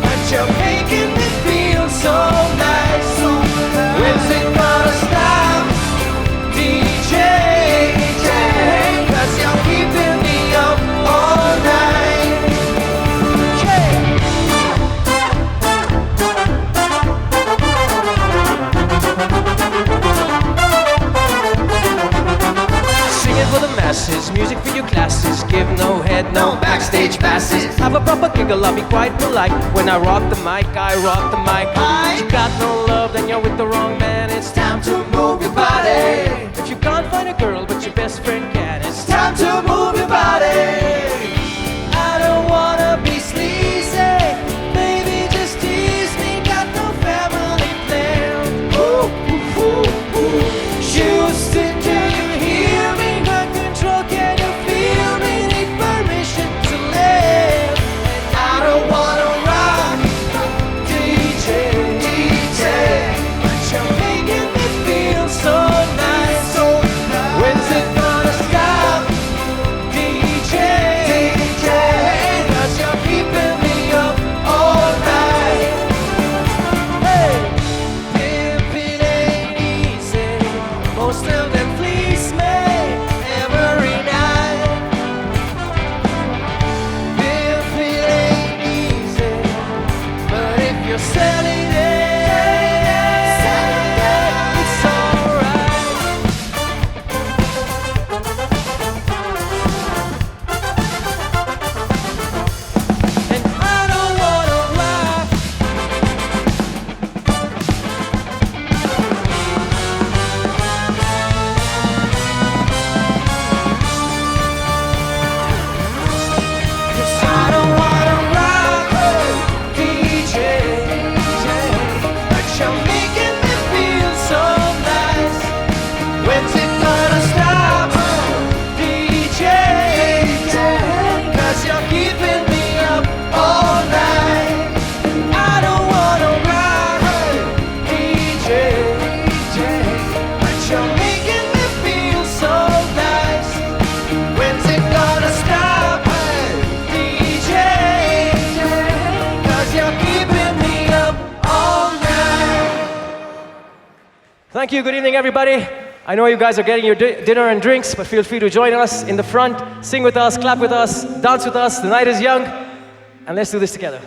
but you're making me feel so nice. When's it gonna stop? DJ, cause you're keeping me up all night. Sing it for the masses, music for your classes. Give no head, no backstage passes. Have a proper giggle, I'll be quite polite. When I rock the mic, I rock the mic. You got no love, then you're with the wrong man. It's time to move your body. If you can't find a girl, but your best friend can, it's time to move your body. I don't wanna be sleazy, baby, just tease me. Got no family plan. Houston, do you hear me? Got control, can you feel me? Need permission to live. I don't wanna rock, DJ, but you're making me feel so nice. When's it gonna stop? Thank you. Good evening, everybody. I know you guys are getting your dinner and drinks, but feel free to join us in the front, sing with us, clap with us, dance with us. The night is young, and let's do this together.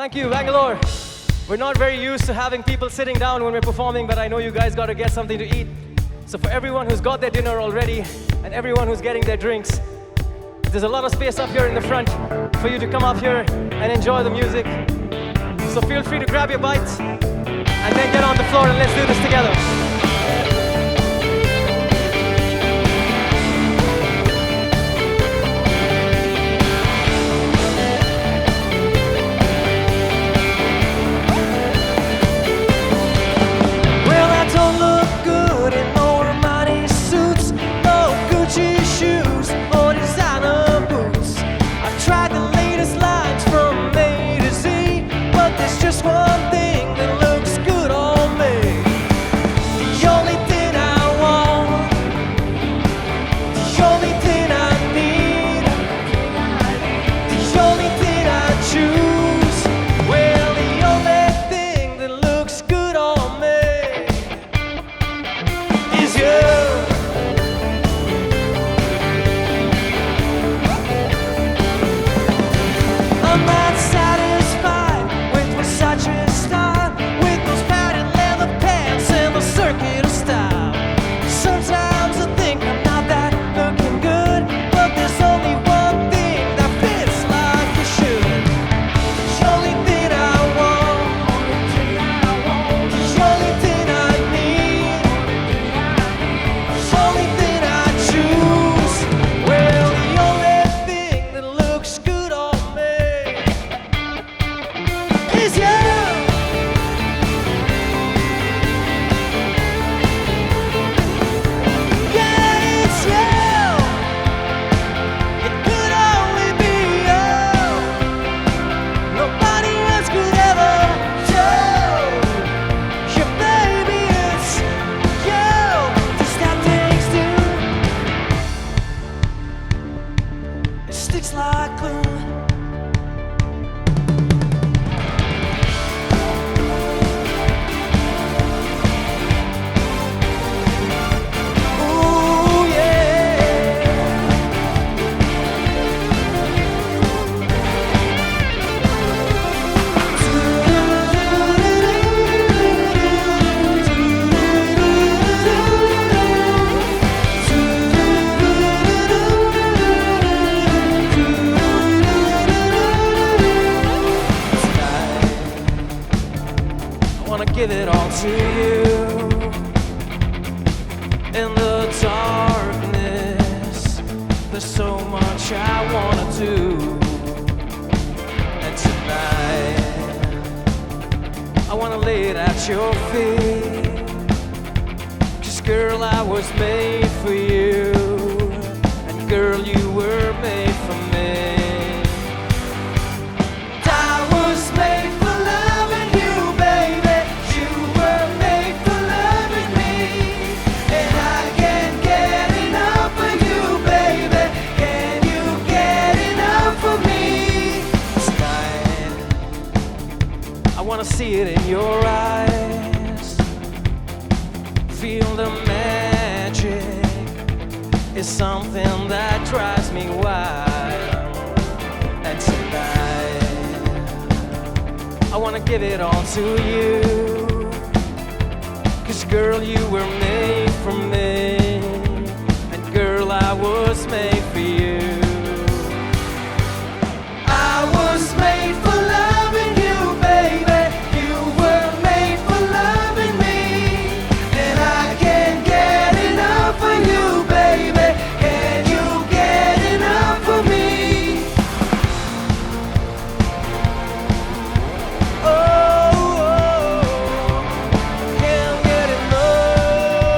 Thank you, Bangalore. We're not very used to having people sitting down when we're performing, but I know you guys got to get something to eat. So for everyone who's got their dinner already and everyone who's getting their drinks, there's a lot of space up here in the front for you to come up here and enjoy the music. So feel free to grab your bites and then get on the floor and let's do this together. Well, I don't look good in no Armani suits, no Gucci shoes or designer boots. I've tried the latest lines from A to Z, but there's just one thing that looks good on me. The only thing I want, the only thing I need, the only thing I choose. Well, the only thing that looks good on me is you. I'm not satisfied with Versace style, with those padded leather pants and the circular style. Sometimes I think I'm not that looking good, but there's only one thing that fits like it should. The only thing I want, the only thing I need, the only thing I choose. Well, the only thing that looks good on me is you. Yeah, it's you. It could only be you. Nobody else could ever do. Yeah, baby, it's you. This that takes two. It sticks like glue. Ooh, yeah. I wanna give it all to you. In the darkness, there's so much I wanna do. And tonight, I wanna lay it at your feet. 'Cause girl, I was made for you. And girl, you were made for me. I was made for loving you, baby. You were made for loving me. And I can't get enough of you, baby. Can you get enough of me? Tonight, I wanna see it in your eyes. Feel the magic. It's something that drives me wild. And tonight, I wanna give it all to you. 'Cause girl, you were made for me. And girl, I was made for you. I was made for loving you, baby. You were made for loving me. And I can't get enough of you, baby. Can you get enough of me? Oh, can't get enough.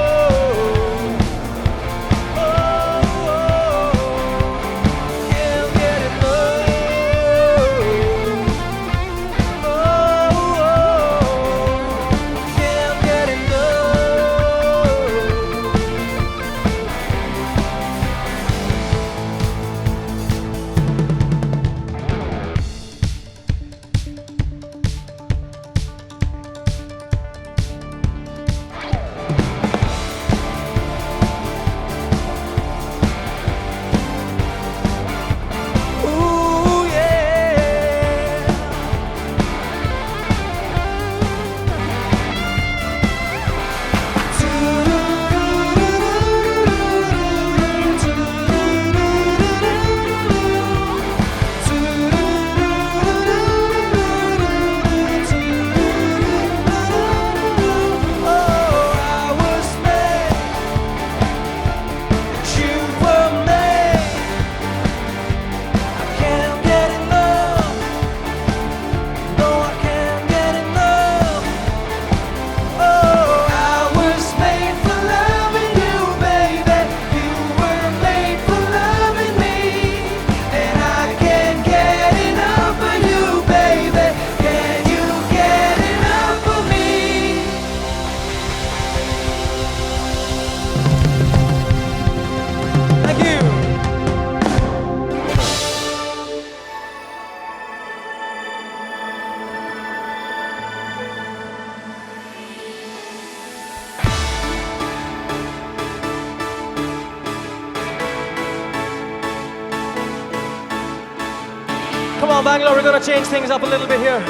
on, Bangalore, we're gonna change things up a little bit here.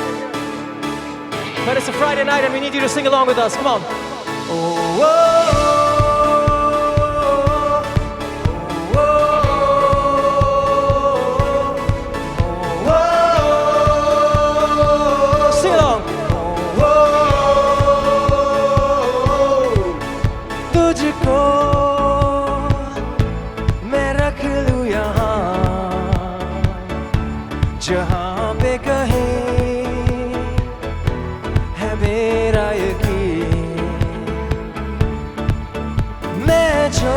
But it's a Friday night and we need you to sing along with us. Come on. Oh, sing along. तुझको मैं रख लूं यहाँ जहाँ पे कहीं है मेरा यकीन मैं जो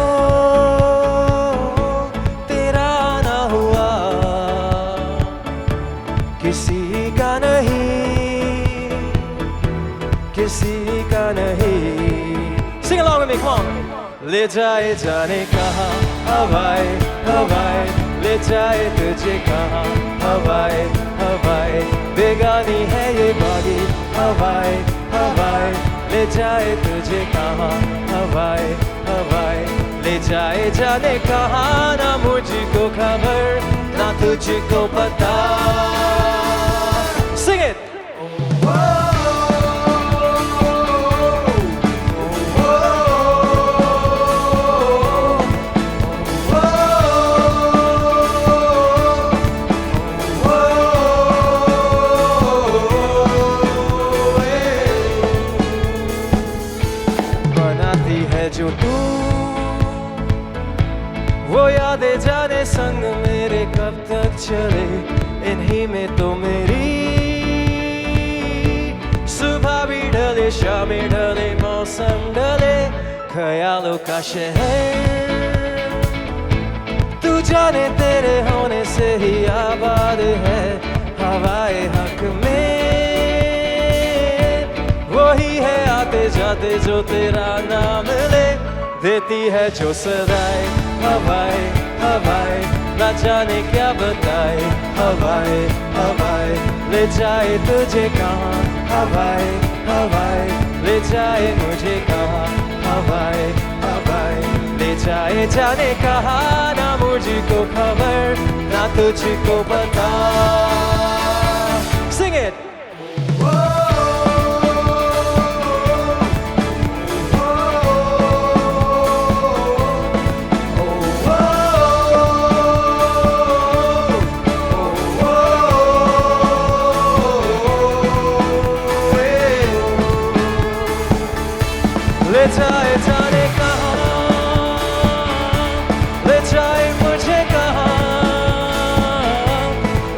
तेरा ना हुआ किसी का नहीं किसी का नहीं Sing along with me, come on. ले जाए जाने कहाँ हवाएं हवाएं ले जाए तुझे कहाँ हवाएं हवाएं बेगानी है ये बॉडी हवाएं हवाएं ले जाए तुझे कहाँ हवाएं हवाएं ले जाए जाने कहाँ ना मुझको खबर ना तुझको पता Sing it! जो तू वो यादें जाने संग मेरे कब तक चले इन्हीं में तो मेरी सुबह भी ढले शाम भी ढले मौसम ढले ख्यालों का शहर तू जाने तेरे होने से ही आबाद है हवाए हक में वही है आते जाते जो तेरा नाम ले देती है जो सदाए हवाएं हवाएं ना जाने क्या बताए हवाएं हवाएं ले जाए तुझे कहाँ हवाएं हवाएं ले जाए मुझे कहाँ हवाएं हवाएं ले जाए जाने कहाँ ना मुझको खबर ना तुझको पता Sing it! ले जाए जाने कहाँ ले जाए मुझे कहाँ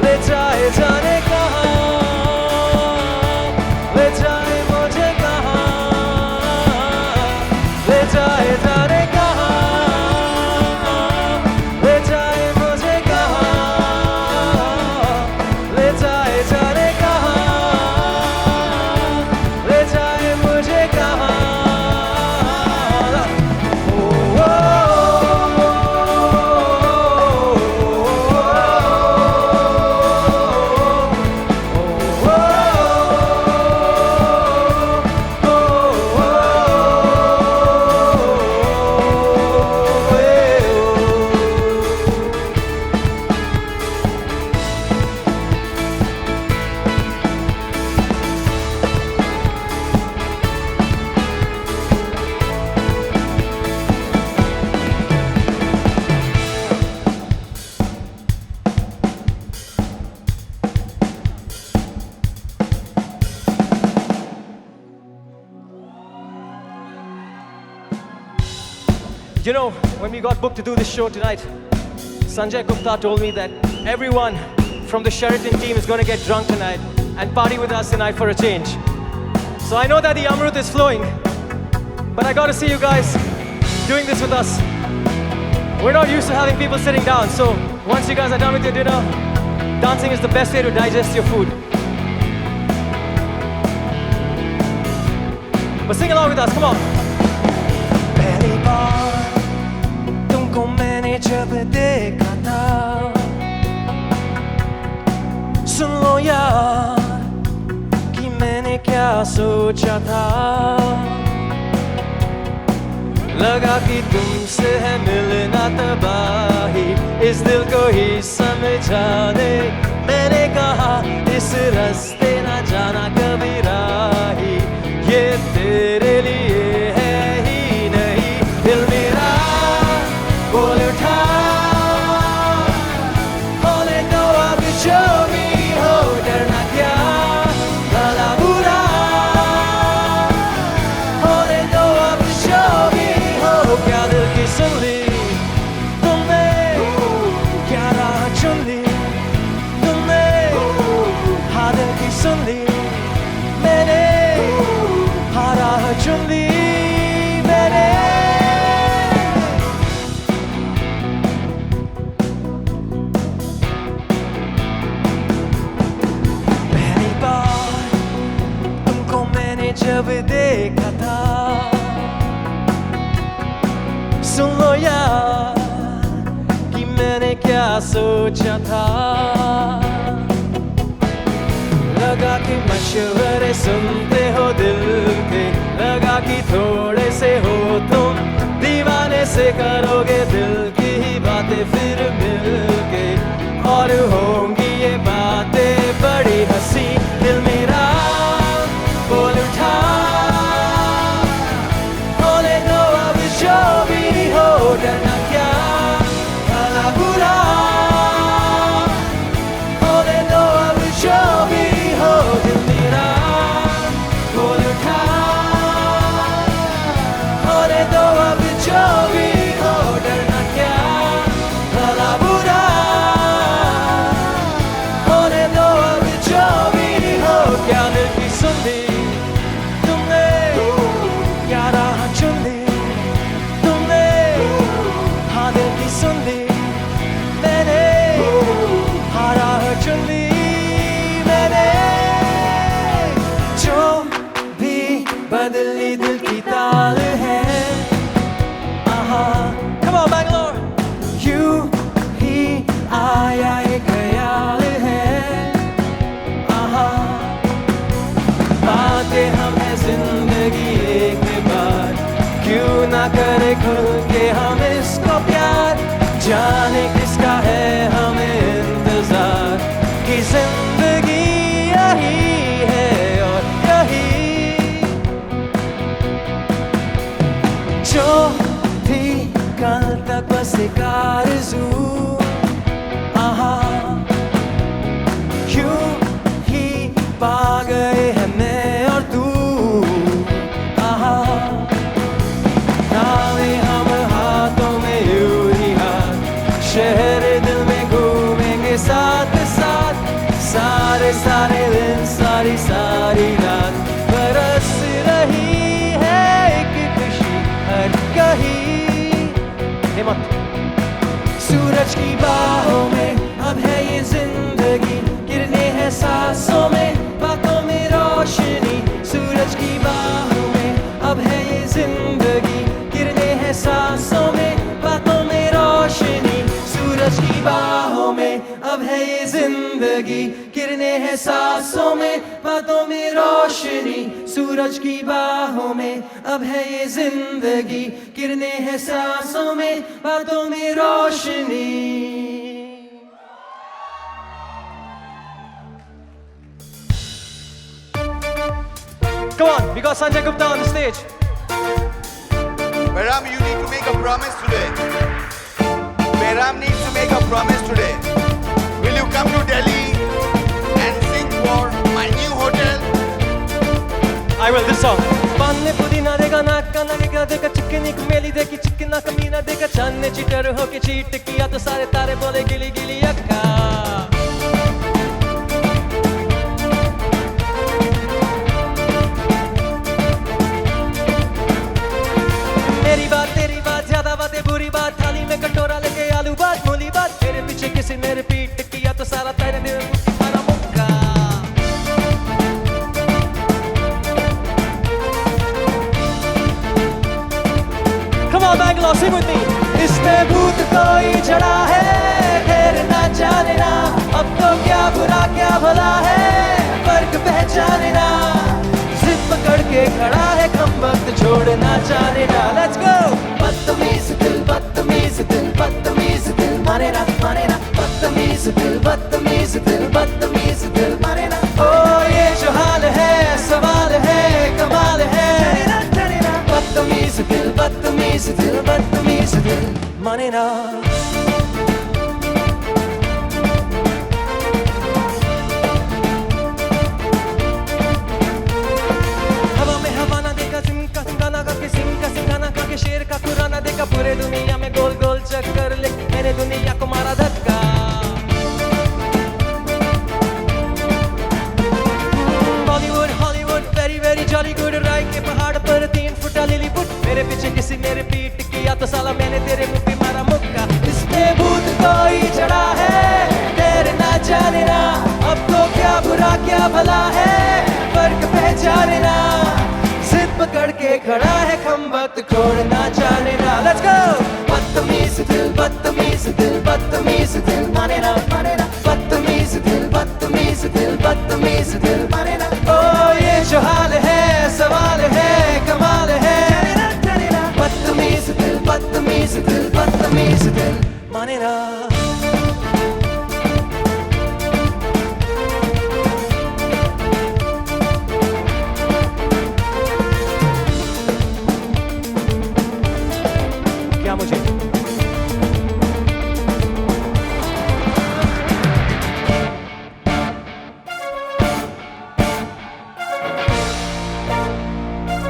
ले जाए जाने कहाँ ले जाए मुझे कहाँ ले जाए जाने कहाँ ले जाए मुझे कहाँ ले जाए जाने कहाँ ले जाए मुझे कहाँ You know, when we got booked to do this show tonight, Sanjay Gupta told me that everyone from the Sheraton team is going to get drunk tonight and party with us tonight for a change. So I know that the Amrut is flowing, but I got to see you guys doing this with us. We're not used to having people sitting down, so once you guys are done with your dinner, dancing is the best way to digest your food. But sing along with us, come on. पहली बार तुमको मैंने जब देखा था सुन लो यार कि मैंने क्या सोचा था लगा कि तुमसे है मिलना तबाही इस दिल को ही समझाने मैंने कहा इस रास्ते ना जाना कभी राही, ये तेरे लिए है ही नहीं। दिल मेरा बोल उठा, होने दो अब जो भी हो, डरना क्या भला बुरा, होने दो अब जो भी हो। क्या दिल की सुन ली तुमने, क्या राह चुन ली तुमने, हाँ दिल की सुन ली मैंने, हाँ राह चुन ली मैंने। पहली बार तुमको मैंने जब देखा था, सुन लो यार कि मैंने क्या सोचा था। लगा कि मशवरे सुनते हो दिल के, लगा कि थोड़े से हो तुम दीवाने से करोगे दिल की ही बातें फिर मिलके, और होंगी ये बातें बड़ी हंसी। दिल मेरा बोल उठा, होने दो अब जो भी हो, डरना क्या भला बुरा, होने दो अब जो भी हो। दिल मेरा बोल उठा, होने दो अब जो भी हो, डरना क्या भला बुरा, होने दो अब जो भी हो। क्या दिल की सुन ली तुमने, क्या राह चुन ली तुमने, हाँ दिल की सुन ली मैंने, हाँ राह चुन ली मैंने। जो भी बदली दिल की ताल है, आहा come on Bangalore, यूं ही आया एक ख्याल है, आहा बातें हमें जिंदगी एक बार, क्यों ना करे खुल के हम इसको प्यार, जाने किसका है हमें इंतजार, कि जिंदगी यही है और यही। जो थी कल तक बस एक आरज़ू, आहा यूं ही पा गए हैं मैं और तू, आहा नावे हम हाथों में यूं ही हाथ, शहर दिल में घूमेंगे साथ साथ, सारे सारे दिन सारी सारी रात, बरस रही है एक खुशी हर कहीं। हिम्मत सूरज की बाहों में अब है ये जिंदगी, किरणें हैं सांसों में बातों में रोशनी। सूरज की बाहों में अब है ये जिंदगी, किरणें हैं सांसों में बातों में रोशनी। सूरज की बाहों में अब है ये जिंदगी, किरणें हैं सांसों में बातों में रोशनी। सूरज की बाहों में अब है ये जिंदगी, किरणें हैं सांसों में बातों में रोशनी। Come on, we got Sanjay Gupta on the stage. Behram, you need to make a promise today. Behram needs to make a promise today. Will you come to Delhi and sing for my new hotel? I will, this song. पान ने पुदीना देगा, नाक का लगेगा देखा, चिकनी कमेली देखी, चिकना कमीना देखा, चांद ने चीटर होके चीट किया तो सारे तारे बोले गिली गिली अक्का। मेरी बात तेरी बात ज्यादा बातें बुरी बात, थाली में कटोरा लेके आलू बात मूली बात, तेरे पीछे किसी ने रिपीट किया तो सारा तेरे दिल में सारा मुक्का। Come on Bangalore, sing with me. इसमें भूत कोई चढ़ा है, खैर ना जाने ना, अब तो क्या बुरा क्या भला है, फर्क पहचाने ना, जिद पकड़ के खड़ा है कम वक्त छोड़ना जाने ना। Let's go. बदतमीज दिल माने ना, बदतमीज दिल माने ना हवा में हवा ना देखा सिंह का सिंगाना का के सिंह का सिंगाना का के शेर का खुराना देखा पूरे दुनिया में गोल गोल चक्कर ले मैंने दुनिया को मारा धक्का Bollywood Hollywood very very jolly good राय के पहाड़ पर 3 फुट लिलीपुट मेरे पीछे किसी ने रिपीट किया तो साला मैंने तेरे मुंह पे मारा मुक्का इसमें भूत कोई चढ़ा है तेरे ना जाने ना अब तो क्या बुरा क्या भला है फर्क पहचाने ना जिद पकड़ के खड़ा है खम्बत खोड़ना जाने ना लेट्स गो बदतमीज दिल बदतमीज दिल बदतमीज दिल माने ना बदतमीज दिल बदतमीज दिल बदतमीज दिल माने ना ओ ये जो हाल है सवाल है कमाल है बदतमीज दिल बदतमीज दिल बदतमीज दिल माने ना क्या मुझे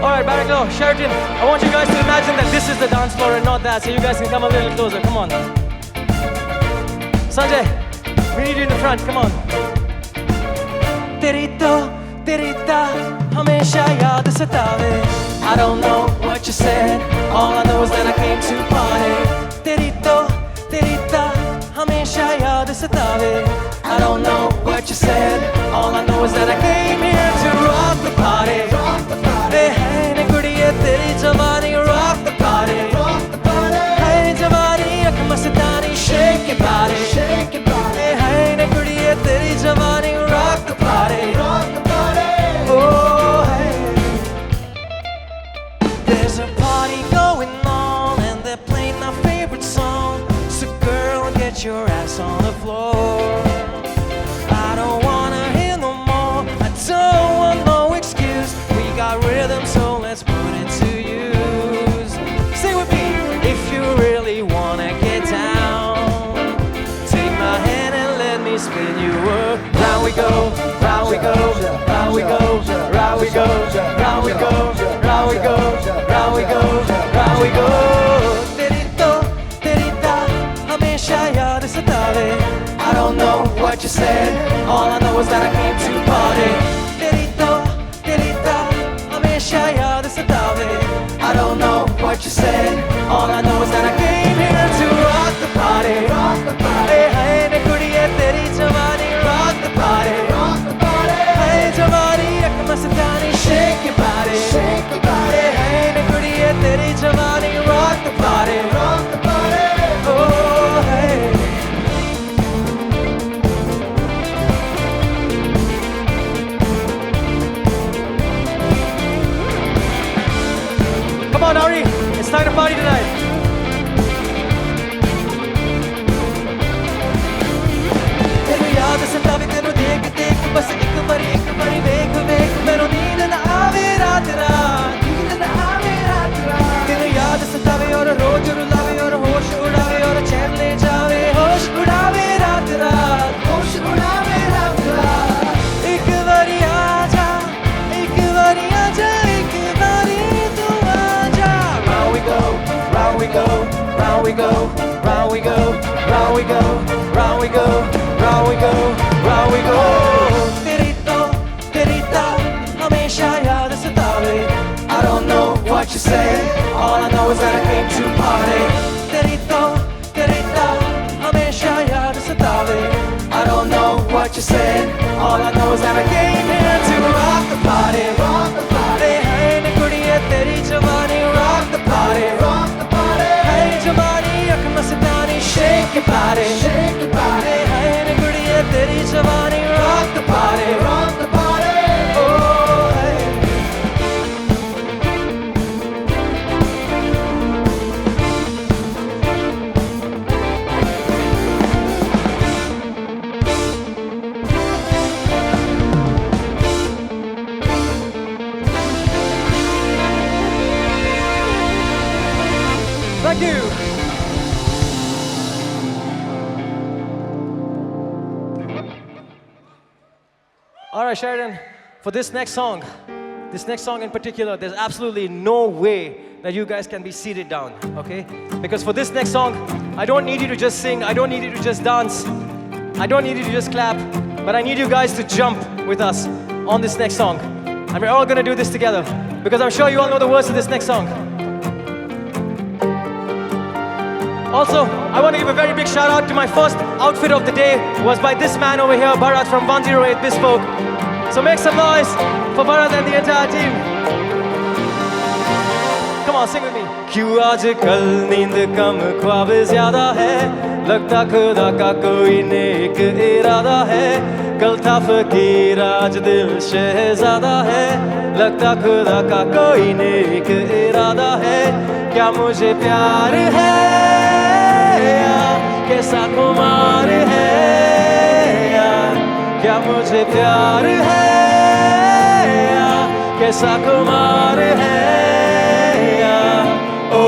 Alright, Barraclough, Sheraton, I want you guys to imagine that this is the dance floor and not that, so you guys can come a little closer, come on. Sanjay, we need you in the front, come on. तेरी तो हमेशा याद सतावे I don't know what you said, all I know is that I came to party. तेरी तो हमेशा याद सतावे I don't know what you said, all I know is that I came here to rock the party. है कुड़िए तेरी जवानी rock the party. है जवानी अख मस्तानी shake your body. है कुड़िए तेरी जवानी rock the party. Oh, hey. There's a party going on and they're playing my favorite song. So girl, get your ass on the floor. I don't wanna hear no more. I don't want no excuse. We got rhythm, so let's put it to use. Sing with me if you really wanna get down. Take my hand and let me spin you up. Round we go, round we go, round we go, round we go, round we go, round we go, round we go, round we go. तेरी तो हमेशा याद सतावे. I don't know what you said, all I know is that I came to party. तेरी तो हमेशा याद सतावे. I don't know what you said, all I know is that I came here to rock the party. Hey, ने कुड़िए तेरी जवानी rock the party. Hey, जवानी अख मस्तानी shake your body. Hey, ने कुड़िए तेरी जवानी rock the party. Oh, hey. Come on, Ari, it's time to party tonight. तेनू याद सतावे तेनू देख देख बस एक बारी वेख वेख मैनू नींद ना आवे रात रात तेनू याद सतावे और रोज रुलावे और होश उड़ावे और चैन ले जावे होश उड़ावे रात रात होश उड़ावे रात रात एक बारी आजा एक बारी आजा एक बारी तू आजा round we go round we go round we go round we go round we go round we go round we go round we go तेरी तो हमेशा याद सतावे I don't know what you said, all I know is that I came to party. तेरी तो हमेशा याद सतावे I don't know what you said, all I know is that I came here to rock the party. है ने कुड़िए तेरी जवानी rock the party. है जवानी अख मस्तानी shake your body. है ने कुड़िए तेरी जवानी rock the party. Oh, hey. Thank you. right, Sheridan, for this next song in particular, there's absolutely no way that you guys can be seated down, okay? Because for this next song, I don't need you to just sing, I don't need you to just dance, I don't need you to just clap, but I need you guys to jump with us on this next song. And we're all gonna do this together, because I'm sure you all know the words to this next song. Also, I want to give a very big shout out to my first outfit of the day was by this man over here, Bharat from 108 Bespoke. So make some noise for Bharat and the entire team. Come on, sing with me. क्यों आजकल नींद कम ख्वाब ज़्यादा है लगता खुदा का कोई नेक इरादा है कल था फकीर आज दिल शहज़ादा है लगता खुदा का कोई नेक इरादा है क्या मुझे प्यार है या कैसा खुमार है यार क्या मुझे प्यार है या कैसा खुमार है यार ओ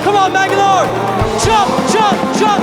Come on, Bangalore! Jump, jump, jump!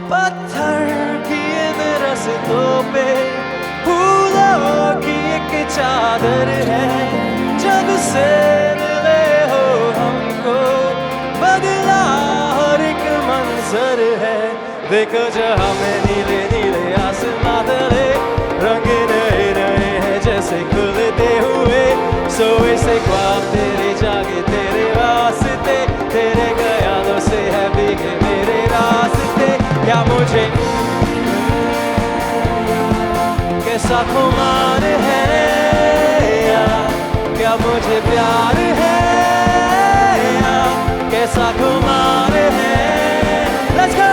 पत्थर की इन रस्तों पे फूलों की एक चादर है जब से मिले हो हमको बदला हर एक मंजर है देखो जहाँ में नीले नीले आसमां तले रंग नए नए हैं जैसे खुलते हुए सोए से ख्वाब तेरे जागे तेरे वास्ते तेरे ख्यालों से है भीगे मेरे रास्ते क्या मुझे कैसा खुमार है या क्या मुझे प्यार है या कैसा खुमार है Let's go!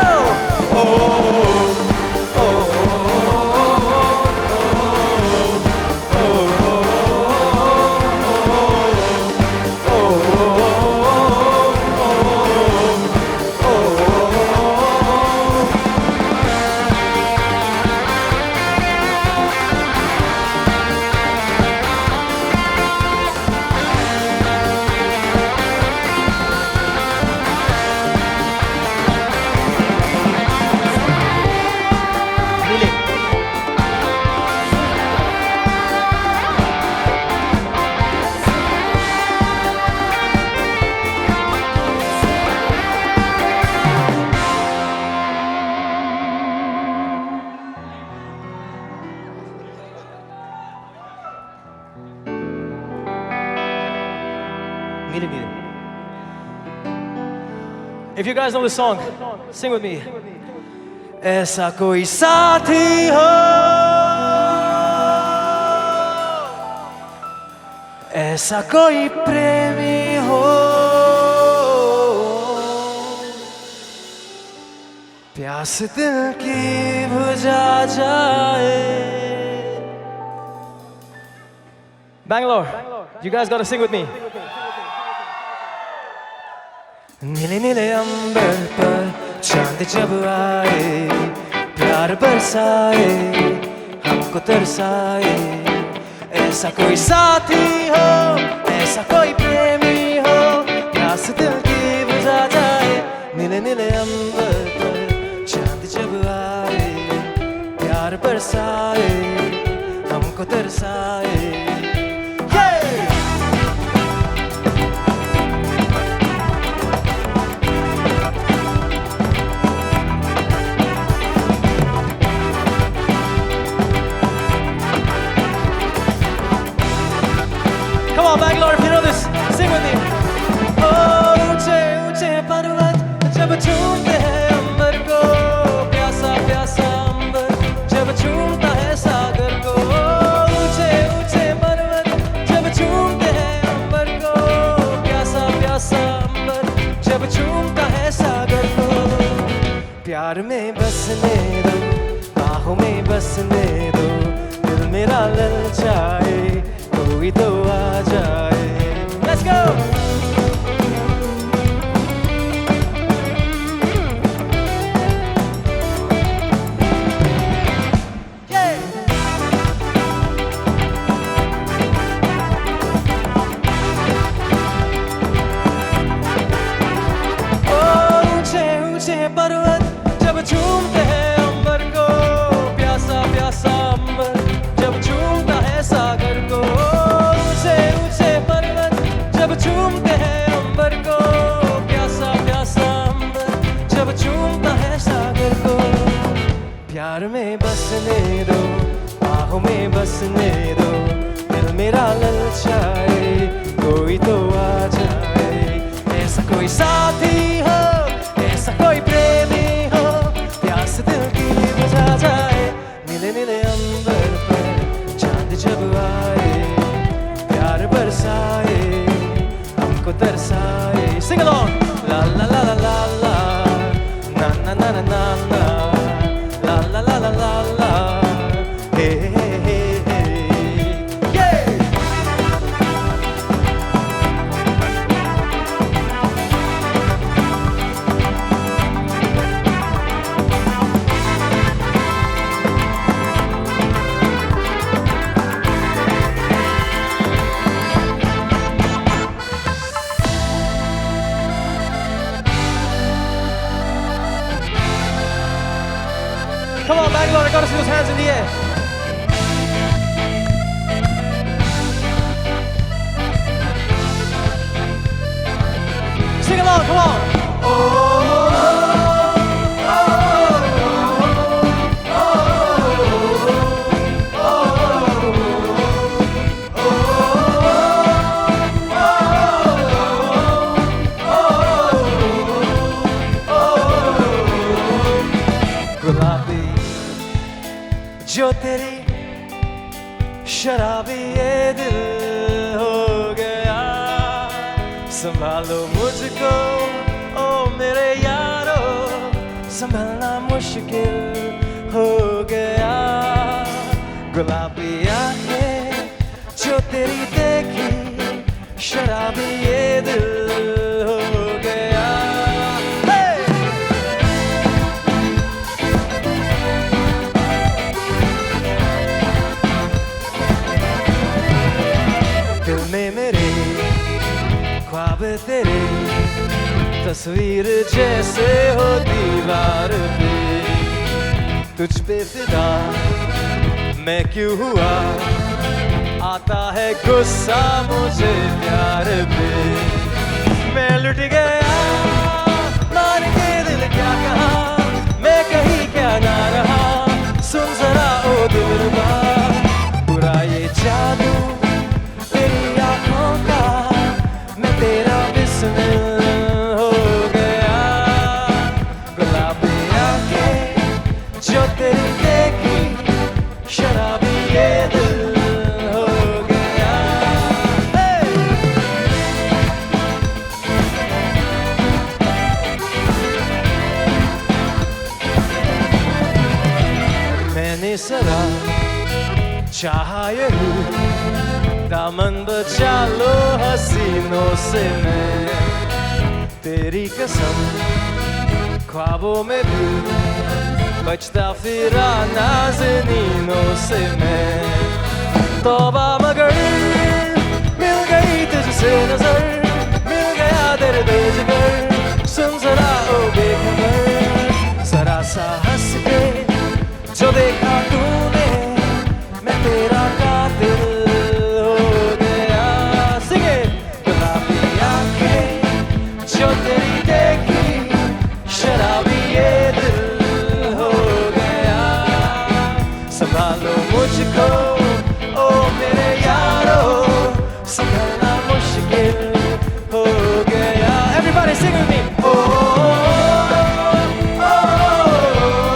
If you guys know the song, sing with me. ऐसा कोई साथी हो ऐसा कोई प्रेमी हो प्यास दिल की बुझा जाए Bangalore, you guys gotta sing with me. नीले नीले अंबर पर चांद जब आए प्यार बरसाए हमको तरसाए ऐसा कोई साथी हो ऐसा कोई प्रेमी हो प्यास दिल की बुझा जाए नीले नीले अंबर पर चांद जब आए प्यार बरसाए हमको तरसाए Come on, Bangalore, if you know this, sing with me. Oh, ऊंचे ऊंचे पर्वत जब झूमते हैं अंबर को प्यासा प्यासा अंबर जब झूमता है सागर को ऊंचे ऊंचे प्यार में बसने दो, बाहों में बसने दो, दिल मेरा ललचाए, कोई तो आ जाए. Let's go! पर्वत जब झूमते हैं अंबर को, प्यासा प्यासा अंबर जब झूमता है सागर को. ऊंचे ऊंचे पर्वत जब झूमते हैं अंबर को, प्यासा प्यासा अंबर जब झूमता है सागर को. प्यार में बसने दो, बाहों में बसने दो, दिल मेरा ललचाए, कोई तो आ जाए. ऐसा कोई साथी हो, ऐसा कोई प्रेमी हो, प्यास दिल की बुझा जाए. नीले नीले अंबर पर चांद जब आए, प्यार बरसाए, हमको तरसाए. Sing along! La la la la la la, na na na na na na, la la la la la la, hey hey hey hey, yeah! Come on, Bangalore, I gotta see those hands in the air. Sing along, come on. गुलाबी जो तेरी शराबी ये दिल हो गया, संभालो मुझको ओ मेरे यारो, संभलना मुश्किल हो गया. गुलाबी आंखें जो तेरी देखी, शराबी ये दिल हो गया. दिल में मेरे ख्वाब तेरे, तस्वीर जैसे हो दीवार पे. तुझ पे फिदा मैं क्यों हुआ, आता है गुस्सा मुझे प्यार पे. मैं लुट गया, मान के दिल क्या कहा, मैं कहीं क्या ना रहा. सुन जरा ओ दिलरुबा, पूरा ये जादू तेरी आँखों का, मैं तेरा बिस्मिल हो गया. गुलाबी आँखें जो तेरी देखी, शराबी ये दिल हो गया. मैंने सरा चाहा यही, दामन बचा लो हसीनों से मैं. तेरी कसम ख्वाबों में भी बचता फिरा नाज़नीनों से मैं. तौबा मगर मिल गई तुझसे नजर, मिल गया दर्द जिगर. सुन जरा ओ बेखबर, जरा सा हंस के जो देखा तूने, मैं तेरा कातिल हो गया. Sing it! गुलाबी आंखें जो तेरी देखी, शराबी ये दिल हो गया. संभालो मुझको ओ मेरे यारो, संभलना मुश्किल हो गया. Everybody sing with me. Oh, oh, oh, oh.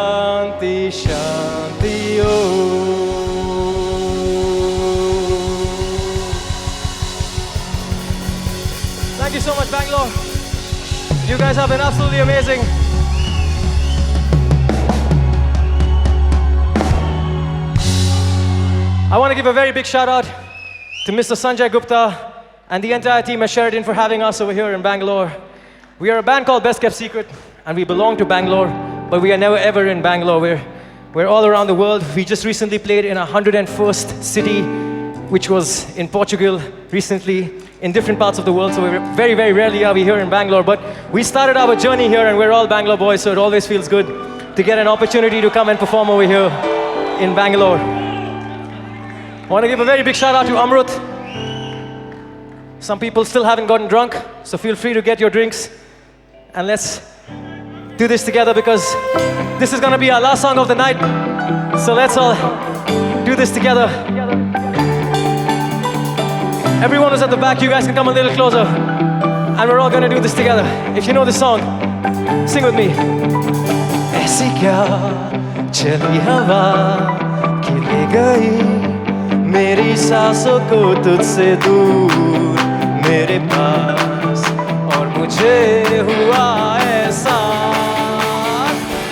Shanti, Shanti, oh. Thank you so much, Bangalore. You guys have been absolutely amazing. I want to give a very big shout out to Mr. Sanjay Gupta and the entire team at Sheraton for having us over here in Bangalore. We are a band called Best Kept Secret, and we belong to Bangalore, but we are never ever in Bangalore. We're all around the world. We just recently played in 101st city, which was in Portugal recently, in different parts of the world, so we're very, very rarely are we here in Bangalore, but we started our journey here and we're all Bangalore boys, so it always feels good to get an opportunity to come and perform over here in Bangalore. I want to give a very big shout out to Amrut. Some people still haven't gotten drunk, so feel free to get your drinks and let's do this together because this is going to be our last song of the night. So let's all do this together. Everyone who's at the back, you guys can come a little closer. And we're all going to do this together. If you know this song, sing with me. ऐसी क्या चली हवा कि ले गई मेरी सांसों को तुझसे दूर मेरे पास और मुझे हुआ ऐसा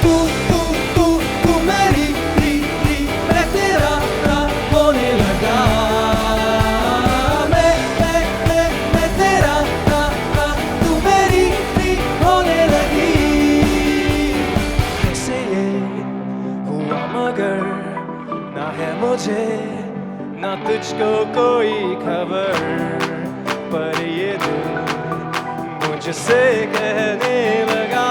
तू तू तू तू मेरी मैं तेरा होने लगा मैं तेरा तू मेरी होने लगी कैसे ये हुआ मगर ना है मुझे ना तुझको कोई खबर पर ये दिल मुझसे कहने लगा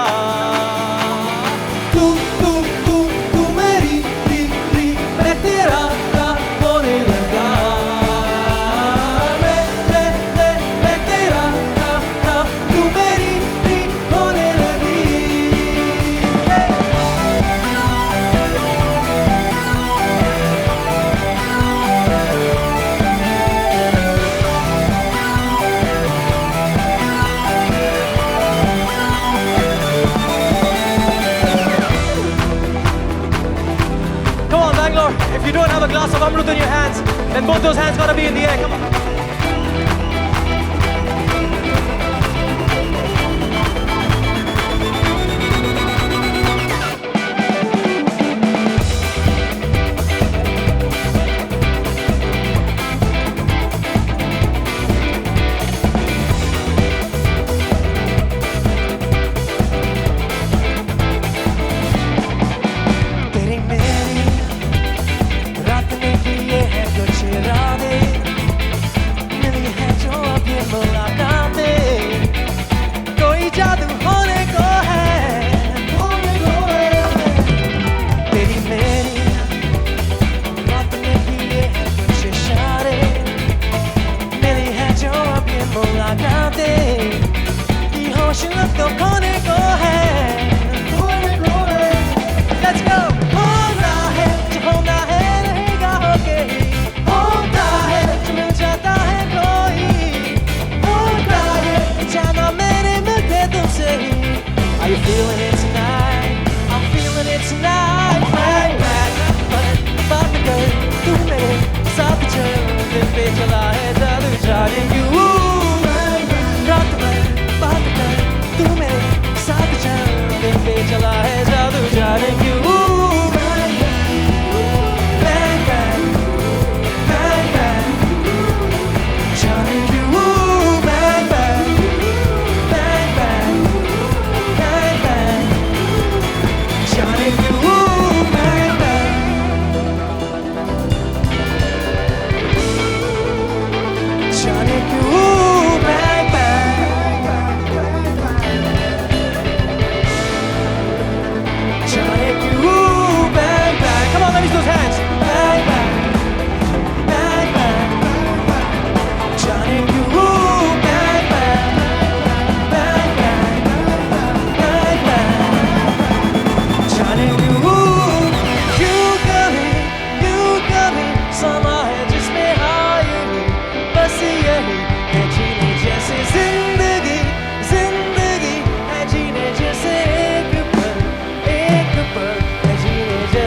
तू तू तू तू मेरी मैं तेरा होने लगा मैं तेरा तू मेरी होने लगी If you don't have a glass of Amrut in your hands, then both those hands gotta be in the air. Come on. Let's go! होना है जो होना है रहेगा होके होता है जो मिल जाता है कोई होता है जाना मेरे मिलके तुमसे ही Are you feeling it tonight? I'm feeling it tonight Bang bang बात कर तू मेरे साथ चल दिल पे चला है जादू जाने क्यों रात भर बात कर तू मेरे साथ चल दिल पे चला है जादू जाने क्यों Johnny, you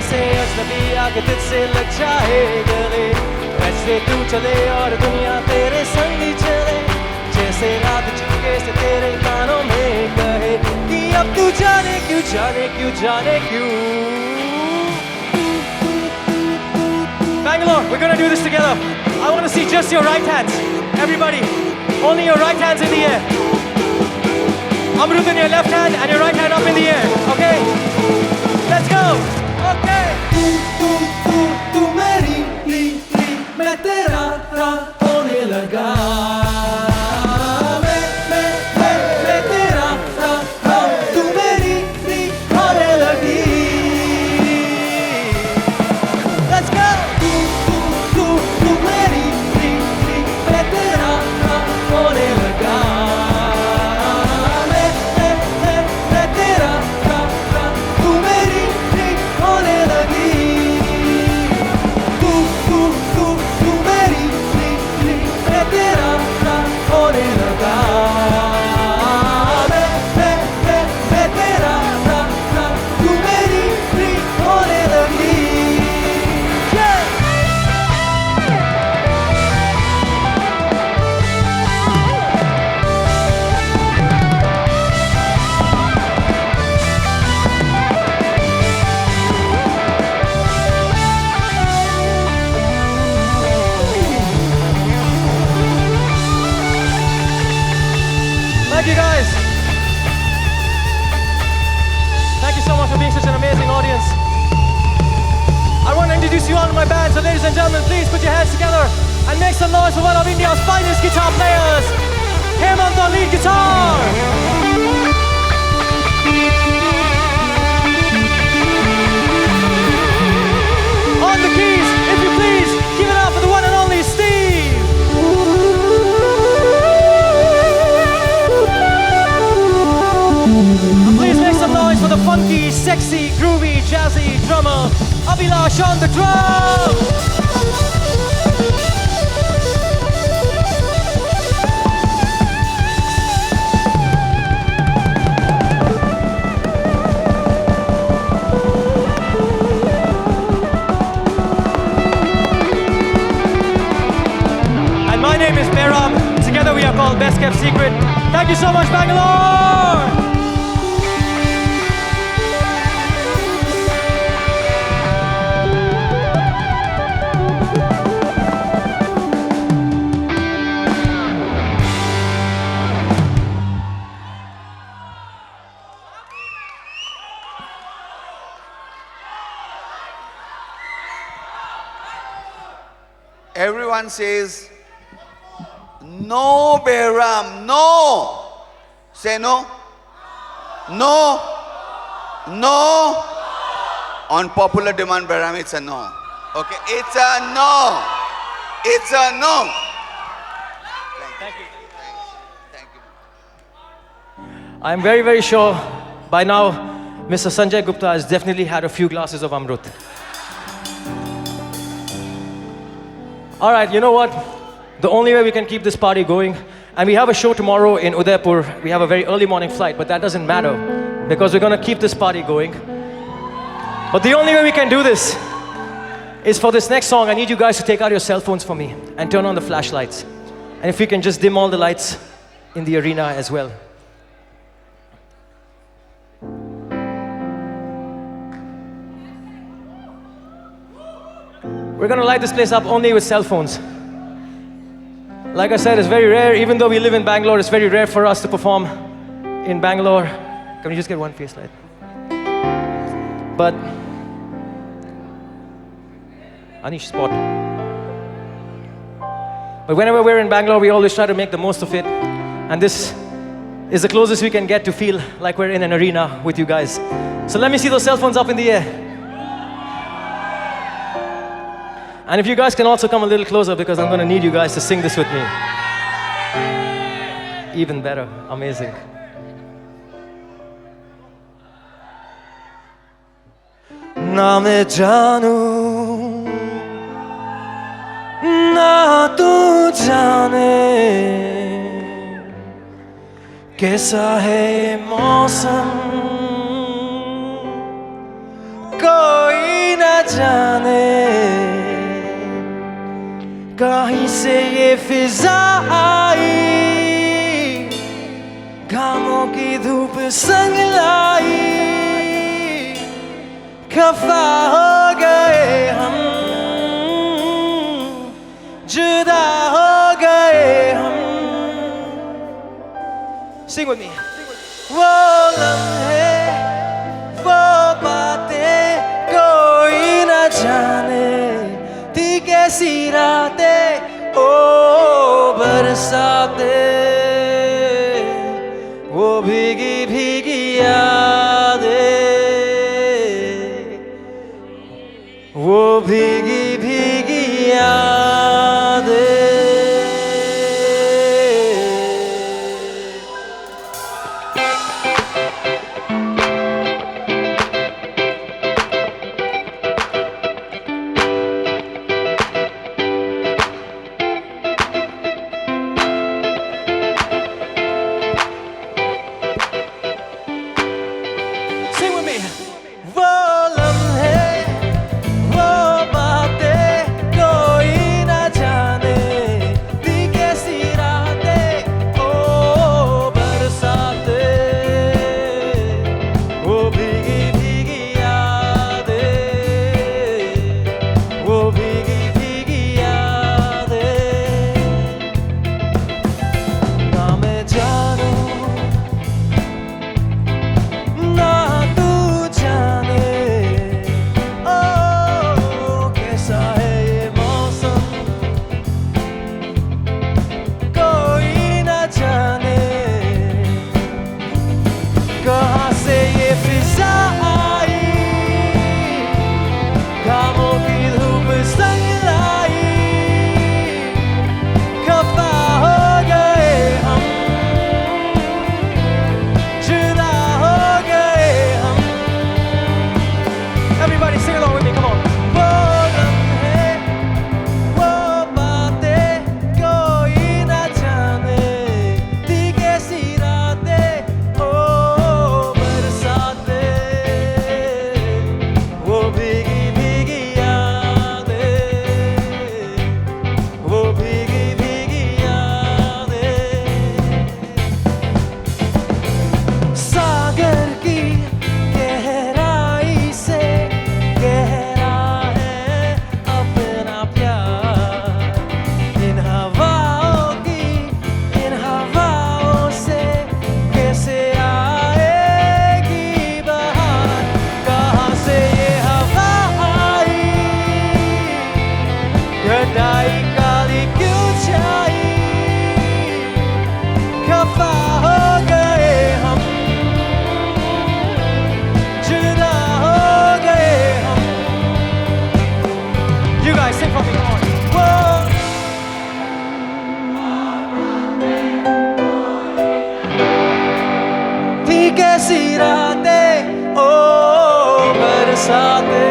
जैसे अजनबी आके तुझसे लग जाए गले, वैसे तू चले और दुनिया तेरे संग ही चले, जैसे रात चुपके से तेरे कानों में कहे कि अब तू जाने क्यों जाने क्यों जाने क्यों. Bangalore, we're gonna do this together. I want to see just your right hands. Everybody, only your right hands in the air. Amrut in your left hand and your right hand up in the air. Okay? Let's go. Okay. तू मेरी मैं तेरा होने लगा. मैं तेरा तू मेरी होने लगी. Let's go. तू मेरी मैं तेरा होने लगा. मैं तेरा तू मेरी होने लगी. तू मेरी मैं तेरा होने लगा. मैं तेरा तू मेरी होने लगी. Thank you guys. Thank you so much for being such an amazing audience. I want to introduce you all to my band. So ladies and gentlemen, please put your hands together and make some noise for one of India's finest guitar players, Hemant on lead guitar. On the keys, if you please, give it up for the one and only Steve. And please make some noise for the funky, sexy, groovy, jazzy drummer, Abhilash on the drum. And my name is Behram. Together we are called Best Kept Secret. Thank you so much, Bangalore! Everyone says, no, Behram, no. Say no. No. No. On popular demand, Behram, it's a no. Okay, it's a no. It's a no. Thank you. Thank you. I'm very, very sure by now Mr. Sanjay Gupta has definitely had a few glasses of Amrut. All right, you know what? The only way we can keep this party going, and we have a show tomorrow in Udaipur. We have a very early morning flight, but that doesn't matter because we're going to keep this party going. But the only way we can do this is for this next song. I need you guys to take out your cell phones for me and turn on the flashlights. And if we can just dim all the lights in the arena as well. We're going to light this place up only with cell phones. Like I said, it's very rare. Even though we live in Bangalore, it's very rare for us to perform in Bangalore. Can we just get one face light? But Anish, spot. But whenever we're in Bangalore, we always try to make the most of it. And this is the closest we can get to feel like we're in an arena with you guys. So let me see those cell phones up in the air. And if you guys can also come a little closer, because I'm going to need you guys to sing this with me. Even better. Amazing. ना मैं जानूं ना तू जाने कैसा है मौसम कोई जाने कहीं से ये फिजा आई, घामों की धूप संग लाई, खफा हो गए हम, जुदा हो गए हम. Sing with me. वो लम्हे, वो बातें कोई न जाने, थी कैसी रातें ओ बरसाते, वो भीगी भीगी यादें, वो भीगी भीगी यादें. Sing with me. वो लम्हे, वो बातें कोई न जाने, थी कैसी रातें ओ बरसाते, वो भीगी भीगी यादें, वो भीगी भीगी यादें. ना मैं जानूं ना तू जाने, ओ कैसा है ये मौसम कोई न जाने, कहाँ से ये फिजा आई, घामों की धूप संग लाई, खफा हो गए हम, जुदा हो गए हम. Everybody sing along with me, come on. वो लम्हे, वो बातें कोई न जाने, थी कैसी रातें ओ बरसाते, वो भीगी भीगी यादें, वो भीगी भीगी यादें. सागर की गहराई से गहरा है अपना प्यार, इन हवाओं की, इन हवाओं से कैसे आएगी बहार, कहाँ से ये हवा आई, घटाई काली क्यों छाई, खफा हो गए हम, जुदा हो गए हम. You guys sing for me, come on. Whoa. थी कैसी रातें ओ बरसाते,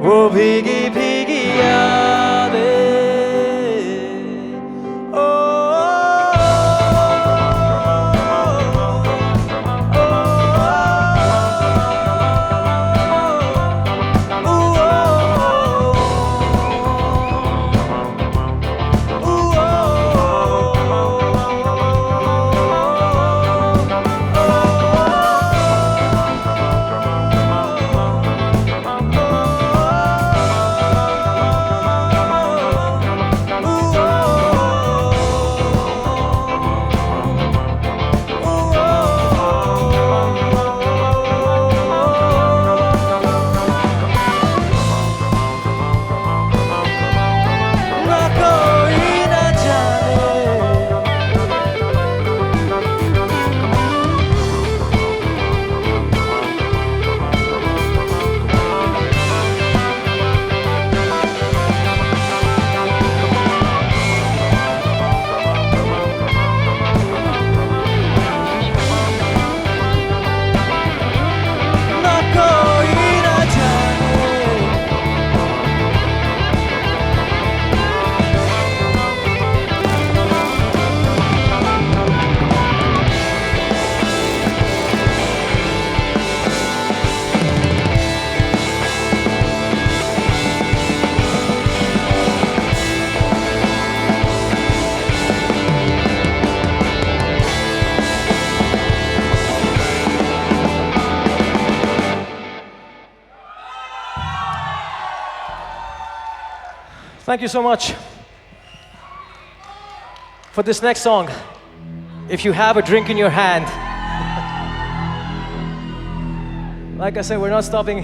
वो भीगी भीगी यादें, ओ Thank you so much. For this next song, if you have a drink in your hand, like I said, we're not stopping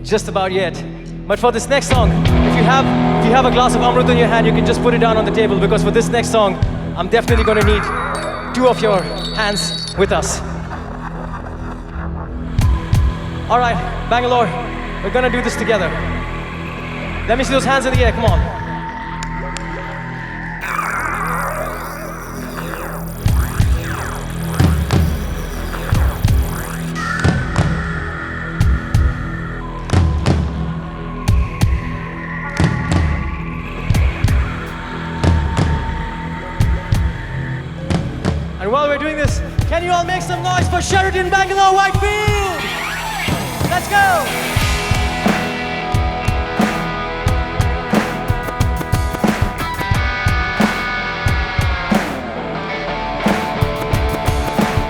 just about yet. But for this next song, if you have a glass of Amrut in your hand, you can just put it down on the table, because for this next song, I'm definitely going to need 2 of your hands with us. All right, Bangalore, we're going to do this together. Let me see those hands in the air, come on. And while we're doing this, can you all make some noise for Sheraton Bangalore Whitefield? Let's go!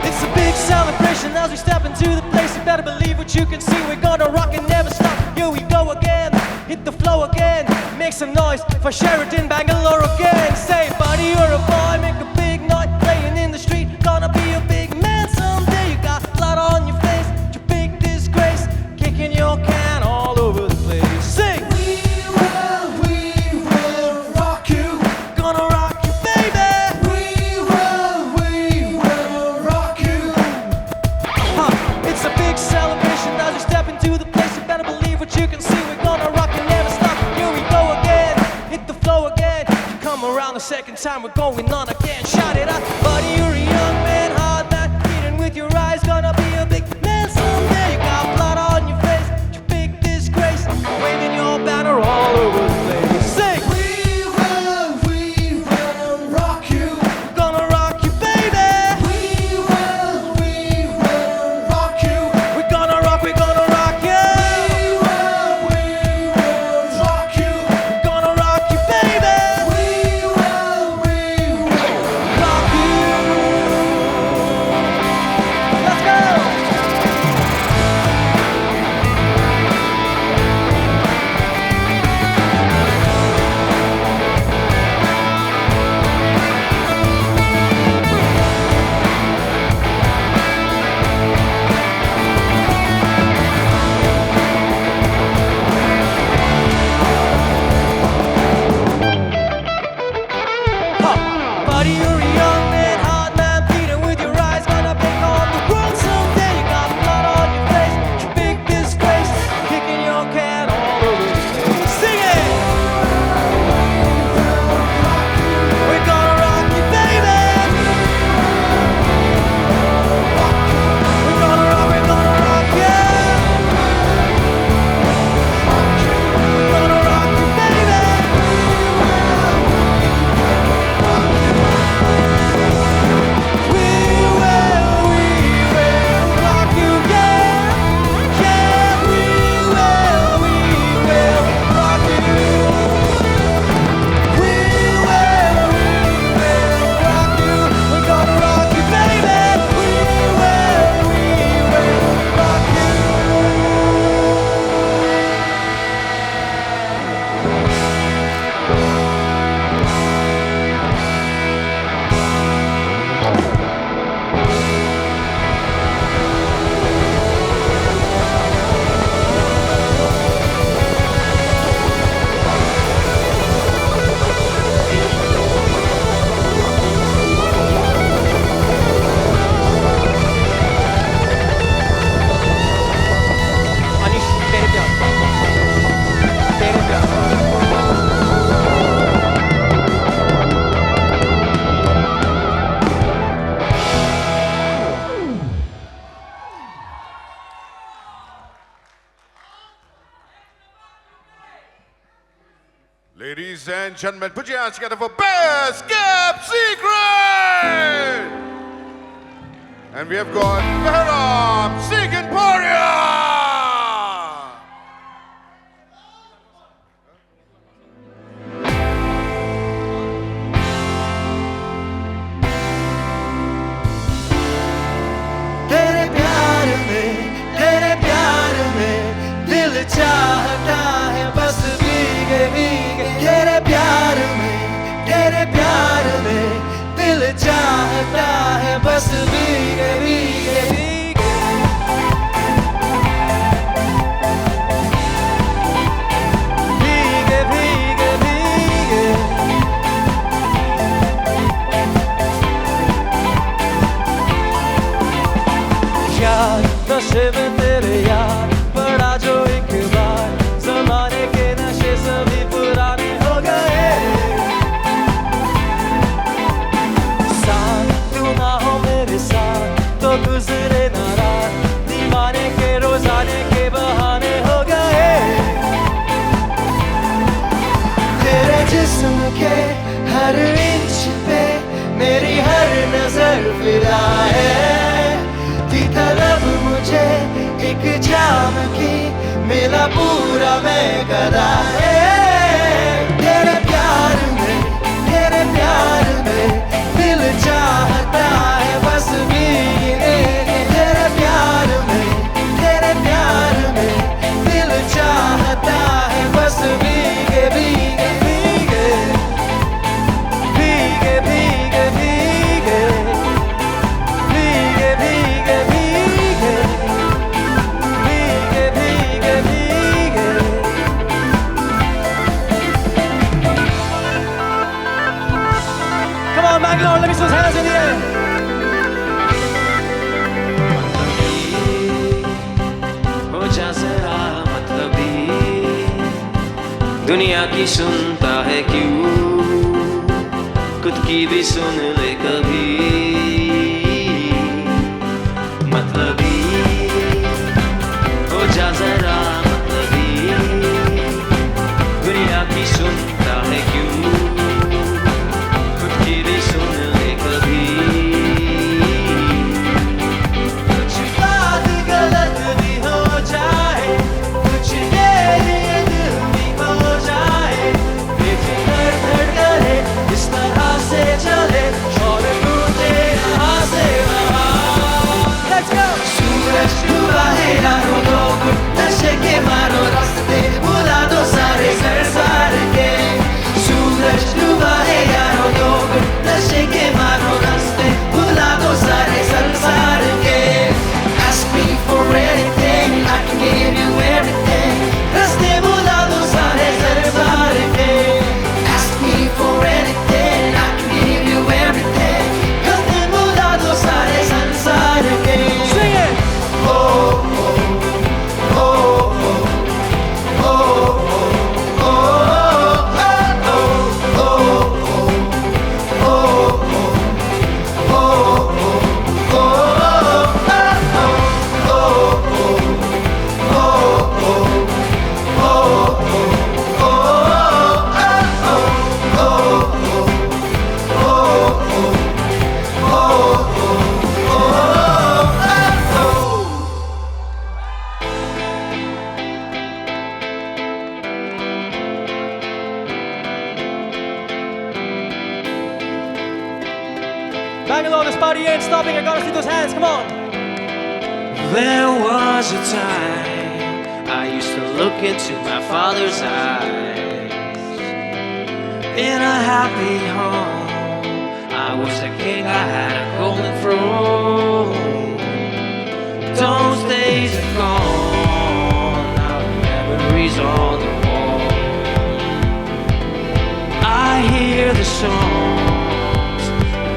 It's a big celebration as we step into the place. You better believe what you can see. We're gonna rock and never stop. Here we go again, hit the flow again. Make some noise for Sheraton Bangalore again. Say, buddy, you're a boy, make a big noise. Playing in the street, gonna be a big man someday. You got blood on your face, your big disgrace, kicking your can all over the place. Sing! We will rock you. Gonna rock you, baby. We will rock you. It's a big celebration as we step into the place. You better believe what you can see. We're gonna rock and never stop. Here we go again, hit the flow again. You come around the second time, we're going on again. Shout it out, buddy, you're a young man, hard man, eating with your eyes, gonna be a big man someday. You got blood on your face, your big disgrace, waving your banner all over the place. Sing! We will rock you. Gonna rock you, baby. We will rock you. We're gonna rock you. We will rock you. We're gonna rock you, baby. We will rock you. Let's go! Buddy, you're a young man, hard man, beating with your eyes, gonna take on the world someday. You got blood on your face, your big disgrace, kicking your can all over the place. Sing it! We're gonna rock you, baby. We're gonna rock you. We're gonna rock you, baby. Ladies and gentlemen, put your hands together for Best Kept Secret! And we have got Behram Sikanporia! तेरे प्यार में दिल चाहता है बस भीगे भीगे तेरे बस भीगे भीगे भीगे भीगे भीगे भीगे यार नशे में तेरे यार पड़ा जो एक बार जमाने के नशे सभी पुराने हो गए साथ तू ना हो मेरे साथ तो गुजरे ना रात दीवाने के रोजाने के बहाने हो गए तेरे जिस्म के हर इंच पे मेरी हर नजर फिदा है थी तलब मुझे एक जाम की मिला पूरा मैं गदा है तेरे प्यार में दिल चाहता है बस भीगने तेरे प्यार में दिल चाहता है बस भीगे भीगे भीगे भीगे भीगे भीगे भीगे भीगे भीगे भीगे भीगे भीगे Come on, Bangalore, let me see those hands in the air. हो जा जरा मतलबी दुनिया की सुनता है क्यों खुद की भी सुन ले कभी मतलबी हो जा जरा मतलबी दुनिया की सुनता है क्यों खुद की भी सुन ले कभी कुछ बात गलत भी हो जाए कुछ देरी दिल भी हो जाए लेकिन धड़कने इस तरह से चले और टूटे यहाँ से वहाँ Let's go! सूरज डूबा है यारों लोग नशे के मारो रास्ते भुला दो सारे संसार के सूरज डूबा है यारों लोग नशे के मारो रास्ते भुला दो सारे संसार के Ask me for anything I can give you everything रास्ते भुला दो सारे संसार के Ask me for anything I can give you everything रास्ते भुला दो सारे संसार के Sing it! Oh, oh, oh, oh, oh, oh, oh, Bangalore, this party ain't stopping. I gotta see those hands. Come on. There was a time I used to look into my father's eyes. In a happy home, I was a king. I had a golden throne. Those days are gone. Now the memories on the wall. I hear the songs,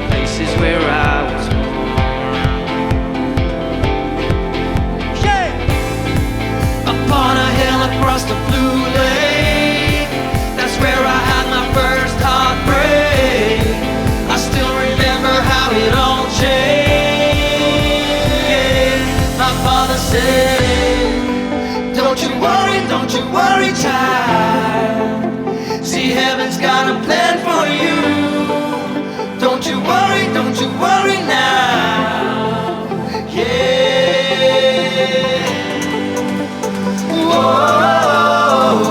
places where I was born. Yeah! Upon a hill across the blue lake, that's where I had my first heartbreak. I still remember how it all changed. My father said, don't you worry, child. See, heaven's got a plan for you. Don't you worry now. Yeah. Whoa,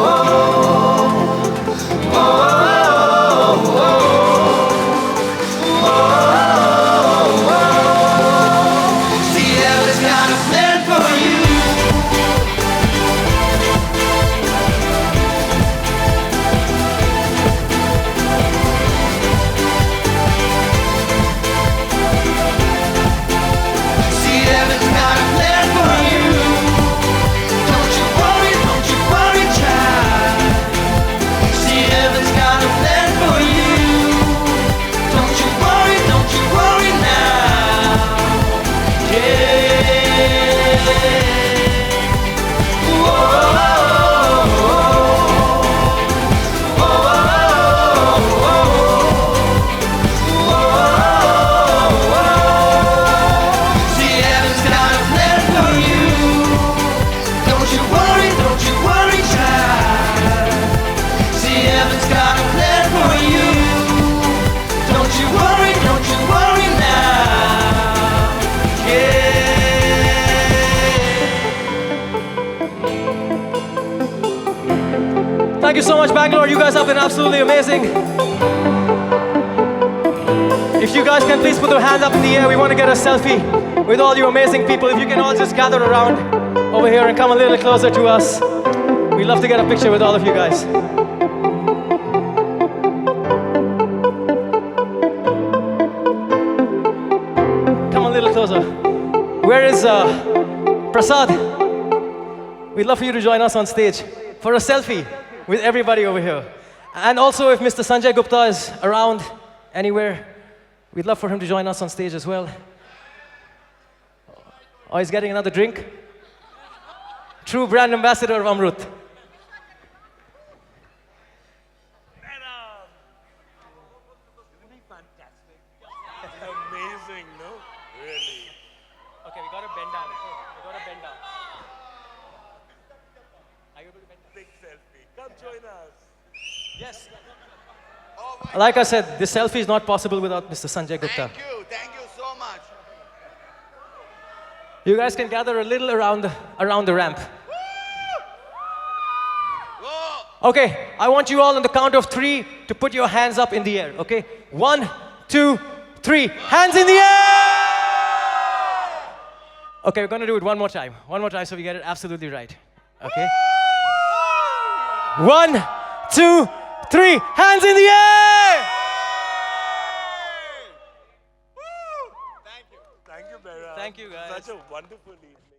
whoa, whoa. See, heaven's got a plan for you. Thank you so much, Bangalore. You guys have been absolutely amazing. If you guys can please put your hands up in the air, we want to get a selfie with all you amazing people. If you can all just gather around over here and come a little closer to us. We'd love to get a picture with all of you guys. Come a little closer. Where is Prasad? We'd love for you to join us on stage for a selfie with everybody over here. And also, if Mr. Sanjay Gupta is around anywhere, we'd love for him to join us on stage as well. Oh, he's getting another drink? True brand ambassador of Amrut. Amazing, no? Really. Okay, we gotta bend down. We gotta bend down. Are you able to bend down? Big selfie. Come join us. Yes. Like I said, this selfie is not possible without Mr. Sanjay Gupta. Thank you so much. You guys can gather a little around the ramp. Okay, I want you all on the count of 3 to put your hands up in the air, okay? 1, 2, 3. Hands in the air! Okay, we're gonna do it one more time. One more time so we get it absolutely right. Okay? 1, 2, 3. Hands in the air! Thank you, Bera. Thank you, guys. Such a wonderful evening.